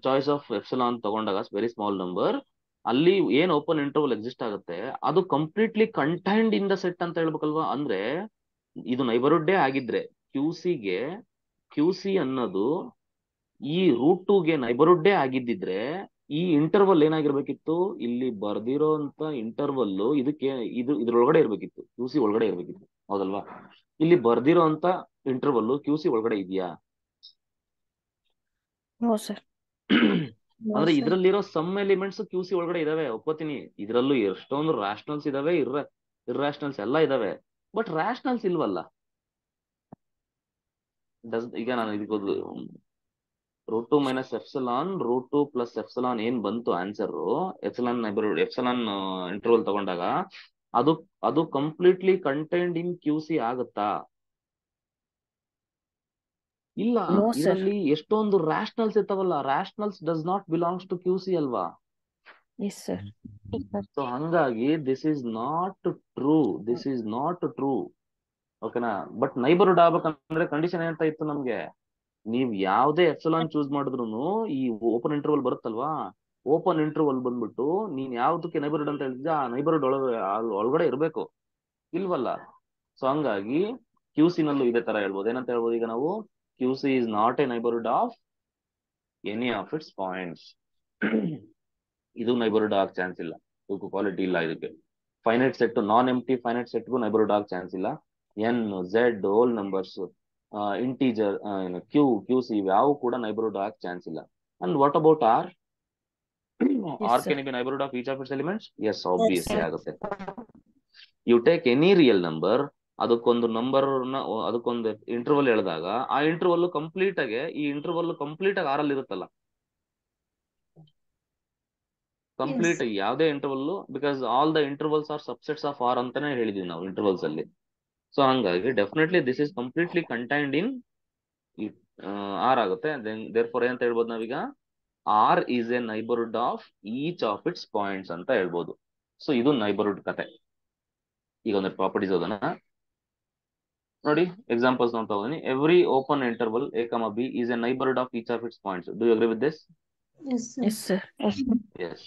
ಚಾಯ್ಸ್ ಆಫ್ ಎಪ್ಸಲಾನ್ ತಗೊಂಡಾಗ ವೆರಿ ಸ್ಮಾಲ್ ನಂಬರ್, ಅಲ್ಲಿ ಏನ್ ಓಪನ್ ಇಂಟರ್ವಲ್ ಎಕ್ಸಿಸ್ಟ್ ಆಗುತ್ತೆ ಅದು completely contained in the set ಅಂತ ಹೇಳ್ಬೇಕಲ್ವಾ? ಅಂದ್ರೆ ಇದು ನೈಬರ್ಹುಡ್ಡೇ ಆಗಿದ್ರೆ ಕ್ಯೂ ಸಿ ಅನ್ನೋದು ಈ √2ಗೆ ನೈಬರ್ಹುಡ್ಡೇ ಆಗಿದ್ದಿದ್ರೆ ಈ ಇಂಟರ್ವಲ್ ಏನಾಗಿರ್ಬೇಕಿತ್ತು? ಇಲ್ಲಿ ಬರ್ದಿರೋಂತ ಇಂಟರ್ವಲ್ ಇದ್ರೊಳಗಡೆ ಇರ್ಬೇಕಿತ್ತು, ಕ್ಯೂ ಸಿ ಒಳಗಡೆ ಇರ್ಬೇಕಿತ್ತು, ಹೌದಲ್ವಾ? ಇಲ್ಲಿ ಬರ್ದಿರೋಂತ ಇಂಟರ್ವಲ್ ಕ್ಯೂ ಸಿ ಒಳಗಡೆ ಇದೆಯಾ? No sir. ಅಂದ್ರೆ ಇದ್ರಲ್ಲಿರೋ ಸಮ್ ಎಲಿಮೆಂಟ್ಸ್ ಕ್ಯೂ ಸಿ ಒಳಗಡೆ ಇದಾವೆ, ಒಪ್ಕೋತೀನಿ. ಇದ್ರಲ್ಲೂ ಎಷ್ಟೊಂದು ರಾಷನಲ್ಸ್ ಇದಾವೆ, ಇರ್ರಾಷನಲ್ಸ್ ಎಲ್ಲ ಇದಾವೆ, ಬಟ್ ರಾಷನಲ್ಸ್ ಇಲ್ವಲ್ಲ. ಈಗ ನಾನು ಇದಕ್ಕೆ √2 - ಎಪ್ಸಲಾನ್, √2 + ಎಪ್ಸಲಾನ್ ಏನ್ ಬಂತು ಆನ್ಸರ್, ಎಪ್ಸಲಾನ್ ಇಂಟರ್ವಲ್ ತಗೊಂಡಾಗ ಅದು completely contained in Q C ಆಗುತ್ತಾ? ಇಲ್ಲ. ಇದರಲ್ಲಿ ಎಷ್ಟೊಂದು ರಾಷನಲ್ಸ್ ಇರ್ತಾವಲ್ಲ, rationals does not belongs to Q C ಅಲ್ವಾ? Yes sir. ಸೊ ಹಂಗಾಗಿ ದಿಸ್ ಇಸ್ ನಾಟ್ ಟ್ರೂ. ಓಕೆನಾ? ಬಟ್ ನೈಬರ್ಹುಡ್ ಆಗ್ಬೇಕಂದ್ರೆ ಕಂಡೀಷನ್ ಏನಂತ ಇತ್ತು ನಮ್ಗೆ, ನೀವ್ ಯಾವ್ದೇ ಎಪ್ಸಲಾನ್ ಚೂಸ್ ಮಾಡಿದ್ರು ಈ ಓಪನ್ ಇಂಟರ್ವಲ್ ಬರುತ್ತಲ್ವಾ, ಓಪನ್ ಇಂಟರ್ವಲ್ ಬಂದ್ಬಿಟ್ಟು ನೀನ್ ಯಾವ್ದಕ್ಕೆ ನೈಬರ್ಹುಡ್ ಅಂತ ಹೇಳಿದ್ರೆ ಆ ನೈಬರ್ಹುಡ್ ಒಳಗಡೆ ಇರ್ಬೇಕು, ಇಲ್ವಲ್ಲ? ಸೊ ಹಂಗಾಗಿ ಕ್ಯೂ ಸಿ ನಲ್ಲೂ ಇದೇ ತರ ಹೇಳ್ಬೋದು. ಏನಂತ ಹೇಳ್ಬೋದು ಈಗ ನಾವು? Q C is not a neighbourhood of any of its points. ಇದು ನೈಬರ್ಹುಡ್ ಆಗ ಚಾನ್ಸ್ ಇಲ್ಲ, ಇದಕ್ಕೂ ಕ್ವಾಲಿಟಿ ಇಲ್ಲ. ಇದಕ್ಕೆ finite set, non empty finite ಸೆಟ್ಗೂ ನೈಬರ್ಹುಡ್ ಆಗ ಚಾನ್ಸ್ ಇಲ್ಲ. N, Z, whole numbers, integer, Q C ಯಾವ ಕೂಡ ನೈಬರ್ಹುಡ್ ಆಗ ಚಾನ್ಸ್ ಇಲ್ಲ. And what about R? R can be neighbourhood of each of its elements? Yes, obviously ಆಗುತ್ತೆ. You take any real number, ಅದಕ್ಕೊಂದು interval ಹೇಳಿದಾಗ ಆ interval complete ಆಗಿ ಆರಲ್ಲಿ ಇರುತ್ತಲ್ಲ, ಕಂಪ್ಲೀಟ್ ಯಾವುದೇ interval, because all the intervals are subsets of R ಅಂತಾನೆ ಹೇಳಿದೀವಿ ನಾವು ಇಂಟರ್ವಲ್ಸ್ ಅಲ್ಲಿ. ಸೊ ಹಂಗಾಗಿ definitely this is completely contained in R ಆಗುತ್ತೆ. ದೇರ್ ಫಾರ್ ಏನಂತ ಹೇಳ್ಬೋದು ನಾವೀಗ, R is a neighbourhood of each of its points ಅಂತ ಹೇಳ್ಬೋದು. ಸೊ ಇದು ನೈಬರ್ಹುಡ್ ಕತೆ. ಈಗ ಒಂದು ಪ್ರಾಪರ್ಟೀಸ್ ಓದೋಣ ನೋಡಿ. ಎಕ್ಸಾಂಪಲ್ಸ್ ನೋಡ್ತಾ ಹೋಗ್ತೀನಿ. Every open interval a, b is a neighborhood of each of its points. Do you agree with this? Yes, sir. Yes, sir. Yes.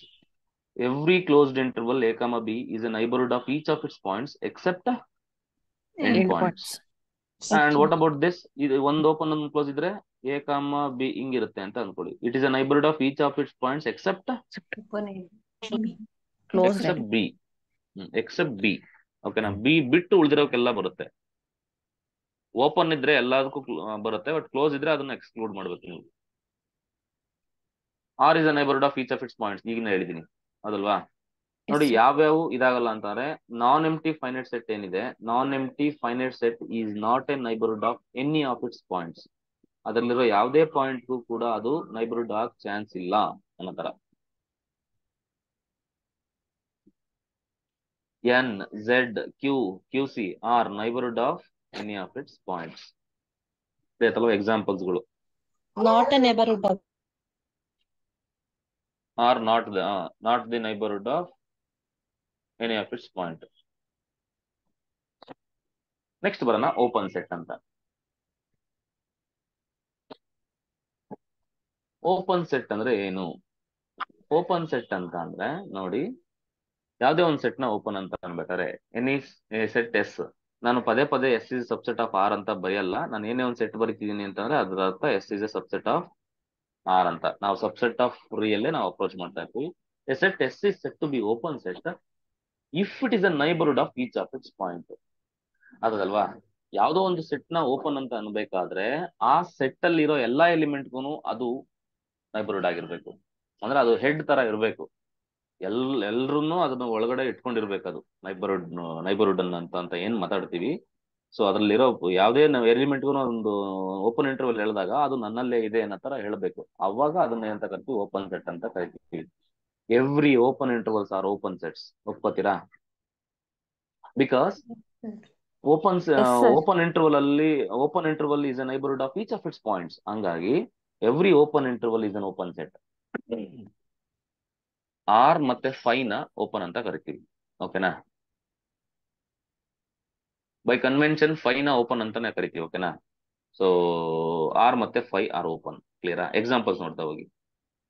Every closed interval a, b is a neighborhood of each of its points except end points. And what about this? ಇದು ಒಂದು open ಒಂದು close ಇದ್ರೆ a, b ಹಿಂಗಿರುತ್ತೆ ಅಂತ ಅನ್ಕೊಳ್ಳಿ. It is a neighborhood of each of its points except Closed except b. Except b. ಓಕೆನಾ? b ಬಿಟ್ಟು ಉಳಿದಿರೋಕೆಲ್ಲ ಬರುತ್ತೆ. Open ಇದ್ರೆ ಎಲ್ಲದಕ್ಕೂ ಬರುತ್ತೆ, ಬಟ್ ಕ್ಲೋಸ್ ಇದ್ರೆ ಅದನ್ನ ಎಕ್ಸ್ಕ್ಲೂಡ್ ಮಾಡ್ಬೇಕು ನೀವು. R is a neighbourhood of each of its points ಈಗಿನ ಹೇಳಿದೀನಿ ಅದಲ್ವಾ? ನೋಡಿ ಯಾವ್ಯಾವು ಇದಾಗಲ್ಲ ಅಂತಾರೆ. ನಾನ್ ಎಂಟಿ ಫೈನೈಟ್ ಸೆಟ್ ಏನಿದೆ, non empty finite set is not a neighbourhood of any of its points. ಅದರಲ್ಲಿರೋ ಯಾವುದೇ ಪಾಯಿಂಟ್ಗೂ ಕೂಡ ಅದು ನೈಬರ್ಹುಡ್ ಆಗ ಚಾನ್ಸ್ ಇಲ್ಲ ಅನ್ನೋ ತರ. N, Z, QC are neighbourhood of any of its points. ಅಥವಾ ಎಕ್ಸಾಂಪಲ್ಸ್ಗಳು Not a neighborhood of. are not the neighborhood of any of its point. Next ಬರೋಣ ಓಪನ್ ಸೆಟ್ ಅಂತ. ಓಪನ್ ಸೆಟ್ ಅಂದ್ರೆ ಏನು? ಓಪನ್ ಸೆಟ್ ಅಂತ ಅಂದ್ರೆ ನೋಡಿ, ಯಾವ್ದೇ ಒಂದು ಸೆಟ್ ನ ಓಪನ್ ಅಂತ ಅನ್ಬೇಕಾರೆ ಎನಿ ಸೆಟ್ ಎಸ್, ನಾನು ಪದೇ ಪದೇ S is subset of R ಅಂತ ಬರೆಯಲ್ಲ. ನಾನು ಏನೇ ಒಂದು ಸೆಟ್ ಬರೀತಿದ್ದೀನಿ ಅಂತಂದ್ರೆ ಅದರ ಅರ್ಥ S is a subset of R ಅಂತ. ನಾವು ಸಬ್ಸೆಟ್ ಆಫ್ ರಿಯಲ್ಲೇ ನಾವು ಅಪ್ರೋಚ್ ಮಾಡ್ತಾ ಇರ್ತೀವಿ. A set S is set to be open set if it is a neighbourhood of each of its point. ಅದಲ್ವಾ? ಯಾವುದೋ ಒಂದು ಸೆಟ್ ನ ಓಪನ್ ಅಂತ ಅನ್ಬೇಕಾದ್ರೆ ಆ ಸೆಟ್ ಅಲ್ಲಿ ಇರೋ ಎಲ್ಲಾ ಎಲಿಮೆಂಟ್ಗೂ ಅದು ನೈಬರ್ಹುಡ್ ಆಗಿರ್ಬೇಕು. ಅಂದ್ರೆ ಅದು ಹೆಡ್ ತರ ಇರ್ಬೇಕು. ಎಲ್ರನ್ನೂ ಅದನ್ನ ಒಳಗಡೆ ಇಟ್ಕೊಂಡಿರ್ಬೇಕು. ಅದು ನೈಬರ್ಹುಡ್ ಅಂತ ಏನ್ ಮಾತಾಡ್ತೀವಿ. ಸೊ ಅದ್ರಲ್ಲಿರೋ ಯಾವುದೇ ಎಲಿಮೆಂಟ್ಗೂ ಒಂದು ಓಪನ್ ಇಂಟರ್ವಲ್ ಹೇಳಿದಾಗ ಅದು ನನ್ನಲ್ಲೇ ಇದೆ ಅನ್ನೋ ತರ ಹೇಳ್ಬೇಕು. ಅವಾಗ ಅದನ್ನ ಏನಂತ ಕರಿತೀವಿ? ಓಪನ್ ಸೆಟ್ ಅಂತ ಕರಿತೀವಿ. Every open intervals are open sets. ಒಪ್ಕೋತೀರಾ? Because open interval is a neighbourhood of each of its points. ಹಂಗಾಗಿ every open interval is an open set. R ಮತ್ತೆ ಫೈನ ಓಪನ್ ಅಂತ ಕರಿತೀವಿ. ಓಕೆನಾ? ಬೈ ಕನ್ವೆನ್ಷನ್ ಫೈನ ಓಪನ್ ಅಂತಾನೆ ಕರಿತೀವಿ. ಓಕೆನಾ? ಸೊ ಆರ್ ಮತ್ತೆ ಫೈ ಆರ್ ಓಪನ್. ಕ್ಲಿಯರಾ? ಎಕ್ಸಾಂಪಲ್ಸ್ ನೋಡ್ತಾ ಹೋಗಿ.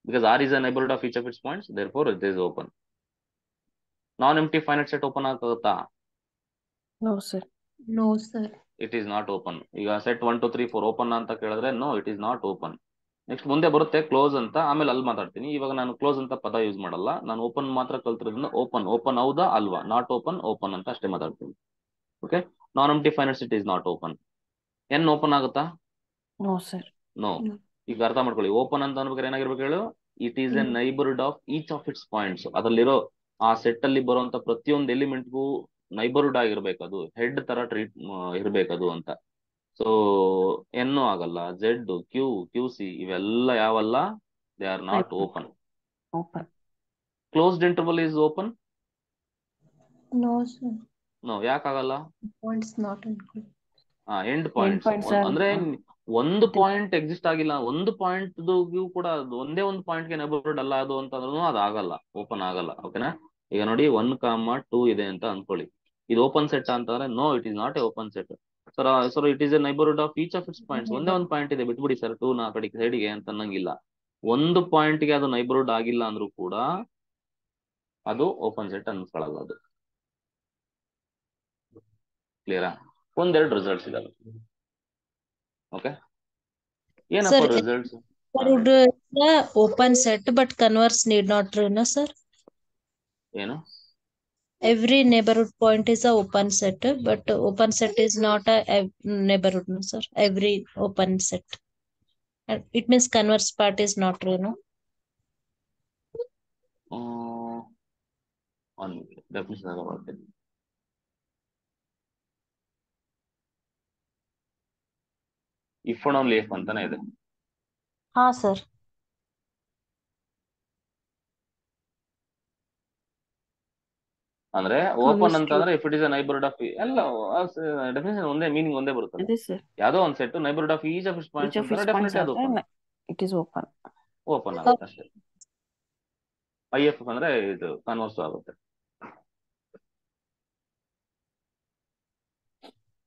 Because R is a neighbourhood of each of its points, therefore it is open. Non empty finite set open ಆಗುತ್ತಾ? No, sir. No, sir. It is not open. ಈಗ set 1 2 3 4 ಓಪನ್ ಅಂತ ಕೇಳಿದ್ರೆ no, it is not open. Next ಮುಂದೆ ಬರುತ್ತೆ close ಅಂತ, ಆಮೇಲೆ ಅಲ್ಲಿ ಮಾತಾಡ್ತೀನಿ. ಇವಾಗ ನಾನು ಕ್ಲೋಸ್ ಅಂತ ಪದ ಯೂಸ್ ಮಾಡಲ್ಲ. ನಾನು ಓಪನ್ ಮಾತ್ರ ಕಲ್ತಿರೋದ್ರಿಂದ ಓಪನ್ ಹೌದಾ ಅಲ್ವಾ, ನಾಟ್ ಓಪನ್ ಅಂತ ಅಷ್ಟೇ ಮಾತಾಡ್ತೀನಿ. Okay? Non empty finite set is not open. N open ಆಗುತ್ತಾ? No, sir. ನೋ. ಈಗ ಅರ್ಥ ಮಾಡ್ಕೊಳ್ಳಿ. ಓಪನ್ ಅಂತ ಅನ್ಬೇಕಾದ್ರೆ ಏನಾಗಿರ್ಬೇಕು ಹೇಳು? It is a neighbourhood of each of its points. ಅದರಲ್ಲಿರೋ ಆ ಸೆಟ್ ಅಲ್ಲಿ ಬರುವಂತ ಪ್ರತಿಯೊಂದು ಎಲಿಮೆಂಟ್ಗೂ ನೈಬರ್ಹುಡ್ ಆಗಿರ್ಬೇಕು. ಅದು ಹೆಡ್ ತರ ಟ್ರೀಟ್ ಇರ್ಬೇಕದು ಅಂತ. ಸೊ ಎನ್ನು ಆಗಲ್ಲ, ಝೆಡ್, QC ಇವೆಲ್ಲ ಯಾವಲ್ಲ? They are not open. Open. Closed interval is open? No, sir. No. ಯಾಕಾಗಲ್ಲ? Points not included. End points ಅಂದ್ರೆ ಒಂದು ಪಾಯಿಂಟ್ ಎಕ್ಸಿಸ್ಟ್ ಆಗಿಲ್ಲ. ಒಂದು ಪಾಯಿಂಟ್ ಕೂಡ ಒಂದೇ ಒಂದು ಪಾಯಿಂಟ್ ಗೆ ನೈಬರ್ಹುಡ್ ಅಲ್ಲ ಅದು ಅಂತಂದ್ರೂ ಅದು ಆಗಲ್ಲ, ಓಪನ್ ಆಗಲ್ಲ. ಓಕೆನಾ? ಈಗ ನೋಡಿ 1, 2 ಇದೆ ಅಂತ ಅನ್ಕೊಳ್ಳಿ. ಇದು ಓಪನ್ ಸೆಟ್ ಅಂತಂದ್ರೆ no, it is not a open set. Sir it is a neighbourhood of each of its points. ಒಂದೇ ಒಂದು ಪಾಯಿಂಟ್ ಇದೆ, ಬಿಟ್ಬಿಡಿ ಸರ್ 2 ನ ಕಡೆ ಸೈಡ್ಗೆ ಅಂತ ಅನ್ನಂಗಿಲ್ಲ. ಒಂದು ಪಾಯಿಂಟ್ ಗೆ ಅದು ನೈಬರ್ಹುಡ್ ಆಗಿಲ್ಲ ಅಂದ್ರೂ ಕೂಡ ಅದು ಓಪನ್ ಸೆಟ್ ಅನ್ಸ್ಕೊಳ್ಳಲ್ಲ ಅದು. ಕ್ಲಿಯರಾ? ಒಂದೆರಡು ರಿಸಲ್ಟ್ಸ್ ಇದಾವೆ. ಓಕೆ? ಏನಪ್ಪ results? Open set but converse need not true, no sir? ಏನು? Every neighborhood point is a open set, but open set is not a neighborhood, no sir? Every open set. And it means converse part is not true, no? Definition ಆಗ ಮಾಡ್ತೀನಿ. If and only if ಅಂತಾನೆ ಇದೆ. ಹಾ sir. ಅಂದ್ರೆ open ಅಂತ ಅಂದ್ರೆ if it is a neighbourhood of ಎಲ್ಲ definition ಒಂದೇ, ಮೀನಿಂಗ್ ಒಂದೇ ಬರುತ್ತದೆ. ಅದೇ ಸರ್, ಯಾವ್ದೋ ಒಂದ್ set neighbourhood of each of it's each points of ಅಂತಂದ್ರೆ ಇಟ್ಸ್ ಪಾಯಿಂಟ್ಸ್ ಡೆಫಿನೆಟ್ಲಿ ಅದು ಆದ್ರೆ ಇಟ್ ಈಸ್ ಓಪನ್. ಓಪನ್ ಆಗುತ್ತೆ ಅಷ್ಟೇ. IF ಅಂದ್ರೆ ಇದು ಕನ್ವರ್ಸ್ ಆಗುತ್ತೆ.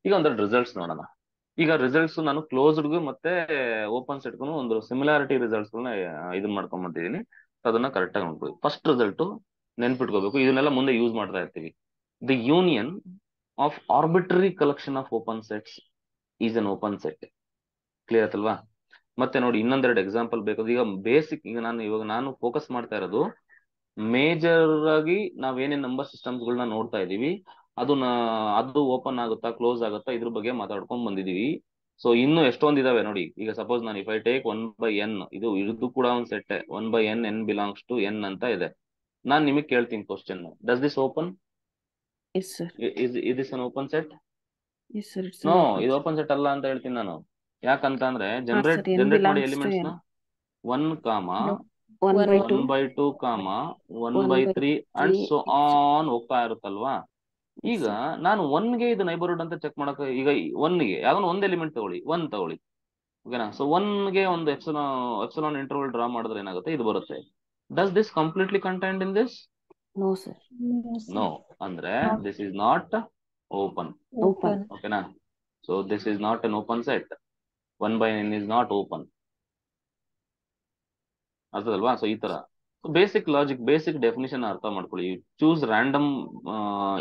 ಈಗ ಒಂದೆರಡು ರಿಸಲ್ಟ್ಸ್ ನೋಡೋಣ. ಈಗ ರಿಸಲ್ಟ್ಸ್ ನಾನು ಕ್ಲೋಸ್ಡ್ಗೂ ಮತ್ತೆ ಓಪನ್ ಸೆಟ್ಗೂ ಒಂದು ಸಿಮಿಲಾರಿಟಿ ರಿಸಲ್ಟ್ಸ್ ಇದನ್ನ ಮಾಡ್ಕೊಂಡ್ ಬಂದಿದ್ದೀನಿ. ಅದನ್ನ ಕರೆಕ್ಟ್ ಆಗಿ ನೋಡ್ಕೊಳ್ಳಿ. ಫಸ್ಟ್ ರಿಸಲ್ಟ್ ನೆನ್ಪಿಟ್ಕೋಬೇಕು, ಇದನ್ನೆಲ್ಲ ಮುಂದೆ ಯೂಸ್ ಮಾಡ್ತಾ ಇರ್ತೀವಿ. The union of arbitrary collection of open sets is an open set. Clear ಆಯ್ತಲ್ವಾ? ಮತ್ತೆ ನೋಡಿ ಇನ್ನೊಂದೆರಡು ಎಕ್ಸಾಂಪಲ್ ಬೇಕು. ಈಗ ಬೇಸಿಕ್, ಈಗ ನಾನು ಫೋಕಸ್ ಮಾಡ್ತಾ ಇರೋದು ಮೇಜರ್ ಆಗಿ ನಾವೇನೇನ್ ನಂಬರ್ ಸಿಸ್ಟಮ್ಸ್ ಗಳನ್ನ ನೋಡ್ತಾ ಇದೀವಿ ಅದು ಓಪನ್ ಆಗುತ್ತಾ ಕ್ಲೋಸ್ ಆಗುತ್ತಾ ಇದ್ರ ಬಗ್ಗೆ ಮಾತಾಡ್ಕೊಂಡ್ ಬಂದಿದೀವಿ. ಸೊ ಇನ್ನು ಎಷ್ಟೊಂದಿದಾವೆ ನೋಡಿ. ಈಗ ಸಪೋಸ್ ನಾನು ಇಫ್ ಐ ಟೇಕ್ 1/n, ಇದು ಕೂಡ ಒಂದು set 1/n, n belongs to n ಅಂತ ಇದೆ. ನಾನ್ ನಿಮಗೆ ಕೇಳ್ತೀನಿ question, does this open? Yes sir. Is this an open set? Yes sir, it's no, ಇದು ಓಪನ್ ಸೆಟ್ ಅಲ್ಲ ಅಂತ ಹೇಳ್ತೀನಿ ನಾನು. ಯಾಕಂತ ಅಂದ್ರೆ ಜನರೇಟ್ ಮಾಡಿ ಎಲಿಮೆಂಟ್ಸ್ ನ 1, 1/2, 1/3 ಅಂಡ್ ಸೊ ಆನ್ ಹೋಗ್ತಾ ಇರುತ್ತಲ್ವಾ. ಈಗ ನಾನು 1ಗೆ ಇದು ನೈಬರ್ಹುಡ್ ಅಂತ ಚೆಕ್ ಮಾಡಕ, ಈಗ 1ಗೆ ಯಾವ್ದೋ ಒಂದು ಎಲಿಮೆಂಟ್ ತಗೊಳ್ಳಿ, 1 ತಗೊಳ್ಳಿ, ಓಕೆನಾ? ಸೊ 1ಗೆ ಒಂದು ಎಪ್ಸಿಲಾನ್ ಇಂಟರ್ವಲ್ ಡ್ರಾ ಮಾಡಿದ್ರೆ ಏನಾಗುತ್ತೆ, ಇದು ಬರುತ್ತೆ. Does this completely contained in this? No sir. No, ಅಂದ್ರೆ ದಿಸ್ ಇಸ್ ನಾಟ್ ಓಪನ್. ಓಕೆನಾ? So this is not an open set. 1/n is not open. ಅರ್ಥದಲ್ವಾ? ಸೊ ಈ ತರ ಬೇಸಿಕ್ ಲಾಜಿಕ್, ಬೇಸಿಕ್ ಡೆಫಿನಿಷನ್ ಅರ್ಥ ಮಾಡ್ಕೊಳ್ಳಿ. ಚೂಸ್ ರ್ಯಾಂಡಮ್,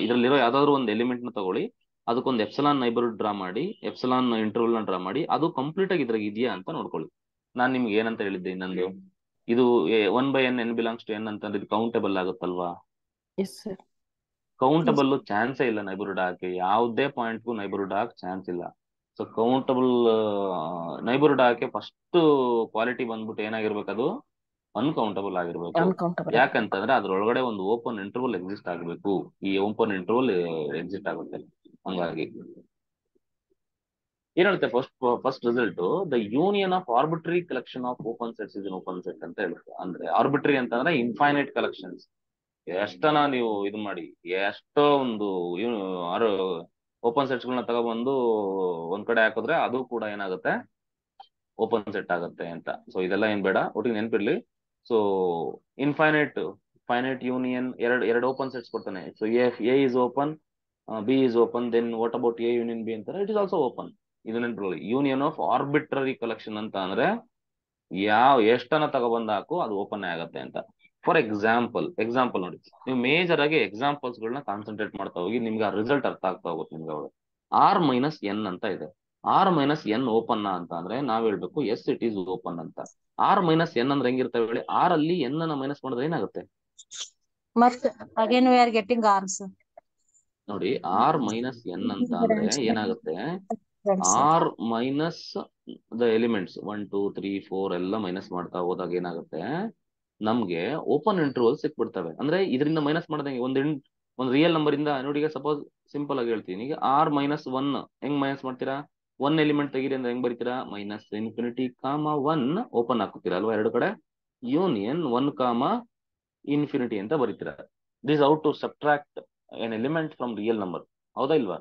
ಇದರಲ್ಲಿರೋ ಯಾವ್ದಾದ್ರು ಒಂದು ಎಲಿಮೆಂಟ್ ನ ತಗೊಳ್ಳಿ, ಅದಕ್ಕೊಂದು ಎಪ್ಸಲಾನ್ ನೈಬರ್ಹುಡ್ ಡ್ರಾ ಮಾಡಿ, ಎಪ್ಸಲಾನ್ ಇಂಟರ್ವಲ್ ನ ಡ್ರಾ ಮಾಡಿ, ಅದು ಕಂಪ್ಲೀಟ್ ಆಗಿ ಇದ್ರಾಗ ಇದೆಯಾ ಅಂತ ನೋಡ್ಕೊಳ್ಳಿ. ನಾನ್ ನಿಮ್ಗೆ ಏನಂತ ಹೇಳಿದ್ದೆ ಇನ್ನೊಂದು, ಇದು 1/n, n belongs to n ಅಂತಂದ್ರೆ ಇದು ಕೌಂಟಬಲ್ ಆಗುತ್ತಲ್ವಾ? Yes sir. ಕೌಂಟಬಲ್ ಚಾನ್ಸೇ ಇಲ್ಲ ನೈಬರ್ಹುಡ್ ಹಾಕಿ, ಯಾವುದೇ ಪಾಯಿಂಟ್ಗೂ ನೈಬರ್ಹುಡ್ ಹಾಕಿ ಚಾನ್ಸ್ ಇಲ್ಲ. ಸೊ ಕೌಂಟಬಲ್ ನೈಬರ್ಹುಡ್ ಹಾಕಿ ಫಸ್ಟ್ ಕ್ವಾಲಿಟಿ ಬಂದ್ಬಿಟ್ಟು ಏನಾಗಿರ್ಬೇಕು, ಅದು ಅನ್ಕೌಂಟಬಲ್ ಆಗಿರ್ಬೇಕು. ಯಾಕಂತಂದ್ರೆ ಅದ್ರೊಳಗಡೆ ಒಂದು ಓಪನ್ ಇಂಟರ್ವಲ್ ಎಕ್ಸಿಸ್ಟ್ ಆಗ್ಬೇಕು. ಈ ಓಪನ್ ಇಂಟರ್ವಲ್ ಎಕ್ಸಿಸ್ಟ್ ಆಗುತ್ತೆ. ಹಂಗಾಗಿ ಏನ್ ಹೇಳುತ್ತೆ first result, the union of arbitrary collection of open sets is open set ಅಂತ ಹೇಳುತ್ತೆ. ಅಂದ್ರೆ ಆರ್ಬಿಟ್ರರಿ ಅಂತಂದ್ರೆ ಇನ್ಫೈನೈಟ್ ಕಲೆಕ್ಷನ್ಸ್. ಎಷ್ಟನ ನೀವು ಇದು ಮಾಡಿ, ಎಷ್ಟೋ ಒಂದು ಓಪನ್ ಸೆಟ್ಸ್ ಗಳನ್ನ ತಗೊಬಂದು ಒಂದ್ ಕಡೆ ಹಾಕಿದ್ರೆ ಅದು ಕೂಡ ಏನಾಗುತ್ತೆ, ಓಪನ್ ಸೆಟ್ ಆಗುತ್ತೆ ಅಂತ. ಸೊ ಇದೆಲ್ಲ ಏನ್ ಬೇಡ, ಒಟ್ಟಿಗೆ ನೆನ್ಪಿರ್ಲಿ. ಸೊ ಫೈನೈಟ್ ಯೂನಿಯನ್, ಎರಡು ಓಪನ್ ಸೆಟ್ಸ್ ಕೊಡ್ತಾನೆ. So A is open, B is open, then what about A union B ಅಂತಾರೆ, ಇಟ್ ಇಸ್ ಆಲ್ಸೋ ಓಪನ್. ಇದು ನೆನ್ಪಿರ್ಲಿ. ಯೂನಿಯನ್ ಆಫ್ ಆರ್ಬಿಟ್ರರಿ ಕಲೆಕ್ಷನ್ ಅಂತ ಅಂದ್ರೆ ಎಷ್ಟನ್ನ ತಗೊಬಂದ್ ಹಾಕು ಅದು ಓಪನ್ ಆಗತ್ತೆ ಅಂತ. ಫಾರ್ ಎಕ್ಸಾಂಪಲ್ ನೋಡಿ, ನೀವು ಮೇಜರ್ ಆಗಿ ಎಕ್ಸಾಂಪಲ್ಸ್ ಗಳನ್ನ ಕಾನ್ಸಂಟ್ರೇಟ್ ಮಾಡ್ತಾ ಹೋಗಿ, ನಿಮ್ಗೆ ಆ ರಿಸಲ್ಟ್ ಅರ್ಥ ಆಗ್ತಾ ಹೋಗುತ್ತೆ ನಿಮ್ಗೆ. ಅವಾಗ R-n ಅಂತ ಇದೆ. R-n ಓಪನ್ ಅಂತ ಅಂದ್ರೆ ನಾವ್ ಹೇಳ್ಬೇಕು ಎಸ್ ಇಟ್ ಈಸ್ ಓಪನ್ ಅಂತ. R-n ಅಂದ್ರೆ ಹೆಂಗಿರ್ತವೆ ಹೇಳಿ? R ಅಲ್ಲಿ n ಅನ್ನ ಮೈನಸ್ ಮಾಡಿದ್ರೆ ಏನಾಗುತ್ತೆ? ಮತ್ತೆ again we are getting R's. ನೋಡಿ, R-n ಅಂತ ಅಂದ್ರೆ ಏನಾಗುತ್ತೆ, R ಮೈನಸ್ ದ ಎಲಿಮೆಂಟ್ಸ್ 1, 2, 3, 4 ಎಲ್ಲ ಮೈನಸ್ ಮಾಡ್ತಾ ಹೋದಾಗ ಏನಾಗುತ್ತೆ, ನಮ್ಗೆ ಓಪನ್ ಇಂಟರ್ವಲ್ ಸಿಕ್ಬಿಡ್ತವೆ. ಅಂದ್ರೆ ಇದರಿಂದ ಮೈನಸ್ ಮಾಡ್ದಂಗೆ ಒಂದು ರಿಯಲ್ ನಂಬರ್ ಇಂದ ನೋಡಿ. ಈಗ ಸಪೋಸ್ ಸಿಂಪಲ್ ಆಗಿ ಹೇಳ್ತೀನಿ, ಈಗ R-1 ಹೆಂಗ್ ಮೈನಸ್ ಮಾಡ್ತೀರಾ? 1 ಎಲಿಮೆಂಟ್ ತೆಗೀರಿ ಅಂದ್ರೆ ಹೆಂಗ್ ಬರೀತೀರಾ? -∞, ಓಪನ್ ಹಾಕ್ತೀರಾ ಅಲ್ವಾ? ಎರಡು ಕಡೆ ಯೂನಿಯನ್ 1, ಅಂತ ಬರೀತೀರಾ. This out to subtract N element from real number. ಹೌದಾ ಇಲ್ವಾ?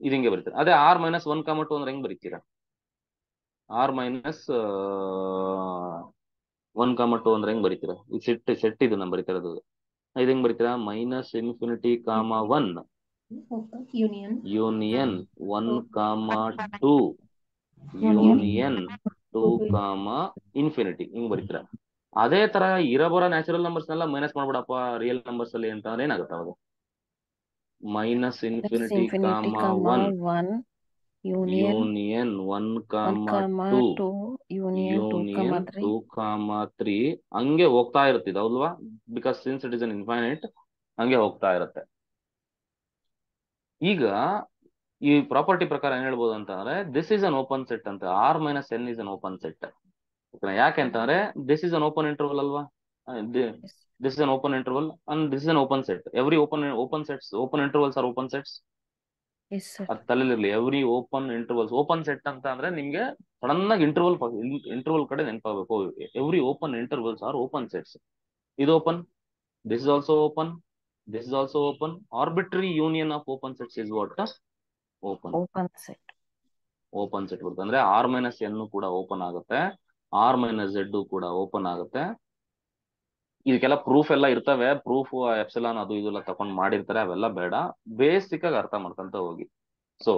ಇದು ಹಿಂಗೆ ಬರೀತೀರಾ. ಅದೇ R-1, 2 ಅಂದ್ರೆ ಹೆಂಗ್ ಬರೀತೀರಾ? R-1, 2 ಅಂದ್ರೆ ಹೆಂಗ್ ಬರೀತೀರಾ? ಈ ಸೆಟ್ ಇದು ನಾನು ಬರೀತಿರೋದು. ಇದು ಹೆಂಗ್ ಬರೀತೀರಾ? -∞, 1 ಯೂನಿಯನ್ 1, 2 ಯೂನಿಯನ್ 2, ಹಿಂಗ್ ಬರೀತೀರಾ. ಅದೇ ತರ ಇರಬರೋ ನ್ಯಾಚುರಲ್ ನಂಬರ್ಸ್ ನೆಲ್ಲ ಮೈನಸ್ ಮಾಡ್ಬಿಡಪ್ಪ ರಿಯಲ್ ನಂಬರ್ಸ್ ಅಲ್ಲಿ ಅಂತ ಅಂದ್ರೆ ಏನಾಗುತ್ತೆ ಅವಾಗ? -∞, 1 ಯೂನಿಯನ್ 1, 2 ಯೂನಿಯನ್ 2, 3 ಹಂಗೆ ಹೋಗ್ತಾ ಇರುತ್ತೆ. ಹೌದಲ್ವಾ? Because since it is an infinite, ಹಂಗೆ ಹೋಗ್ತಾ ಇರುತ್ತೆ. ಈಗ ಈ ಪ್ರಾಪರ್ಟಿ ಪ್ರಕಾರ ಏನ್ ಹೇಳ್ಬೋದು ಅಂತಂದ್ರೆ, this is an open set ಅಂತ. R-n is an open set. ಯಾಕೆ ಅಂತಂದ್ರೆ this is an open interval ಅಲ್ವಾ? This is an open interval and this is an open set. Every open intervals are open sets. ಅದು ತಲೆಲಿರ್ಲಿ. Every open intervals open set ಅಂತ ಅಂದ್ರೆ ನಿಮ್ಗೆ sudden ಆಗಿ interval ಕಡೆ ನೆನಪಾಗಬೇಕು. Every open intervals are open sets. ಇದು open, this is also open, this is also open. Arbitrary union of open sets is what? Open. Open set. Open set ಬರುತ್ತೆ ಅಂದ್ರೆ r minus n ಕೂಡ open ಆಗುತ್ತೆ, r minus z ಕೂಡ open ಆಗುತ್ತೆ. ಇದಕ್ಕೆಲ್ಲ proof ಎಲ್ಲ ಇರ್ತವೆ, ಪ್ರೂಫ್ ಎಪ್ಸಿಲಾನ್ ಅದು ಇದೆಲ್ಲ ತಗೊಂಡ್ ಮಾಡಿರ್ತಾರೆ, ಅವೆಲ್ಲ ಬೇಡ, ಬೇಸಿಕ್ ಆಗಿ ಅರ್ಥ ಮಾಡ್ಕೊಂತ ಹೋಗಿ. ಸೊ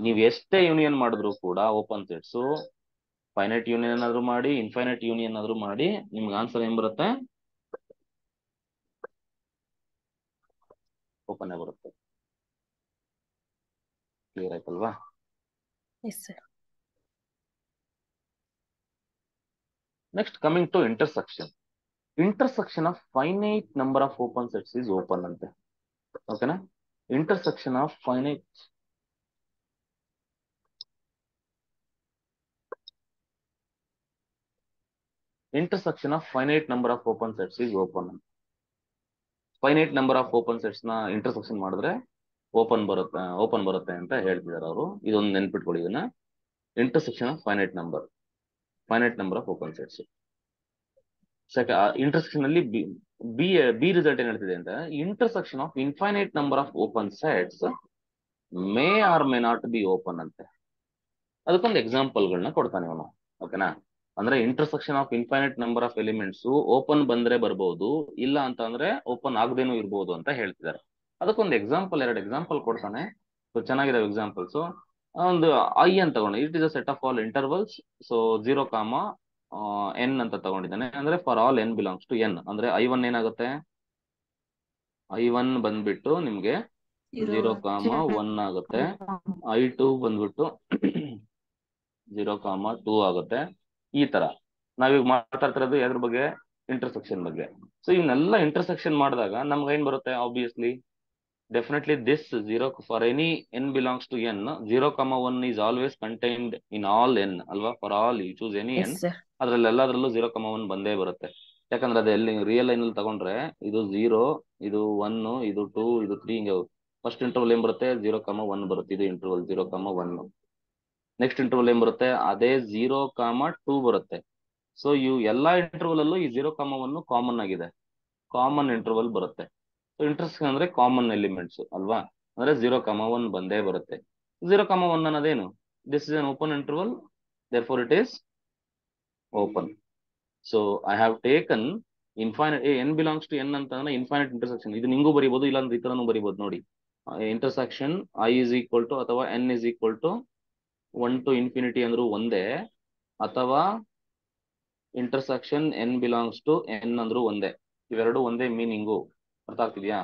ನೀವ್ ಎಷ್ಟೇ ಯೂನಿಯನ್ ಮಾಡಿದ್ರು ಕೂಡ ಓಪನ್ ಸೆಟ್ಸ್, ಫೈನೈಟ್ ಯೂನಿಯನ್ ಏನಾದ್ರು ಮಾಡಿ, ಇನ್ಫೈನೈಟ್ ಯೂನಿಯನ್ ಆದ್ರೂ ಮಾಡಿ, ನಿಮ್ಗೆ ಆನ್ಸರ್ ಏನ್ ಬರುತ್ತೆ? ಓಪನ್ ಬರುತ್ತೆ. ಕ್ಲಿಯರ್ ಆಯ್ತಲ್ವಾ? Yes sir. Next coming to intersection. Intersection of finite number of open sets is open ante. Okay na? Intersection of finite number of open sets is open. Finite number of open sets na intersection ಮಾಡಿದ್ರೆ open ಬರುತ್ತೆ ಅಂತ ಹೇಳ್ತಿದ್ದಾರೆ ಅವರು. ಇದೊಂದು ನೆನ್ಪಿಟ್ಕೊಳ್ಳಿ ಇದನ್ನ. Intersection of finite number of open sets. Intersection ಅಲ್ಲಿ B result ಏನ್ ಹೇಳ್ತಿದೆ ಅಂತ, intersection of infinite number of open sets May R may not be open ಅಂತೆ. ಅದಕ್ಕೊಂದು ಎಕ್ಸಾಂಪಲ್ಗಳನ್ನ ಕೊಡ್ತಾನೆ ಅವನು. ಓಕೆನಾ? ಅಂದ್ರೆ intersection of infinite number of elements open ಬಂದ್ರೆ ಬರ್ಬೋದು, ಇಲ್ಲ ಅಂತ ಅಂದ್ರೆ ಓಪನ್ ಆಗದೇನೂ ಇರ್ಬೋದು ಅಂತ ಹೇಳ್ತಿದ್ದಾರೆ. ಅದಕ್ಕೊಂದು ಎಕ್ಸಾಂಪಲ್, 2 ಎಕ್ಸಾಂಪಲ್ ಕೊಡ್ತಾನೆ. ಸೊ ಚೆನ್ನಾಗಿದಾವೆ ಎಕ್ಸಾಂಪಲ್ಸ್. ಒಂದು ಐ ಅಂತ ತಗೊಂಡು, it is a set of all intervals. So 0, n ಅಂತ ತಗೊಂಡಿದ್ದಾನೆ. ಅಂದ್ರೆ for all n belongs to n, ಅಂದ್ರೆ I1 ಏನಾಗುತ್ತೆ? I1 ಬಂದ್ಬಿಟ್ಟು ನಿಮ್ಗೆ 0, 1 ಆಗುತ್ತೆ. I2 ಬಂದ್ಬಿಟ್ಟು 0, 2 ಆಗುತ್ತೆ. ಈ ತರ ನಾವೀಗ ಮಾತಾಡ್ತಿರೋದು ಯಾವ್ದ್ರ ಬಗ್ಗೆ? ಇಂಟರ್ಸೆಕ್ಷನ್ ಬಗ್ಗೆ. ಸೊ ಇವನ್ನೆಲ್ಲ ಇಂಟರ್ಸೆಕ್ಷನ್ ಮಾಡಿದಾಗ ನಮ್ಗೆ ಏನ್ ಬರುತ್ತೆ? Obviously definitely this 0 for any n belongs to n, 0, 1 is always contained in all n ಅಲ್ವಾ? For all you choose any n, ಅದ್ರಲ್ಲಿ ಎಲ್ಲದರಲ್ಲೂ 0, 1 ಬಂದೇ ಬರುತ್ತೆ. ಯಾಕಂದ್ರೆ ಅದು ಎಲ್ಲಿ ರಿಯಲ್ ಲೈನ್ ಅಲ್ಲಿ ತಗೊಂಡ್ರೆ ಇದು 0, ಇದು 1, ಇದು 2, ಇದು 3 ಹಿಂಗೆ ಫಸ್ಟ್ ಇಂಟರ್ವಲ್ ಏನ್ ಬರುತ್ತೆ? 0, 1 ಬರುತ್ತೆ. ಇದು ಇಂಟರ್ವಲ್ 0, 1. ನೆಕ್ಸ್ಟ್ ಇಂಟರ್ವಲ್ ಏನ್ ಬರುತ್ತೆ? ಅದೇ 0, 2 ಬರುತ್ತೆ. ಸೊ ಇವು ಎಲ್ಲಾ ಇಂಟರ್ವಲ್ ಅಲ್ಲೂ ಈ 0, 1 ಕಾಮನ್ ಆಗಿದೆ, ಕಾಮನ್ ಇಂಟರ್ವಲ್ ಬರುತ್ತೆ. ಸೊ ಇಂಟರ್ಸೆಕ್ಷನ್ ಅಂದ್ರೆ ಕಾಮನ್ ಎಲಿಮೆಂಟ್ಸ್ ಅಲ್ವಾ? ಅಂದ್ರೆ 0, 1 ಬಂದೇ ಬರುತ್ತೆ. 0, 1 ಅನ್ನೋದೇನು? This is an open interval, therefore it is open. So I have taken infinite n belongs to n ಅಂತಂದ್ರೆ ಇನ್ಫೈನೈಟ್ ಇಂಟರ್ಸೆಕ್ಷನ್. ಇದು ನಿಂಗೂ ಬರೀಬಹುದು, ಇಲ್ಲ ಅಂದ್ರೆ ಈ ತರನು ಬರೀಬಹುದು ನೋಡಿ. Intersection i is equal to ಅಥವಾ n is equal to 1 to infinity ಅಂದ್ರೂ ಒಂದೇ, ಅಥವಾ intersection n belongs to n ಅಂದ್ರೂ ಒಂದೇ. ಇವೆರಡು ಒಂದೇ ಮೀನಿಂಗು. ಅರ್ಥ ಆಗ್ತಿದ್ಯಾ?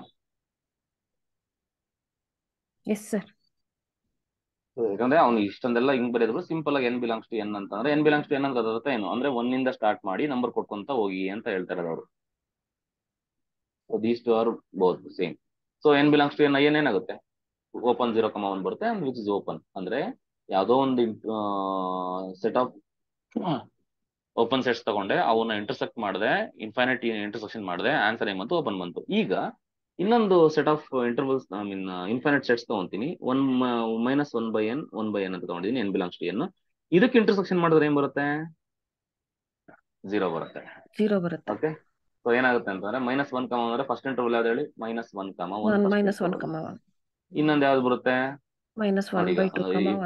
Yes sir. ಯಾಕಂದ್ರೆ ಅವ್ನು ಇಷ್ಟೊಂದೆಲ್ಲ ಹಿಂಗ್ ಬರೆದ್ರು, ಸಿಂಪಲ್ ಆಗಿ n ಬಿಲಾಂಗ್ಸ್ ಟು n ಅಂತಂದ್ರೆ n ಬಿಲಾಂಗ್ಸ್ ಟು n ಅಂತ ಅರ್ಥ ಏನು ಅಂದ್ರೆ 1 ಇಂದ ಸ್ಟಾರ್ಟ್ ಮಾಡಿ ನಂಬರ್ ಕೊಟ್ಕೊಂತ ಹೋಗಿ ಅಂತ ಹೇಳ್ತಾರೆ ಅವರು. These two are both same. So n belongs to n ಏನಾಗುತ್ತೆ? ಓಪನ್ 0, 1 ಬರುತ್ತೆ, ಅಂಡ್ ವಿಚ್ ಇಸ್ ಓಪನ್. ಅಂದ್ರೆ ಯಾವ್ದೋ ಒಂದು ಸೆಟ್ ಆಫ್ ಓಪನ್ ಸೆಟ್ಸ್ ತಗೊಂಡೆ, ಅವನ್ನ ಇಂಟರ್ಸೆಕ್ಟ್ ಮಾಡಿದೆ, ಇನ್ಫೈನೈಟ್ ಇಂಟರ್ಸೆಕ್ಷನ್ ಮಾಡಿದೆ, ಆನ್ಸರ್ ಏನ್ ಬಂತು? ಓಪನ್ ಬಂತು. ಈಗ ಇನ್ನೊಂದು set of intervals, I mean infinite sets ತಗೊಂತೀನಿ, 1 -1/n 1/n ಅಂತ ತಗೊಂಡಿದ್ದೀನಿ, n ಬಿಲಾಂಗ್ಸ್ ಟು n. ಇದಕ್ಕೆ ಇಂಟರ್ಸೆಕ್ಷನ್ ಮಾಡಿದ್ರೆ ಏನ್ ಬರುತ್ತೆ? 0 ಬರುತ್ತೆ. 0 ಬರುತ್ತೆ. ಓಕೆ. ಸೊ ಏನಾಗುತ್ತೆ ಅಂತಂದ್ರೆ -1, ಅಂದ್ರೆ ಫಸ್ಟ್ ಇಂಟರ್ವಲ್ ಯಾವ್ದು ಹೇಳಿ? -1, 1. ಇನ್ನೊಂದು ಯಾವ್ದು ಬರುತ್ತೆ?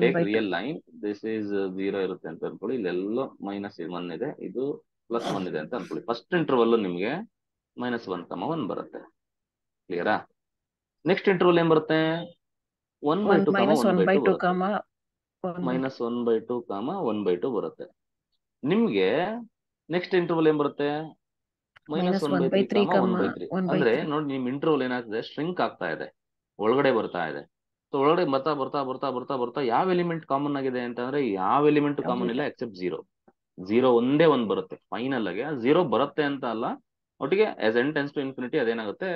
Take real line, this is 0 ಇರುತ್ತೆ ಅಂತ ಅನ್ಕೊಳ್ಳಿ, ಇಲ್ಲೆಲ್ಲೋ -1 ಇದೆ, ಇದು +1 ಇದೆ ಅಂತ ಅನ್ಕೊಳ್ಳಿ. ಫಸ್ಟ್ ಇಂಟರ್ವಲ್ ನಿಮ್ಗೆ -1, 1 ಬರುತ್ತೆ. ಕ್ಲಿಯರಾ? ನೆಕ್ಸ್ಟ್ ಇಂಟರ್ವಲ್ ಏನ್ ಬರುತ್ತೆ? 1/2, -1/2, -1/2, ಬರುತ್ತೆ. ನಿಮ್ಗೆ ನೆಕ್ಸ್ಟ್ ಇಂಟರ್ವಲ್ ಏನ್ ಬರುತ್ತೆ? -1/3, 1/3. ಅಂದ್ರೆ ನೋಡಿ, ನಿಮ್ ಇಂಟರ್ವಲ್ ಏನಾಗ್ತದೆ? ಸ್ಟ್ರಿಂಕ್ ಆಗ್ತಾ ಇದೆ, ಒಳಗಡೆ ಬರ್ತಾ ಇದೆ. ಸೊ ಒಳಗಡೆ ಬರ್ತಾ ಯಾವ ಎಲಿಮೆಂಟ್ ಕಾಮನ್ ಆಗಿದೆ ಅಂತಂದ್ರೆ ಯಾವ ಎಲಿಮೆಂಟ್ ಕಾಮನ್ ಇಲ್ಲ ಎಕ್ಸೆಪ್ಟ್ 0 ಒಂದೇ ಒಂದು ಬರುತ್ತೆ. ಫೈನಲ್ ಆಗಿ 0 ಬರುತ್ತೆ ಅಂತ ಅಲ್ಲ, ಒಟ್ಟಿಗೆ as n tends to infinity ಅದೇನಾಗುತ್ತೆ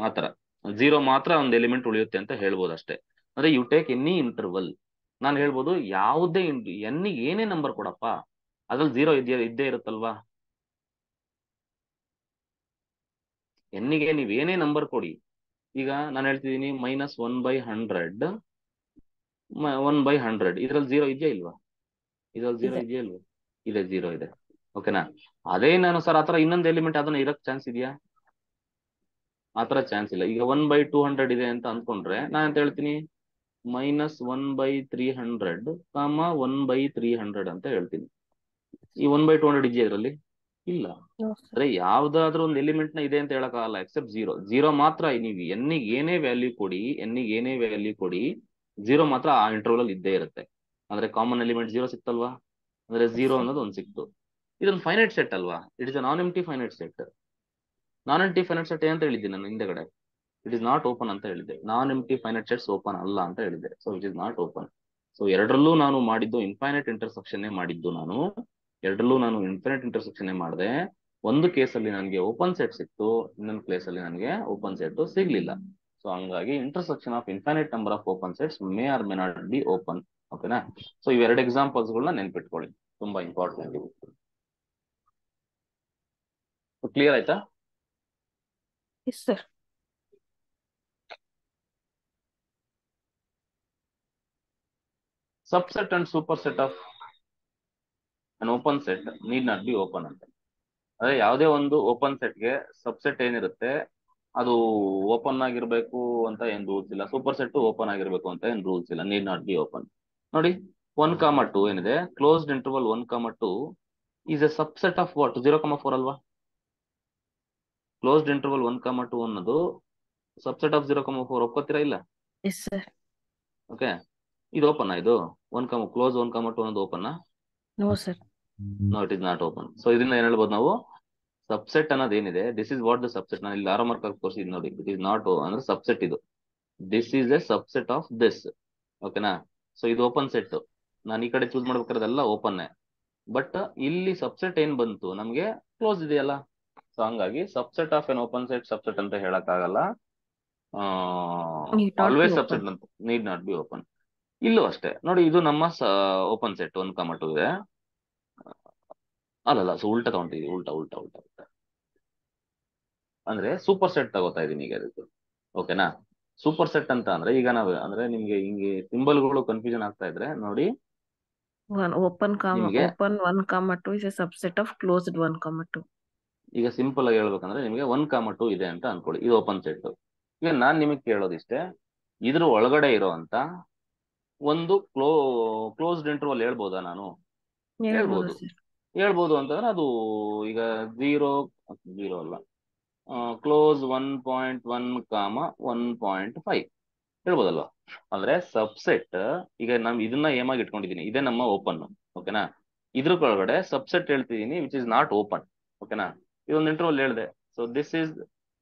ಆತರ 0 ಮಾತ್ರ ಒಂದು ಎಲಿಮೆಂಟ್ ಉಳಿಯುತ್ತೆ ಅಂತ ಹೇಳ್ಬೋದು ಅಷ್ಟೇ. ಅಂದ್ರೆ ಯು ಟೇಕ್ ಎನಿ ಇಂಟರ್ವಲ್, ನಾನು ಹೇಳ್ಬೋದು ಯಾವುದೇ n ಏನೇ ನಂಬರ್ ಕೊಡಪ್ಪ, ಅದ್ರಲ್ಲಿ 0 ಇದ್ದೇ ಇರುತ್ತಲ್ವಾ? n ಗೆ ನೀವ್ ಏನೇ ನಂಬರ್ ಕೊಡಿ. ಈಗ ನಾನು ಹೇಳ್ತಿದ್ದೀನಿ -1/100, 1/100, ಇದ್ರಲ್ಲಿ 0 ಇದೆಯಾ ಇಲ್ವಾ? ಇದ್ರಲ್ಲಿ 0 ಇದೆಯಾ ಇಲ್ವಾ? ಇದೆ, 0 ಇದೆ. ಓಕೆನಾ? ಅದೇ ನಾನು ಸರ್ ಆತರ ಇನ್ನೊಂದು ಎಲಿಮೆಂಟ್ ಅದನ್ನ ಇರಕ್ ಚಾನ್ಸ್ ಇದೆಯಾ? ಆತರ ಚಾನ್ಸ್ ಇಲ್ಲ. ಈಗ 1/200 ಇದೆ ಅಂತ ಅಂದ್ಕೊಂಡ್ರೆ ನಾ ಅಂತ ಹೇಳ್ತೀನಿ -1/300 1/300 ಅಂತ ಹೇಳ್ತೀನಿ. ಈ 1/200 ಇದೆಯಾ ಇದರಲ್ಲಿ? ಇಲ್ಲ. No, sir. ಅಂದ್ರೆ ಯಾವ್ದಾದ್ರೂ ಒಂದು ಎಲಿಮೆಂಟ್ ನ ಇದೆ ಅಂತ ಹೇಳಕ್ಕಾಗಲ್ಲ ಎಕ್ಸೆಪ್ಟ್ ಝೀರೋ ಮಾತ್ರ. ನೀವು ಎನ್ನಿಗೆ ಏನೇ ವ್ಯಾಲ್ಯೂ ಕೊಡಿ ಝೀರೋ ಮಾತ್ರ ಆ ಇಂಟರ್ವಲ್ ಅಲ್ಲಿ ಇದ್ದೇ ಇರುತ್ತೆ. ಅಂದ್ರೆ ಕಾಮನ್ ಎಲಿಮೆಂಟ್ ಝೀರೋ ಸಿಕ್ತಲ್ವಾ, ಅಂದ್ರೆ ಝೀರೋ ಅನ್ನೋದು ಒಂದು ಸಿಕ್ತು. ಇದೊಂದು ಫೈನೈಟ್ ಸೆಟ್ ಅಲ್ವಾ, it is a non empty finite set. Non empty finite set ಏನಂತ ಹೇಳಿದ್ದೀನಿ ನಾನು ಹಿಂದೆಗಡೆ? ಇಟ್ ಇಸ್ ನಾಟ್ ಓಪನ್ ಅಂತ ಹೇಳಿದ್ದೆ. ನಾನ್ ಎಂಪ್ಟಿ ಫೈನೈಟ್ ಸೆಟ್ಸ್ ಓಪನ್ ಅಲ್ಲ ಅಂತ ಹೇಳಿದ್ದೆ. So it is not open. So ಎರಡರಲ್ಲೂ ನಾನು ಮಾಡಿದ್ದು ಇನ್ಫೈನೈಟ್ ಇಂಟರ್ಸೆಕ್ಷನ್ ಮಾಡಿದ್ದು. ಎರಡರಲ್ಲೂ ನಾನು ಇನ್ಫೈನೈಟ್ ಇಂಟರ್ಸೆಕ್ಷನ್ ಮಾಡಿದೆ. ಒಂದು ಕೇಸಲ್ಲಿ ನನಗೆ ಓಪನ್ ಸೆಟ್ ಸಿಕ್ತು, ಇನ್ನೊಂದು ಕೇಸಲ್ಲಿ ನನಗೆ ಓಪನ್ ಸೆಟ್ ಸಿಗ್ಲಿಲ್ಲ. ಸೊ ಹಂಗಾಗಿ intersection of infinite number of open sets May R may not be open. ಓಕೆನಾ? ಸೊ ಇವೆರಡು ಎಕ್ಸಾಂಪಲ್ಸ್ ಗಳನ್ನ ನೆನ್ಪಿಟ್ಕೊಳ್ಳಿ, ತುಂಬಾ ಇಂಪಾರ್ಟೆಂಟ್ ಇವು. ಕ್ಲಿಯರ್ ಆಯ್ತಾ? Yes, sir. Subset and superset of an open set need not be open ಅಂತ. ಅದೇ ಯಾವುದೇ ಒಂದು ಓಪನ್ ಸೆಟ್ಗೆ ಸಬ್ಸೆಟ್ ಏನಿರುತ್ತೆ ಅದು ಓಪನ್ ಆಗಿರ್ಬೇಕು ಅಂತ ಏನ್ ರೂಲ್ಸ್ ಇಲ್ಲ. ಸೂಪರ್ ಸೆಟ್ ಓಪನ್ ಆಗಿರ್ಬೇಕು ಅಂತ ಏನ್ ರೂಲ್ಸ್ ಇಲ್ಲ. Need not be open. ನೋಡಿ 1,2 ಏನಿದೆ, closed interval 1,2 is a subset of what? 0,4 ಅಲ್ವಾ? ಕ್ಲೋಸ್ಡ್ ಇಂಟರ್ವಲ್ 1,2 ಅನ್ನೋದು ಸಬ್ಸೆಟ್ ಆಫ್ 0,4. ಒಪ್ಕೋತೀರಾ ಇಲ್ಲ? Yes, sir. ಓಕೆ, ಇದು ಓಪನ್ ಇದು ಕ್ಲೋಸ್ 1,2 ಅನ್ನೋದು open? No, sir. No, it is not open. So ಇದರಿಂದ ಏನ್ ಹೇಳ್ಬೋದು ನಾವು? ಸಬ್ಸೆಟ್ ಅನ್ನೋದು ಏನಿದೆ, this is what the subset. ನಾನು ಇಲ್ಲಿ ಆರೋ ಮಾರ್ಕ್ ಆಗಿ ತೋರಿಸಿದ್ ನೋಡಿ, ಇಟ್ ಇಸ್ ನಾಟ್ ಅಂದ್ರೆ ಸಬ್ಸೆಟ್ ಇದು. This is a subset of this. ಓಕೆನಾ? ಸೊ ಇದು ಓಪನ್ ಸೆಟ್. ನಾನು ಈ ಕಡೆ ಚೂಸ್ ಮಾಡ್ಬೇಕಾದ್ರೆಲ್ಲ ಓಪನ್. ಬಟ್ ಇಲ್ಲಿ ಸಬ್ಸೆಟ್ ಏನ್ ಬಂತು ನಮ್ಗೆ? ಕ್ಲೋಸ್ ಇದೆಯಲ್ಲ. ಸೊ ಹಂಗಾಗಿ subset of N open set subset ಅಂತ ಹೇಳಕ್ ಆಗಲ್ಲ. Need not be always open. Subset ಅಂತ ನೀಡ್ ನಾಟ್ ಬಿ ಓಪನ್. ಇಲ್ಲೂ ಅಷ್ಟೇ ನೋಡಿ, ಇದು ನಮ್ಮ ಓಪನ್ ಸೆಟ್ 1,2 ಇದೆ. ಅಲ್ಲಲ್ಲ, ಸೊ ಉಲ್ಟಾ ತಗೊಂಡಿದ್ದೀವಿ, ಉಲ್ಟಾ ಅಂದ್ರೆ ಸೂಪರ್ ಸೆಟ್ ತಗೋತಾ ಇದೀನಿ ಈಗ ಅದಕ್ಕೆ. ಓಕೆನಾ? ಸೂಪರ್ ಸೆಟ್ ಅಂತ ಅಂದ್ರೆ ಈಗ ನಾವು ಅಂದ್ರೆ ನಿಮ್ಗೆ ಹಿಂಗೆ ಸಿಂಬಲ್ಗಳು ಕನ್ಫ್ಯೂಷನ್ ಆಗ್ತಾ ಇದ್ರೆ ನೋಡಿ, Open, ನಿಮ್ಗೆ 1,2 is a subset of closed 1,2. ಈಗ ಸಿಂಪಲ್ ಆಗಿ ಹೇಳ್ಬೇಕಂದ್ರೆ ನಿಮ್ಗೆ 1,2 ಇದೆ ಅಂತ ಅನ್ಕೊಳ್ಳಿ, ಇದು ಓಪನ್ ಸೆಟ್. ಈಗ ನಾನ್ ನಿಮಗೆ ಕೇಳೋದಿಷ್ಟೇ, ಇದ್ರ ಒಳಗಡೆ ಇರೋ ಅಂತ ಒಂದು ಕ್ಲೋಸ್ಡ್ ಇಂಟರ್ವಲ್ ಹೇಳ್ಬೋದಾ ನಾನು? ಹೇಳ್ಬೋದು. ಹೇಳ್ಬೋದು ಅಂತಂದ್ರೆ ಅದು ಈಗ 0 ಅಲ್ಲ, ಕ್ಲೋಸ್ 1.1, 1.5 ಹೇಳ್ಬೋದಲ್ವಾ? ಅಂದ್ರೆ ಸಬ್ಸೆಟ್ ಈಗ ನಮ್ ಇದನ್ನ ಏಮಾಗಿ ಇಟ್ಕೊಂಡಿದೀನಿ, ಇದೇ ನಮ್ಮ ಓಪನ್. ಓಕೆನಾ? ಇದ್ರ ಒಳಗಡೆ ಸಬ್ಸೆಟ್ ಹೇಳ್ತಿದೀನಿ ವಿಚ್ ಇಸ್ ನಾಟ್ ಓಪನ್. ಓಕೆನಾ? ಇದೊಂದು ಇಂಟರ್ವಲ್ ಹೇಳಿದೆ. So this is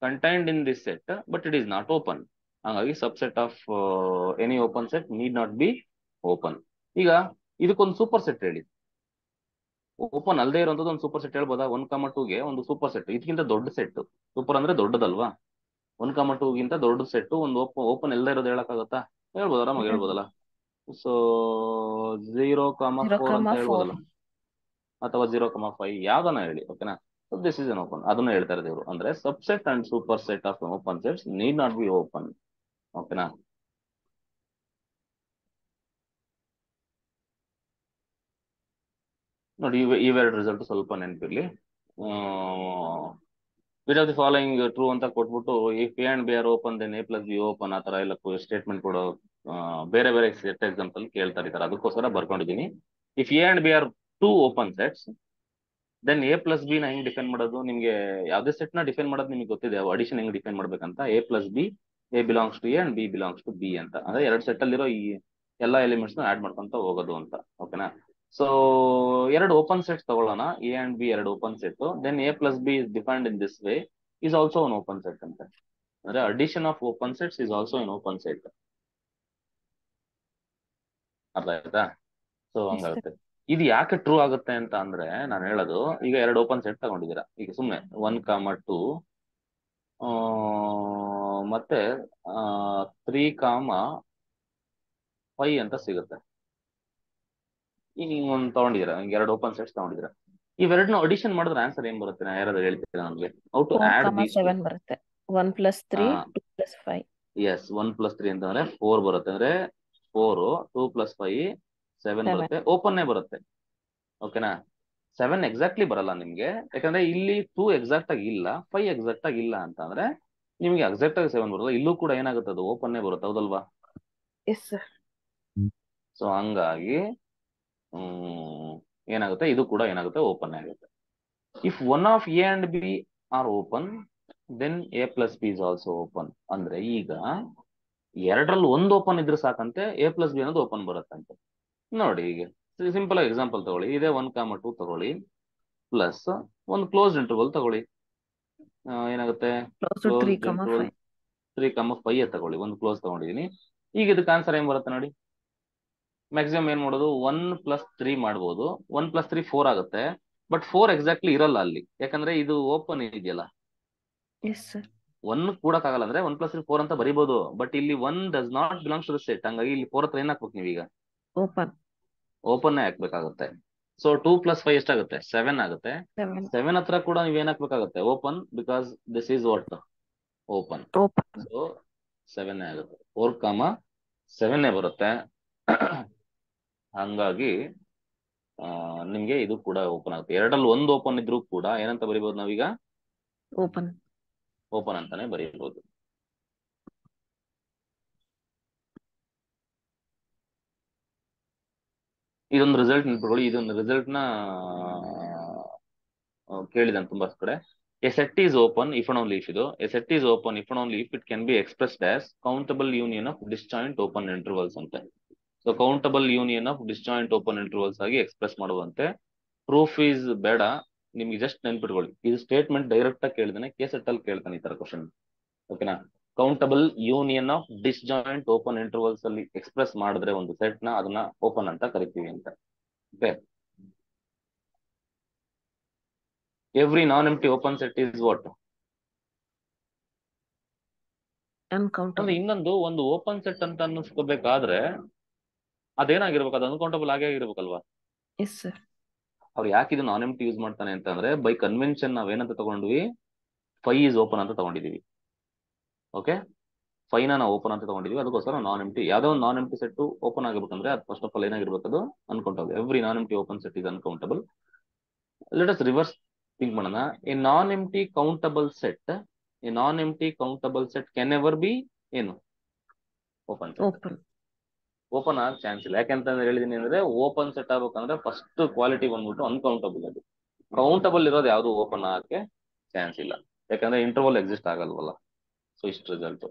contained in this set but it is not open. ಹಾಗಾಗಿ subset of any open set need not be open. ಈಗ ಇದಕ್ಕೊಂದು ಸೂಪರ್ ಸೆಟ್ ಹೇಳಿ. ಓಪನ್ ಅಲ್ಲದೆ ಇರುವಂತದ್ದು ಒಂದು ಸೂಪರ್ ಸೆಟ್ ಹೇಳ್ಬೋದಾ? 1,2ಗೆ ಒಂದು ಸೂಪರ್ ಸೆಟ್, ಇದಕ್ಕಿಂತ ದೊಡ್ಡ ಸೆಟ್. ಸೂಪರ್ ಅಂದ್ರೆ ದೊಡ್ಡದಲ್ವಾ? 1,2ಗಿಂತ ದೊಡ್ಡ ಸೆಟ್ ಒಂದು ಓಪನ್ ಎಲ್ಲದೇ ಇರೋದು ಹೇಳಕ್ಕಾಗತ್ತಾ? ಹೇಳ್ಬೋದು, ಆರಾಮಾಗಿ ಹೇಳ್ಬೋದಲ್ಲ. ಸೊ 0,4 ಅಂತ ಹೇಳ್ಬೋದಲ್ಲ, ಅಥವಾ 0,5 ಯಾವ್ದನ್ನ ಹೇಳಿ. ಓಕೆನಾ? So this is an open. ಅದನ್ನ ಹೇಳ್ತಾ ಇರೋದು ಇವರು. ಅಂದ್ರೆ subset and super set of open sets need not be open. ಓಕೆನಾ? ನೋಡಿ ಇವೆರಡು ರಿಸಲ್ಟ್ ಸ್ವಲ್ಪ ನೆನಪಿರ್ಲಿ. Which of the following true ಅಂತ ಕೊಟ್ಬಿಟ್ಟು if A and B are open then A plus B open, ಆ ತರ ಎಲ್ಲ ಸ್ಟೇಟ್ಮೆಂಟ್ ಕೊಡೋ ಬೇರೆ ಬೇರೆ ಸೆಟ್ ಎಕ್ಸಾಂಪಲ್ ಕೇಳ್ತಾರೆ ಇದ್ದಾರೆ. ಅದಕ್ಕೋಸ್ಕರ ಬರ್ಕೊಂಡಿದ್ದೀನಿ. If A and B are two open sets then A plus B ನ ಹೆಂಗ್ ಡಿಫೈನ್ ಮಾಡೋದು? ನಿಮ್ಗೆ ಯಾವ್ದೇ ಸೆಟ್ ನ ಡಿಫೈನ್ ಮಾಡೋದು ನಿಮ್ಗೆ ಗೊತ್ತಿದೆ, ಅಡಿಷನ್ ಹೆಂಗ್ ಡಿಫೈನ್ ಮಾಡ್ಬೇಕಂತ. A plus B, A belongs to A and B belongs to B ಅಂತ. ಅಂದ್ರೆ ಎರಡು ಸೆಟ್ ಅಲ್ಲಿರೋ ಈ ಎಲ್ಲಾ ಎಲಿಮೆಂಟ್ಸ್ ನ ಆಡ್ ಮಾಡ್ಕೊಂತ ಹೋಗೋದು ಅಂತ. ಓಕೆನಾ? ಸೊ ಎರಡು ಓಪನ್ ಸೆಟ್ಸ್ ತಗೊಳ್ಳೋಣ, ಎ ಅಂಡ್ ಬಿ ಎರಡು open set. Then A plus B is defined in this way is also one open set ಅಂತ. ಅಂದ್ರೆ addition of open sets is also an open set. ಅರ್ಥ ಆಯ್ತಾ? So ಹಂಗಾಗುತ್ತೆ. ಇದು ಯಾಕೆ true ಆಗುತ್ತೆ ಅಂತ ಅಂದ್ರೆ ನಾನು ಹೇಳೋದು, ಈಗ ಎರಡು ಓಪನ್ ಸೆಟ್ ತಗೊಂಡಿದ್ದೀರಾ. ಈಗ ಸುಮ್ಮನೆ 1,2 ಮತ್ತೆ 3,5 ಅಂತ ಸಿಗುತ್ತೆ. ಈಗ ಒಂದು ತಗೊಂಡಿದ್ದೀರಾ, ಹಿಂಗೆ ಎರಡು ಓಪನ್ ಸೆಟ್ಸ್ ತಗೊಂಡಿದ್ದೀರಾ. ಇವೆರಡನ್ನ ಅಡಿಷನ್ ಮಾಡಿದ್ರೆ ಆನ್ಸರ್ ಏನ್ ಬರುತ್ತೆ? ನಾ ಯಾರಾದ್ರೂ ಹೇಳ್ತೀರಾ ನಮ್ಗೆ? ಹೌ ಟು ಆಡ್ ದೀಸ್ 7 ಬರುತ್ತೆ. 1 + 3 2 + 5. ಎಸ್, 1 + 3 ಅಂತಂದ್ರೆ 4 ಬರುತ್ತೆ. ಅಂದ್ರೆ 4, 2 + 5 7 ಬರುತ್ತೆ. ಓಪನ್ನೇ ಬರುತ್ತೆ. ಓಕೆನಾ? 7 ಎಕ್ಸಾಕ್ಟ್ಲಿ ಬರಲ್ಲ ನಿಮ್ಗೆ, ಯಾಕಂದ್ರೆ ಇಲ್ಲಿ 2 ಎಕ್ಸಾಕ್ಟ್ ಆಗಿ ಇಲ್ಲ, 5 ಎಕ್ಸಾಕ್ಟ್ ಆಗಿ ಇಲ್ಲ ಅಂತ ಅಂದ್ರೆ ನಿಮ್ಗೆ ಎಕ್ಸಾಕ್ಟ್ ಆಗಿ 7 ಬರೋಲ್ಲ. ಇಲ್ಲೂ ಕೂಡ ಏನಾಗುತ್ತೆ, ಅದು ಓಪನ್ನೇ ಬರುತ್ತೆ, ಹೌದಲ್ವಾ? Yes sir. ಸೊ ಹಂಗಾಗಿ ಏನಾಗುತ್ತೆ, ಇದು ಕೂಡ ಏನಾಗುತ್ತೆ, ಓಪನ್ ಆಗುತ್ತೆ. If one of A and B are open then A plus B is also open. ಅಂದ್ರೆ ಈಗ ಎರಡರಲ್ಲಿ ಒಂದು ಓಪನ್ ಇದ್ರೆ ಸಾಕಂತೆ ಎ ಪ್ಲಸ್ ಬಿ ಅನ್ನೋದು ಓಪನ್ ಬರುತ್ತಂತೆ. ನೋಡಿ, ಈಗ ಸಿಂಪಲ್ ಆಗಿ ಎಕ್ಸಾಂಪಲ್ ತಗೊಳ್ಳಿ. ಇದೇ 1,2 ತಗೊಳ್ಳಿ, ಪ್ಲಸ್ ಒಂದು ಕ್ಲೋಸ್ ಇಂಟರ್ವಲ್ ತಗೊಳ್ಳಿ. ಏನಾಗುತ್ತೆ, ಕ್ಲೋಸ್ ಇಂಟರ್ವಲ್ 3,5 ತಗೊಳ್ಳಿ, ಒಂದು ಕ್ಲೋಸ್ ತಗೊಂಡಿದೀನಿ. ಈಗ ಇದಕ್ಕೆ ಆನ್ಸರ್ ಏನ್ ಬರುತ್ತೆ ನೋಡಿ. ಮ್ಯಾಕ್ಸಿಮಮ್ ಏನ್ ಮಾಡೋದು, 1+3 ಮಾಡ್ಬೋದು. 1+3 4 ಆಗುತ್ತೆ, ಬಟ್ 4 ಎಕ್ಸಾಕ್ಟ್ಲಿ ಇರಲ್ಲ ಅಲ್ಲಿ, ಯಾಕಂದ್ರೆ ಇದು ಓಪನ್ ಇದೆಯಲ್ಲ. Yes sir. 1 ಕೂಡಕ್ಕಾಗಲ್ಲ, ಅಂದ್ರೆ 1+3 4 ಅಂತ ಬರಿಬಹುದು, ಬಟ್ ಇಲ್ಲಿ 1 does not belongs to the set. ಹಂಗಾಗಿ ಇಲ್ಲಿ 4 ಹತ್ರ ಏನ್ ಹಾಕ್ಬೇಕು ನೀವೀಗ, ಓಪನ್ ಹಾಕ್ಬೇಕಾಗುತ್ತೆ. ಸೊ 2+5 ಎಷ್ಟಾಗುತ್ತೆ, 7 ಆಗುತ್ತೆ. 7 ಹತ್ರ ಕೂಡ ನೀವ್ ಏನ್ ಹಾಕ್ಬೇಕಾಗುತ್ತೆ, open, because this is what, open. So 7 ಆಗುತ್ತೆ, 4,7 ಬರುತ್ತೆ. ಹಂಗಾಗಿ ನಿಮ್ಗೆ ಇದು ಕೂಡ ಓಪನ್ ಆಗುತ್ತೆ. ಎರಡಲ್ಲಿ ಒಂದು ಓಪನ್ ಇದ್ರೂ ಕೂಡ ಏನಂತ ಬರಿಬಹುದು ನಾವೀಗ, ಓಪನ್ ಅಂತಾನೆ ಬರೀಬಹುದು. ಇದೊಂದು ರಿಸಲ್ಟ್ ನೆನ್ಪಿಟ್ಕೊಳ್ಳಿ. ಇದೊಂದು ರಿಸಲ್ಟ್ ನ ಕೇಳಿದಾನೆ ತುಂಬಾ ಕಡೆ. A set is open if and only if, ಇದು a set is open if and only if it can be expressed as countable union of disjoint open intervals ಅಂತ. So countable union of disjoint open intervals ಆಗಿ express ಮಾಡುವಂತೆ. Proof is ಬೇಡ, ನಿಮ್ಗೆ just ನೆನ್ಪಿಟ್ಕೊಳ್ಳಿ. ಇದು statement direct ಆಗಿ ಕೇಳಿದಾನೆ, KCET ಅಲ್ಲಿ ಕೇಳ್ತಾನೆ ಈ ತರ ಕ್ವಶನ್, ಓಕೆನಾ. Countable union of disjoint open intervals ಅಲ್ಲಿ ಎಕ್ಸ್ಪ್ರೆಸ್ ಮಾಡಿದ್ರೆ ಒಂದು ಸೆಟ್ ನ, ಅದನ್ನ ಓಪನ್ ಅಂತ ಕರಿತೀವಿ ಅಂತ. Okay, every non empty open set is what, ಅಂದ್ರೆ ಇನ್ನೊಂದು ಒಂದು ಓಪನ್ ಸೆಟ್ ಅಂತ ಅನ್ನಿಸ್ಕೋಬೇಕಾದ್ರೆ ಅದೇನಾಗಿರ್ಬೇಕು, ಅದು ಅನ್ಕೌಂಟಬಲ್ ಆಗೇ ಆಗಿರ್ಬೇಕಲ್ವಾ. ಅವ್ರು ಯಾಕೆ ಇದು ನಾನ್ ಎಂಪ್ಟಿ ಯೂಸ್ ಮಾಡ್ತಾನೆ ಅಂತಂದ್ರೆ, ಬೈ ಕನ್ವೆನ್ಷನ್ ನಾವೇನಂತ ತಗೊಂಡ್ವಿ, 5 ಈಸ್ ಓಪನ್ ಅಂತ ತಗೊಂಡಿದೀವಿ. ಓಕೆ, 5 ನಾವು ಓಪನ್ ಅಂತ ತಗೊಂಡಿದೀವಿ, ಅದಕ್ಕೋಸ್ಕರ ನಾನ್ ಎಂಪ್ಟಿ. ಯಾವ್ದೋ ಒಂದು ನಾನ್ ಎಂಪ್ಟಿ ಸೆಟ್ ಓಪನ್ ಆಗಿರ್ಬೇಕಂದ್ರೆ ಅದು ಫಸ್ಟ್ ಆಫ್ ಆಲ್ ಏನಾಗಿರ್ಬೇಕು, ಅದು uncountable. Every non empty open set is uncountable. Let us reverse think ಮಾಡೋಣ. A non empty countable set, a non empty countable set can ever be ಏನು, open set. Open ಆಗ chance ಇಲ್ಲ. ಯಾಕೆಂತಂದ್ರೆ ಹೇಳಿದೀನಿ ಅಂದ್ರೆ, open set ಆಗ್ಬೇಕಂದ್ರೆ first quality ಬಂದ್ಬಿಟ್ಟು uncountable. ಅದು ಕೌಂಟಬಲ್ ಇರೋದು ಯಾವುದು ಓಪನ್ ಆಗಕ್ಕೆ ಚಾನ್ಸ್ ಇಲ್ಲ, ಯಾಕಂದ್ರೆ ಇಂಟರ್ವಲ್ ಎಕ್ಸಿಸ್ಟ್ ಆಗಲ್ವಲ್ಲ. ಸೊ ಇಷ್ಟು ರಿಸಲ್ಟ್.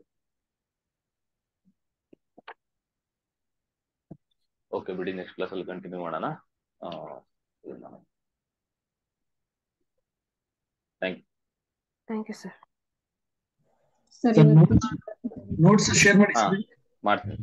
ಓಕೆ ಬಿಡಿ, ನೆಕ್ಸ್ಟ್ ಕ್ಲಾಸ್ ಅಲ್ಲಿ ಕಂಟಿನ್ಯೂ ಮಾಡೋಣ. Thank you sir. Notes share ಮಾಡಿ. ಮಾಡ್ತೀನಿ.